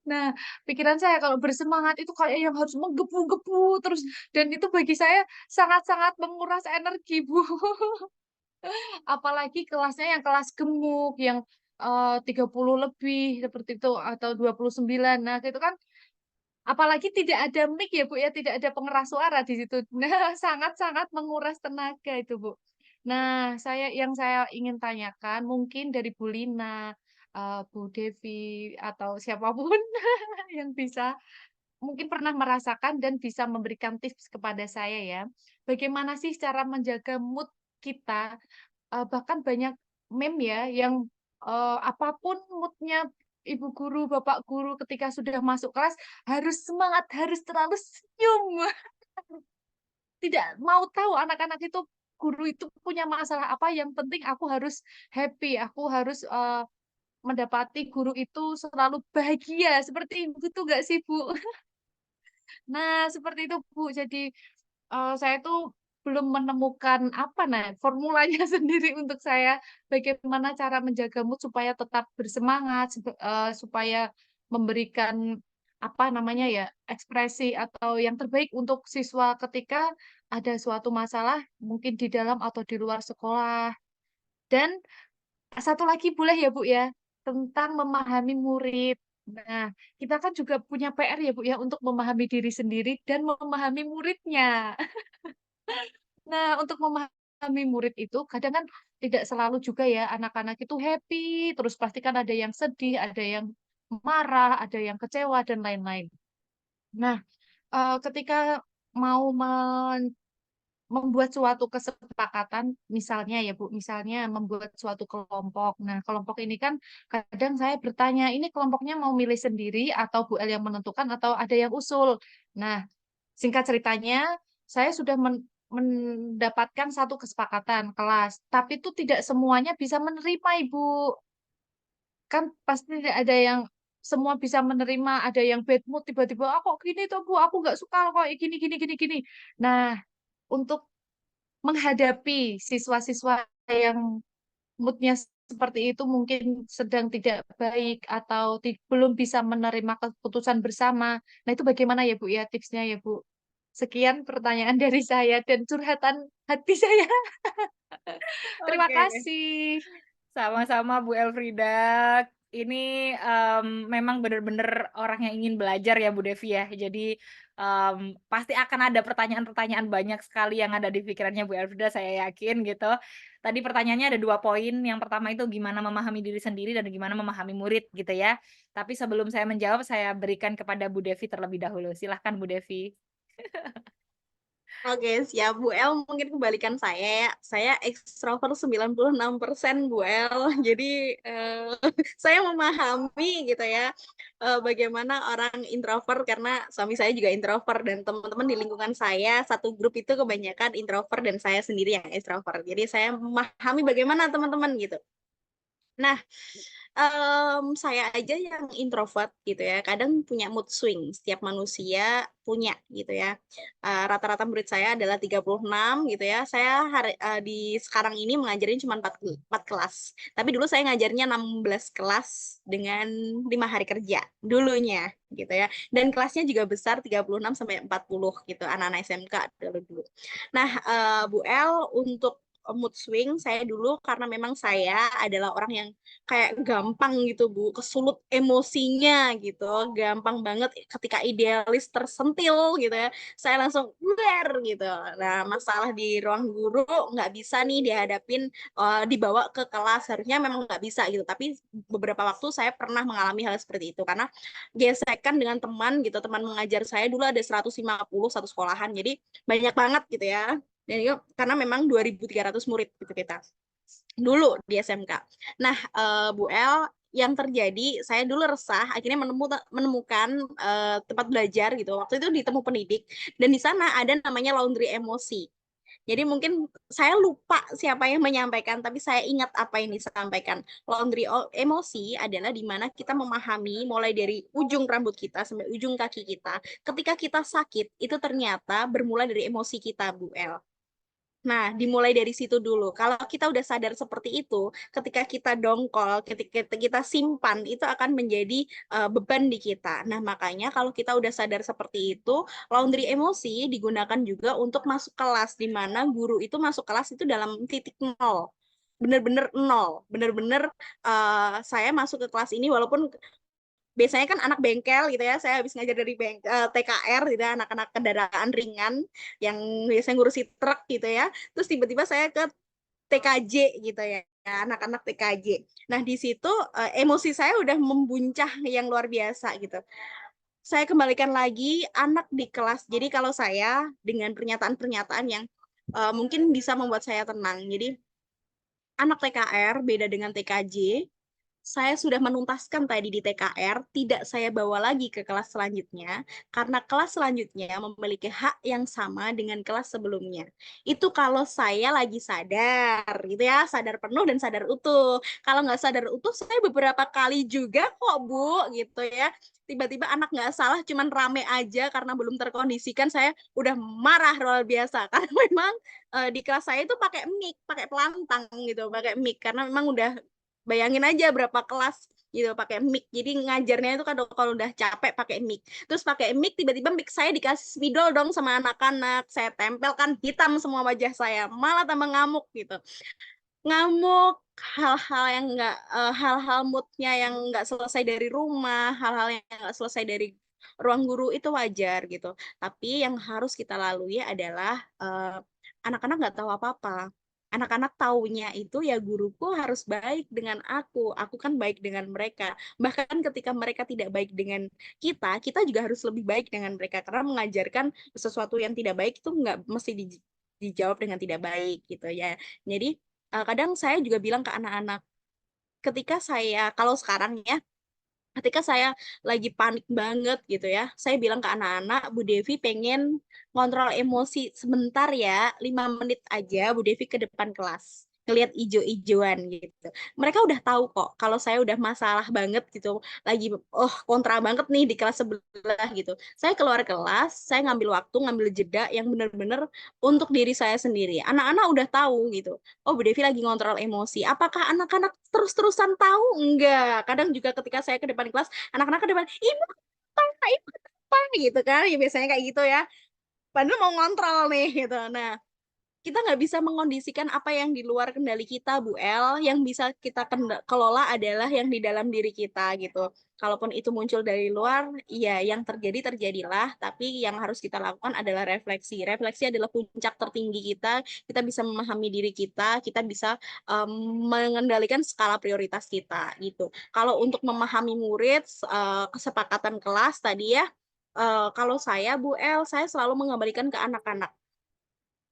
Nah, pikiran saya kalau bersemangat itu kayak yang harus menggebu-gebu terus dan itu bagi saya sangat-sangat menguras energi, Bu. Apalagi kelasnya yang kelas gemuk yang 30 lebih seperti itu atau 29. Nah, itu kan apalagi tidak ada mic ya, Bu, ya, tidak ada pengeras suara di situ. Nah, sangat-sangat menguras tenaga itu, Bu. Nah, yang saya ingin tanyakan mungkin dari Bu Lina, Bu Devi, atau siapapun yang bisa mungkin pernah merasakan dan bisa memberikan tips kepada saya ya. Bagaimana sih cara menjaga mood kita, bahkan banyak meme ya yang, apapun mood-nya ibu guru, bapak guru ketika sudah masuk kelas harus semangat, harus terlalu senyum. Tidak mau tahu anak-anak itu guru itu punya masalah apa, yang penting aku harus happy, aku harus, mendapati guru itu selalu bahagia, seperti itu nggak sih, Bu? Nah, seperti itu, Bu. Jadi, saya tuh belum menemukan apa formulanya sendiri untuk saya bagaimana cara menjaga mood supaya tetap bersemangat, supaya memberikan apa namanya ya, ekspresi atau yang terbaik untuk siswa ketika ada suatu masalah mungkin di dalam atau di luar sekolah. Dan satu lagi boleh ya, Bu, ya? Tentang memahami murid. Nah, kita kan juga punya PR ya, Bu, ya, untuk memahami diri sendiri dan memahami muridnya. Nah, untuk memahami murid itu kadang kan tidak selalu juga ya anak-anak itu happy, terus pasti kan ada yang sedih, ada yang marah, ada yang kecewa dan lain-lain. Nah, ketika mau membuat suatu kesepakatan, misalnya ya Bu, misalnya membuat suatu kelompok. Nah, kelompok ini kan kadang saya bertanya, ini kelompoknya mau milih sendiri atau Bu El yang menentukan atau ada yang usul. Nah, singkat ceritanya, saya sudah mendapatkan satu kesepakatan kelas, tapi itu tidak semuanya bisa menerima, Ibu. Kan pasti tidak ada yang semua bisa menerima, ada yang bad mood tiba-tiba, "Ah, kok gini tuh Bu, aku nggak suka kok gini gini gini gini." Nah, untuk menghadapi siswa-siswa yang mood-nya seperti itu mungkin sedang tidak baik atau belum bisa menerima keputusan bersama. Nah, itu bagaimana ya, Bu, ya, tipsnya ya, Bu? Sekian pertanyaan dari saya dan curhatan hati saya. Terima Oke. kasih. Sama-sama Bu Elfrida. Ini memang benar-benar orang yang ingin belajar ya Bu Devi ya. Jadi pasti akan ada pertanyaan-pertanyaan banyak sekali yang ada di pikirannya Bu Elfrida, saya yakin gitu. Tadi pertanyaannya ada 2 poin. Yang pertama itu gimana memahami diri sendiri dan gimana memahami murid gitu ya. Tapi sebelum saya menjawab, saya berikan kepada Bu Devi terlebih dahulu. Silahkan Bu Devi. Oke, siap Bu El. Mungkin kebalikan saya ya. Saya ekstrovert 96% Bu El. Jadi saya memahami gitu ya bagaimana orang introvert karena suami saya juga introvert dan teman-teman di lingkungan saya satu grup itu kebanyakan introvert dan saya sendiri yang extrovert. Jadi saya memahami bagaimana teman-teman gitu. Nah, saya aja yang introvert gitu ya, kadang punya mood swing, setiap manusia punya gitu ya. Rata-rata murid saya adalah 36 gitu ya, saya di sekarang ini mengajarin cuma 4 kelas, tapi dulu saya ngajarnya 16 kelas dengan 5 hari kerja, dulunya gitu ya. Dan kelasnya juga besar 36 sampai 40 gitu, anak-anak SMK dulu. Nah, Bu El, untuk mood swing saya dulu karena memang saya adalah orang yang kayak gampang gitu Bu, kesulut emosinya gitu, gampang banget ketika idealis tersentil gitu ya, saya langsung gitu. Nah, masalah di ruang guru nggak bisa nih dihadapin, dibawa ke kelas, harusnya memang nggak bisa gitu, tapi beberapa waktu saya pernah mengalami hal seperti itu, karena gesekan dengan teman gitu, teman mengajar saya dulu ada 150 satu sekolahan, jadi banyak banget gitu ya. Dan itu karena memang 2.300 murid gitu kita dulu di SMK. Nah, Bu El, yang terjadi saya dulu resah akhirnya menemukan tempat belajar gitu. Waktu itu di Temu Pendidik dan di sana ada namanya laundry emosi. Jadi mungkin saya lupa siapa yang menyampaikan, tapi saya ingat apa yang disampaikan. Laundry emosi adalah di mana kita memahami mulai dari ujung rambut kita sampai ujung kaki kita. Ketika kita sakit, itu ternyata bermula dari emosi kita, Bu El. Nah, dimulai dari situ dulu. Kalau kita udah sadar seperti itu, ketika kita dongkol, ketika kita simpan, itu akan menjadi beban di kita. Nah, makanya kalau kita udah sadar seperti itu, laundry emosi digunakan juga untuk masuk kelas, di mana guru itu masuk kelas itu dalam titik nol. Bener-bener nol. Bener-bener saya masuk ke kelas ini walaupun biasanya kan anak bengkel gitu ya, saya habis ngajar dari TKR gitu ya, anak-anak kendaraan ringan yang biasanya ngurusi truk gitu ya, terus tiba-tiba saya ke TKJ gitu ya, anak-anak TKJ. Nah di situ emosi saya udah membuncah yang luar biasa gitu. Saya kembalikan lagi anak di kelas, jadi kalau saya dengan pernyataan-pernyataan yang mungkin bisa membuat saya tenang, jadi anak TKR beda dengan TKJ. Saya sudah menuntaskan tadi di TKR, tidak saya bawa lagi ke kelas selanjutnya, karena kelas selanjutnya memiliki hak yang sama dengan kelas sebelumnya. Itu kalau saya lagi sadar, gitu ya, sadar penuh dan sadar utuh. Kalau nggak sadar utuh, saya beberapa kali juga kok, Bu, gitu ya. Tiba-tiba anak nggak salah, cuman rame aja karena belum terkondisikan, saya udah marah luar biasa. Karena memang di kelas saya itu pakai mic, pakai pelantang gitu, pakai mic, karena memang udah bayangin aja berapa kelas gitu pakai mic. Jadi ngajarnya itu kan kalau udah capek pakai mic. Terus pakai mic tiba-tiba mic saya dikasih spidol dong sama anak-anak. Saya tempelkan hitam semua wajah saya. Malah tambah ngamuk gitu. Ngamuk hal-hal yang enggak hal-hal moodnya yang enggak selesai dari rumah, hal-hal yang enggak selesai dari ruang guru itu wajar gitu. Tapi yang harus kita lalui adalah anak-anak nggak tahu apa-apa. Anak-anak taunya itu ya guruku harus baik dengan aku kan baik dengan mereka. Bahkan ketika mereka tidak baik dengan kita juga harus lebih baik dengan mereka karena mengajarkan sesuatu yang tidak baik itu nggak mesti dijawab dengan tidak baik gitu ya. Jadi kadang saya juga bilang ke anak-anak, kalau sekarang ya, ketika saya lagi panik banget gitu ya, saya bilang ke anak-anak, Bu Devi pengen ngontrol emosi sebentar ya, 5 menit aja Bu Devi ke depan kelas, ngelihat ijo-ijoan gitu. Mereka udah tahu kok kalau saya udah masalah banget gitu, lagi kontra banget nih di kelas sebelah gitu. Saya keluar kelas, saya ngambil waktu, ngambil jeda yang bener-bener untuk diri saya sendiri. Anak-anak udah tahu gitu. Oh, Bu Devi lagi ngontrol emosi. Apakah anak-anak terus-terusan tahu? Enggak. Kadang juga ketika saya ke depan kelas, anak-anak ke depan, ibu apa gitu kan? Ya biasanya kayak gitu ya. Padahal mau ngontrol nih gitu. Nah, kita nggak bisa mengondisikan apa yang di luar kendali kita, Bu El. Yang bisa kita kelola adalah yang di dalam diri kita gitu. Kalaupun itu muncul dari luar, ya yang terjadi terjadilah. Tapi yang harus kita lakukan adalah refleksi. Refleksi adalah puncak tertinggi kita. Kita bisa memahami diri kita bisa mengendalikan skala prioritas kita gitu. Kalau untuk memahami murid, kesepakatan kelas tadi ya, kalau saya Bu El, saya selalu mengembalikan ke anak-anak.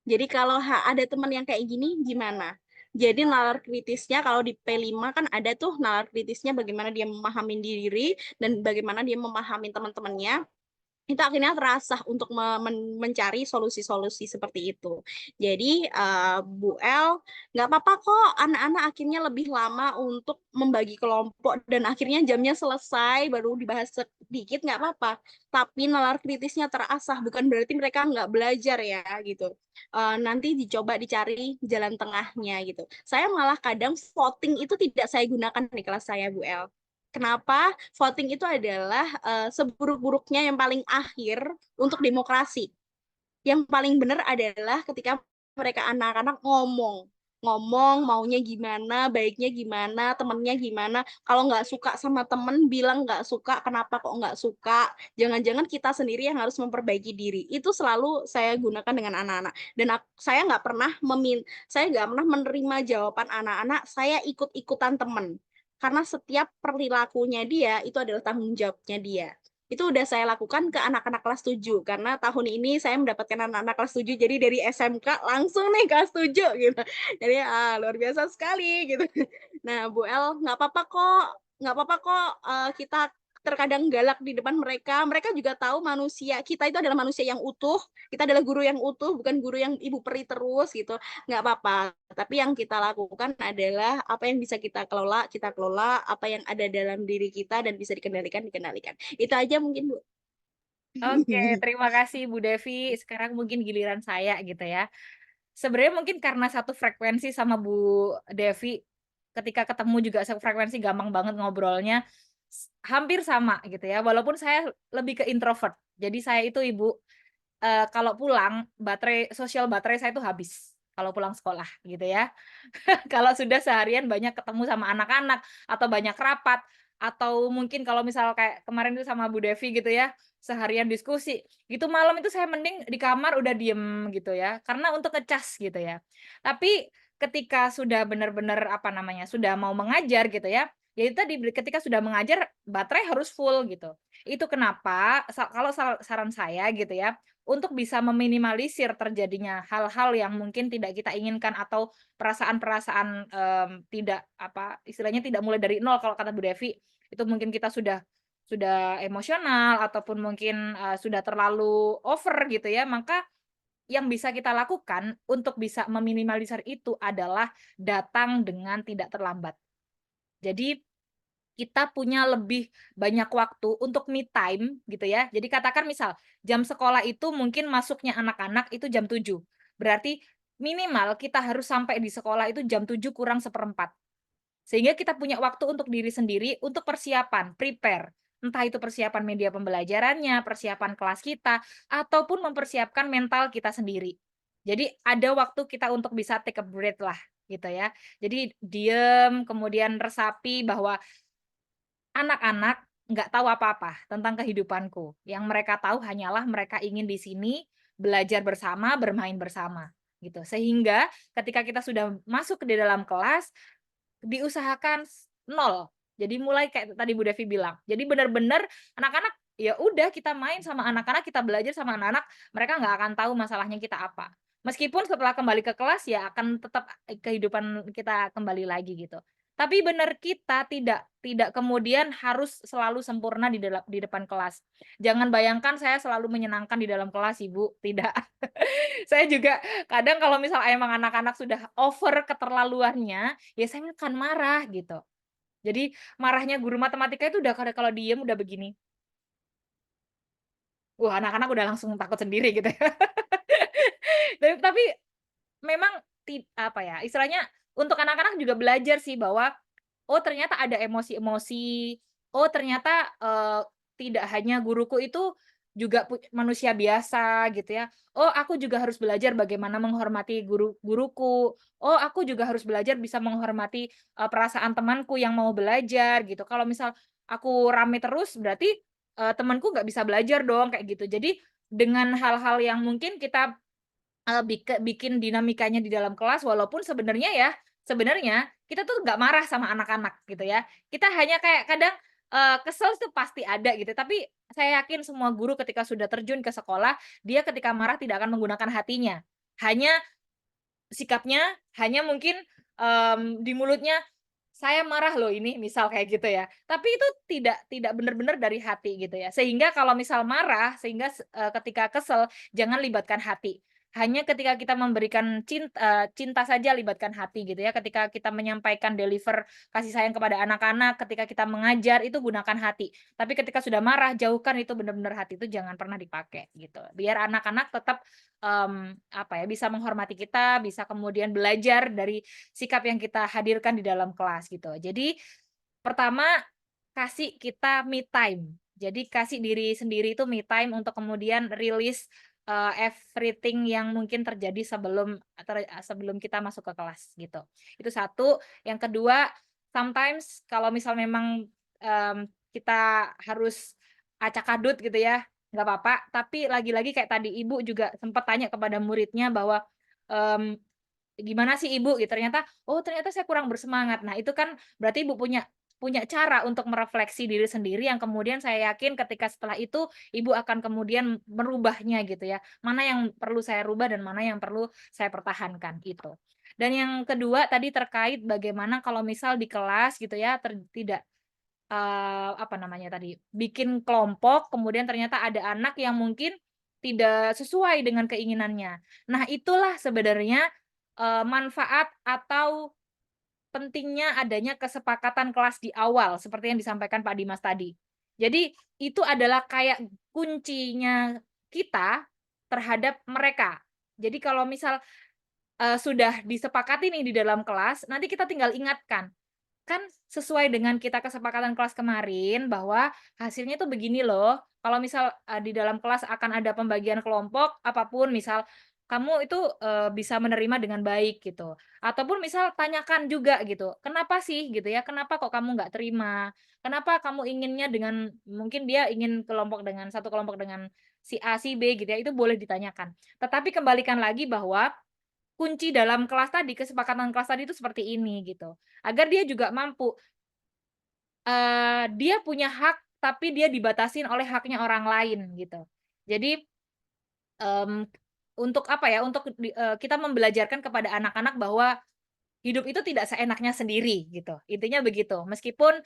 Jadi kalau ada teman yang kayak gini gimana? Jadi nalar kritisnya kalau di P5 kan ada tuh nalar kritisnya bagaimana dia memahami diri dan bagaimana dia memahami teman-temannya. Itu akhirnya terasah untuk mencari solusi-solusi seperti itu. Jadi Bu El, nggak apa-apa kok anak-anak akhirnya lebih lama untuk membagi kelompok dan akhirnya jamnya selesai baru dibahas sedikit nggak apa-apa. Tapi nalar kritisnya terasah bukan berarti mereka nggak belajar ya gitu. Nanti dicoba dicari jalan tengahnya gitu. Saya malah kadang voting itu tidak saya gunakan di kelas saya Bu El. Kenapa? Voting itu adalah seburuk-buruknya yang paling akhir untuk demokrasi. Yang paling benar adalah ketika mereka anak-anak ngomong maunya gimana, baiknya gimana, temennya gimana. Kalau nggak suka sama temen, bilang nggak suka, kenapa kok nggak suka. Jangan-jangan kita sendiri yang harus memperbaiki diri. Itu selalu saya gunakan dengan anak-anak. Dan saya nggak pernah menerima jawaban anak-anak, saya ikut-ikutan temen. Karena setiap perilakunya dia itu adalah tanggung jawabnya dia. Itu udah saya lakukan ke anak-anak kelas 7 karena tahun ini saya mendapatkan anak-anak kelas 7 jadi dari SMK langsung nih kelas 7 gitu. Jadi luar biasa sekali gitu. Nah, Bu El nggak apa-apa kok kita terkadang galak di depan mereka. Mereka juga tahu kita itu adalah manusia yang utuh, kita adalah guru yang utuh, bukan guru yang ibu peri terus gitu. Nggak apa-apa. Tapi yang kita lakukan adalah apa yang bisa kita kelola, apa yang ada dalam diri kita dan bisa dikendalikan. Itu aja mungkin, Bu. Oke, terima kasih Bu Devi. Sekarang mungkin giliran saya gitu ya. Sebenarnya mungkin karena satu frekuensi sama Bu Devi, ketika ketemu juga satu frekuensi gampang banget ngobrolnya, hampir sama gitu ya. Walaupun saya lebih ke introvert. Jadi saya itu Ibu, kalau pulang sosial baterai saya itu habis kalau pulang sekolah gitu ya. Kalau sudah seharian banyak ketemu sama anak-anak atau banyak rapat atau mungkin kalau misal kayak kemarin itu sama Bu Devi gitu ya, seharian diskusi, gitu malam itu saya mending di kamar udah diem gitu ya, karena untuk ngecas gitu ya. Tapi ketika sudah benar-benar apa namanya, sudah mau mengajar gitu ya itu tadi ketika sudah mengajar baterai harus full gitu. Itu kenapa kalau saran saya gitu ya, untuk bisa meminimalisir terjadinya hal-hal yang mungkin tidak kita inginkan atau perasaan-perasaan, tidak apa, istilahnya tidak mulai dari nol kalau kata Bu Devi, itu mungkin kita sudah emosional ataupun mungkin, sudah terlalu over gitu ya, maka yang bisa kita lakukan untuk bisa meminimalisir itu adalah datang dengan tidak terlambat. Jadi kita punya lebih banyak waktu untuk me time gitu ya. Jadi katakan misal jam sekolah itu mungkin masuknya anak-anak itu jam 7. Berarti minimal kita harus sampai di sekolah itu jam 7 kurang seperempat. Sehingga kita punya waktu untuk diri sendiri untuk persiapan, prepare. Entah itu persiapan media pembelajarannya, persiapan kelas kita, ataupun mempersiapkan mental kita sendiri. Jadi ada waktu kita untuk bisa take a breath lah gitu ya. Jadi diem, kemudian resapi bahwa anak-anak nggak tahu apa-apa tentang kehidupanku. Yang mereka tahu hanyalah mereka ingin di sini belajar bersama, bermain bersama, gitu. Sehingga ketika kita sudah masuk ke dalam kelas, diusahakan nol. Jadi mulai kayak tadi Bu Devi bilang. Jadi benar-benar anak-anak, ya udah kita main sama anak-anak, kita belajar sama anak-anak, mereka nggak akan tahu masalahnya kita apa. Meskipun setelah kembali ke kelas ya akan tetap kehidupan kita kembali lagi gitu. Tapi benar kita tidak kemudian harus selalu sempurna di depan kelas. Jangan bayangkan saya selalu menyenangkan di dalam kelas, Ibu, tidak. Saya juga kadang kalau misal emang anak-anak sudah over keterlaluannya, ya saya akan marah gitu. Jadi marahnya guru matematika itu udah kalau diem udah begini. Wah, anak-anak udah langsung takut sendiri gitu ya. Tapi memang apa ya, istilahnya untuk anak-anak juga belajar sih bahwa, oh ternyata ada emosi-emosi, oh ternyata, tidak hanya guruku itu juga manusia biasa gitu ya. Oh aku juga harus belajar bagaimana menghormati guruku. Oh aku juga harus belajar bisa menghormati, perasaan temanku yang mau belajar gitu. Kalau misal aku rame terus berarti, temanku nggak bisa belajar dong kayak gitu. Jadi dengan hal-hal yang mungkin kita bikin dinamikanya di dalam kelas walaupun sebenarnya kita tuh nggak marah sama anak-anak gitu ya. Kita hanya kayak kadang, kesel tuh pasti ada gitu, tapi saya yakin semua guru ketika sudah terjun ke sekolah, dia ketika marah tidak akan menggunakan hatinya. Hanya sikapnya, hanya mungkin, di mulutnya, "Saya marah loh ini," misal kayak gitu ya. Tapi itu tidak benar-benar dari hati gitu ya. Sehingga kalau misal marah, ketika kesel, jangan libatkan hati. Hanya ketika kita memberikan cinta saja libatkan hati gitu ya. Ketika kita menyampaikan deliver kasih sayang kepada anak-anak, ketika kita mengajar itu gunakan hati. Tapi ketika sudah marah, jauhkan itu benar-benar hati itu jangan pernah dipakai gitu. Biar anak-anak tetap, apa ya, bisa menghormati kita, bisa kemudian belajar dari sikap yang kita hadirkan di dalam kelas gitu. Jadi pertama kasih kita me time. Jadi kasih diri sendiri itu me time untuk kemudian rilis, everything yang mungkin terjadi sebelum kita masuk ke kelas gitu. Itu satu. Yang kedua, sometimes kalau misal memang, kita harus acak-adut gitu ya, nggak apa-apa, tapi lagi-lagi kayak tadi Ibu juga sempat tanya kepada muridnya bahwa, mmm gimana sih Ibu gitu, ternyata, oh ternyata saya kurang bersemangat. Nah itu kan berarti Ibu punya cara untuk merefleksi diri sendiri yang kemudian saya yakin ketika setelah itu Ibu akan kemudian merubahnya gitu ya. Mana yang perlu saya rubah dan mana yang perlu saya pertahankan itu. Dan yang kedua tadi terkait bagaimana kalau misal di kelas gitu ya tidak apa namanya tadi, bikin kelompok, kemudian ternyata ada anak yang mungkin tidak sesuai dengan keinginannya. Nah, itulah sebenarnya, manfaat atau pentingnya adanya kesepakatan kelas di awal, seperti yang disampaikan Pak Dimas tadi. Jadi, itu adalah kayak kuncinya kita terhadap mereka. Jadi kalau misal, sudah disepakati nih di dalam kelas, nanti kita tinggal ingatkan, kan sesuai dengan kita kesepakatan kelas kemarin bahwa hasilnya tuh begini loh. Kalau misal, di dalam kelas akan ada pembagian kelompok, apapun misal kamu itu, bisa menerima dengan baik gitu. Ataupun misal tanyakan juga gitu, "Kenapa sih?" gitu ya, "Kenapa kok kamu nggak terima? Kenapa kamu inginnya dengan" mungkin dia ingin kelompok dengan satu kelompok dengan si A, si B gitu ya, itu boleh ditanyakan. Tetapi kembalikan lagi bahwa kunci dalam kelas tadi, kesepakatan kelas tadi itu seperti ini gitu. Agar dia juga mampu, dia punya hak, tapi dia dibatasin oleh haknya orang lain gitu. Jadi, mmm, untuk apa ya, untuk kita membelajarkan kepada anak-anak bahwa hidup itu tidak seenaknya sendiri gitu, intinya begitu. Meskipun,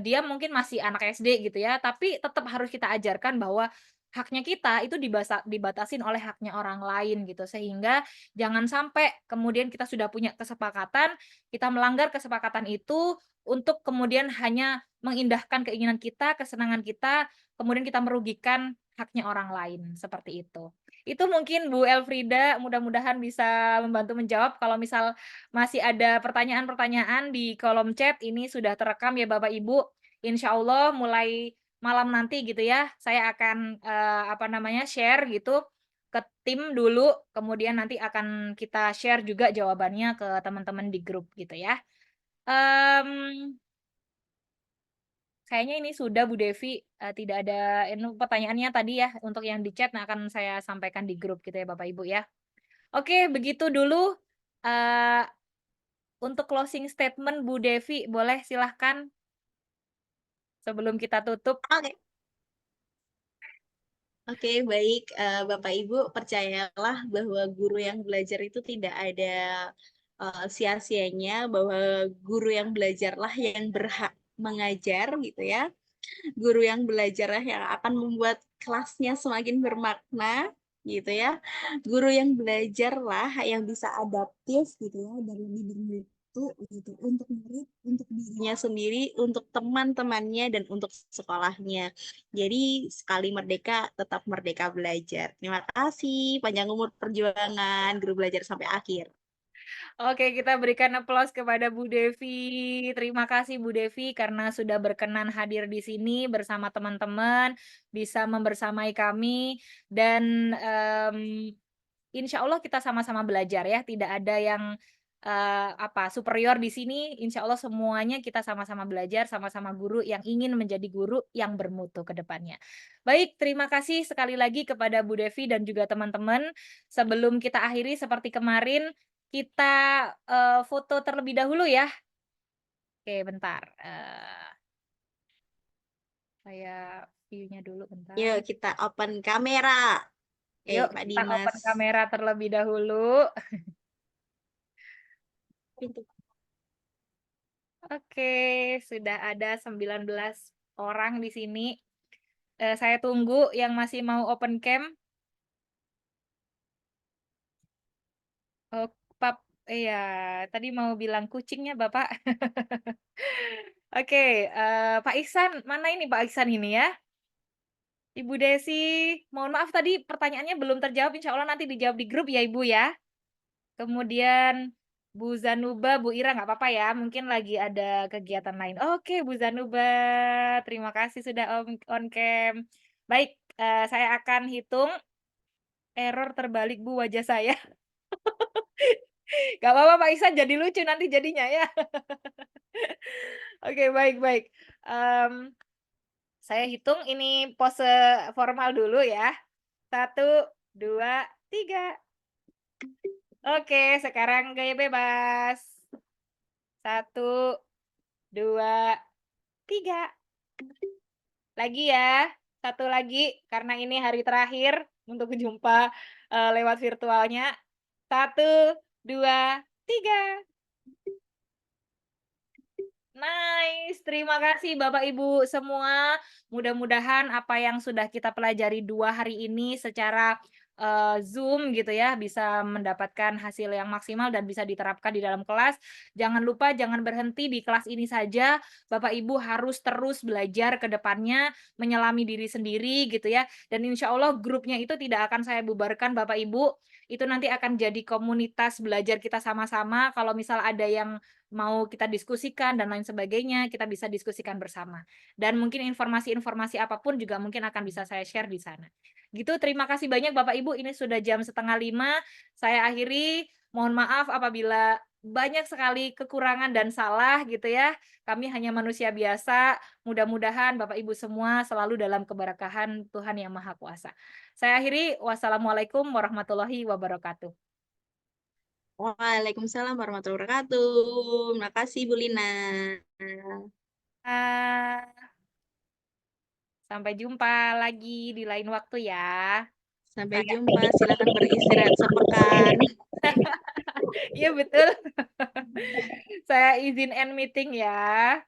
dia mungkin masih anak SD gitu ya, tapi tetap harus kita ajarkan bahwa haknya kita itu dibatasin oleh haknya orang lain gitu. Sehingga jangan sampai kemudian kita sudah punya kesepakatan, kita melanggar kesepakatan itu untuk kemudian hanya mengindahkan keinginan kita, kesenangan kita, kemudian kita merugikan haknya orang lain, seperti itu. Itu mungkin Bu Elfrida, mudah-mudahan bisa membantu menjawab. Kalau misal masih ada pertanyaan-pertanyaan di kolom chat, ini sudah terekam ya Bapak Ibu. Insya Allah mulai malam nanti gitu ya, saya akan, apa namanya, share gitu ke tim dulu, kemudian nanti akan kita share juga jawabannya ke teman-teman di grup gitu ya. Mmm, kayaknya ini sudah Bu Devi, tidak ada pertanyaannya tadi ya, untuk yang di chat, nah akan saya sampaikan di grup gitu ya Bapak Ibu ya. Oke, begitu dulu, eee untuk closing statement Bu Devi, boleh silahkan sebelum kita tutup. Oke. Oke, baik, Bapak Ibu, percayalah bahwa guru yang belajar itu tidak ada sia-sianya, bahwa guru yang belajarlah yang berhak mengajar gitu ya. Guru yang belajarlah yang akan membuat kelasnya semakin bermakna gitu ya. Guru yang belajarlah yang bisa adaptif gitu ya dan lebih bermutu gitu untuk murid, untuk dirinya sendiri, untuk teman-temannya dan untuk sekolahnya. Jadi sekali merdeka tetap merdeka belajar. Terima kasih, panjang umur perjuangan guru belajar sampai akhir. Oke, kita berikan aplaus kepada Bu Devi. Terima kasih Bu Devi karena sudah berkenan hadir di sini bersama teman-teman, bisa membersamai kami dan, insya Allah kita sama-sama belajar ya, tidak ada yang, superior di sini, insya Allah semuanya kita sama-sama belajar, sama-sama guru yang ingin menjadi guru yang bermutu ke depannya. Baik, terima kasih sekali lagi kepada Bu Devi dan juga teman-teman. Sebelum kita akhiri seperti kemarin, kita, foto terlebih dahulu ya. Oke bentar, saya view-nya dulu bentar. Yuk kita open kamera. Yuk Pak kita Dimas. open kamera terlebih dahulu. Oke, sudah ada 19 orang di sini. Saya tunggu yang masih mau open cam. Oh, iya, tadi mau bilang kucingnya Bapak. Oke, Pak Ihsan, mana ini Pak Ihsan ini ya? Ibu Desi, mohon maaf tadi pertanyaannya belum terjawab, insya Allah nanti dijawab di grup ya Ibu ya. Kemudian Bu Zanuba, Bu Ira nggak apa-apa ya, mungkin lagi ada kegiatan lain. Oke Bu Zanuba, terima kasih sudah on cam. Baik, saya akan hitung. Error terbalik Bu wajah saya. Gak apa-apa Pak Ihsan, jadi lucu nanti jadinya ya. Oke, baik-baik. Saya hitung ini pose formal dulu ya. 1, 2, 3. Oke, sekarang gaya bebas. 1, 2, 3. Lagi ya. Satu lagi, karena ini hari terakhir untuk jumpa lewat virtualnya. 1, 2, 3. Nice, terima kasih Bapak Ibu semua. Mudah-mudahan apa yang sudah kita pelajari 2 hari ini secara Zoom gitu ya, bisa mendapatkan hasil yang maksimal dan bisa diterapkan di dalam kelas. Jangan lupa, jangan berhenti di kelas ini saja. Bapak Ibu harus terus belajar ke depannya, menyelami diri sendiri gitu ya. Dan insya Allah grupnya itu tidak akan saya bubarkan Bapak Ibu. Itu nanti akan jadi komunitas belajar kita sama-sama. Kalau misal ada yang mau kita diskusikan dan lain sebagainya, kita bisa diskusikan bersama. Dan mungkin informasi-informasi apapun juga mungkin akan bisa saya share di sana. Gitu, terima kasih banyak Bapak Ibu, ini sudah jam 4:30. Saya akhiri, mohon maaf apabila banyak sekali kekurangan dan salah gitu ya. Kami hanya manusia biasa, mudah-mudahan Bapak Ibu semua selalu dalam keberkahan Tuhan Yang Maha Kuasa. Saya akhiri, wassalamualaikum warahmatullahi wabarakatuh. Waalaikumsalam warahmatullahi wabarakatuh. Makasih Bu Lina. Ah, Sampai jumpa lagi di lain waktu ya. Sampai jumpa. Silakan beristirahat sepekan. Iya betul. Saya izin end meeting ya.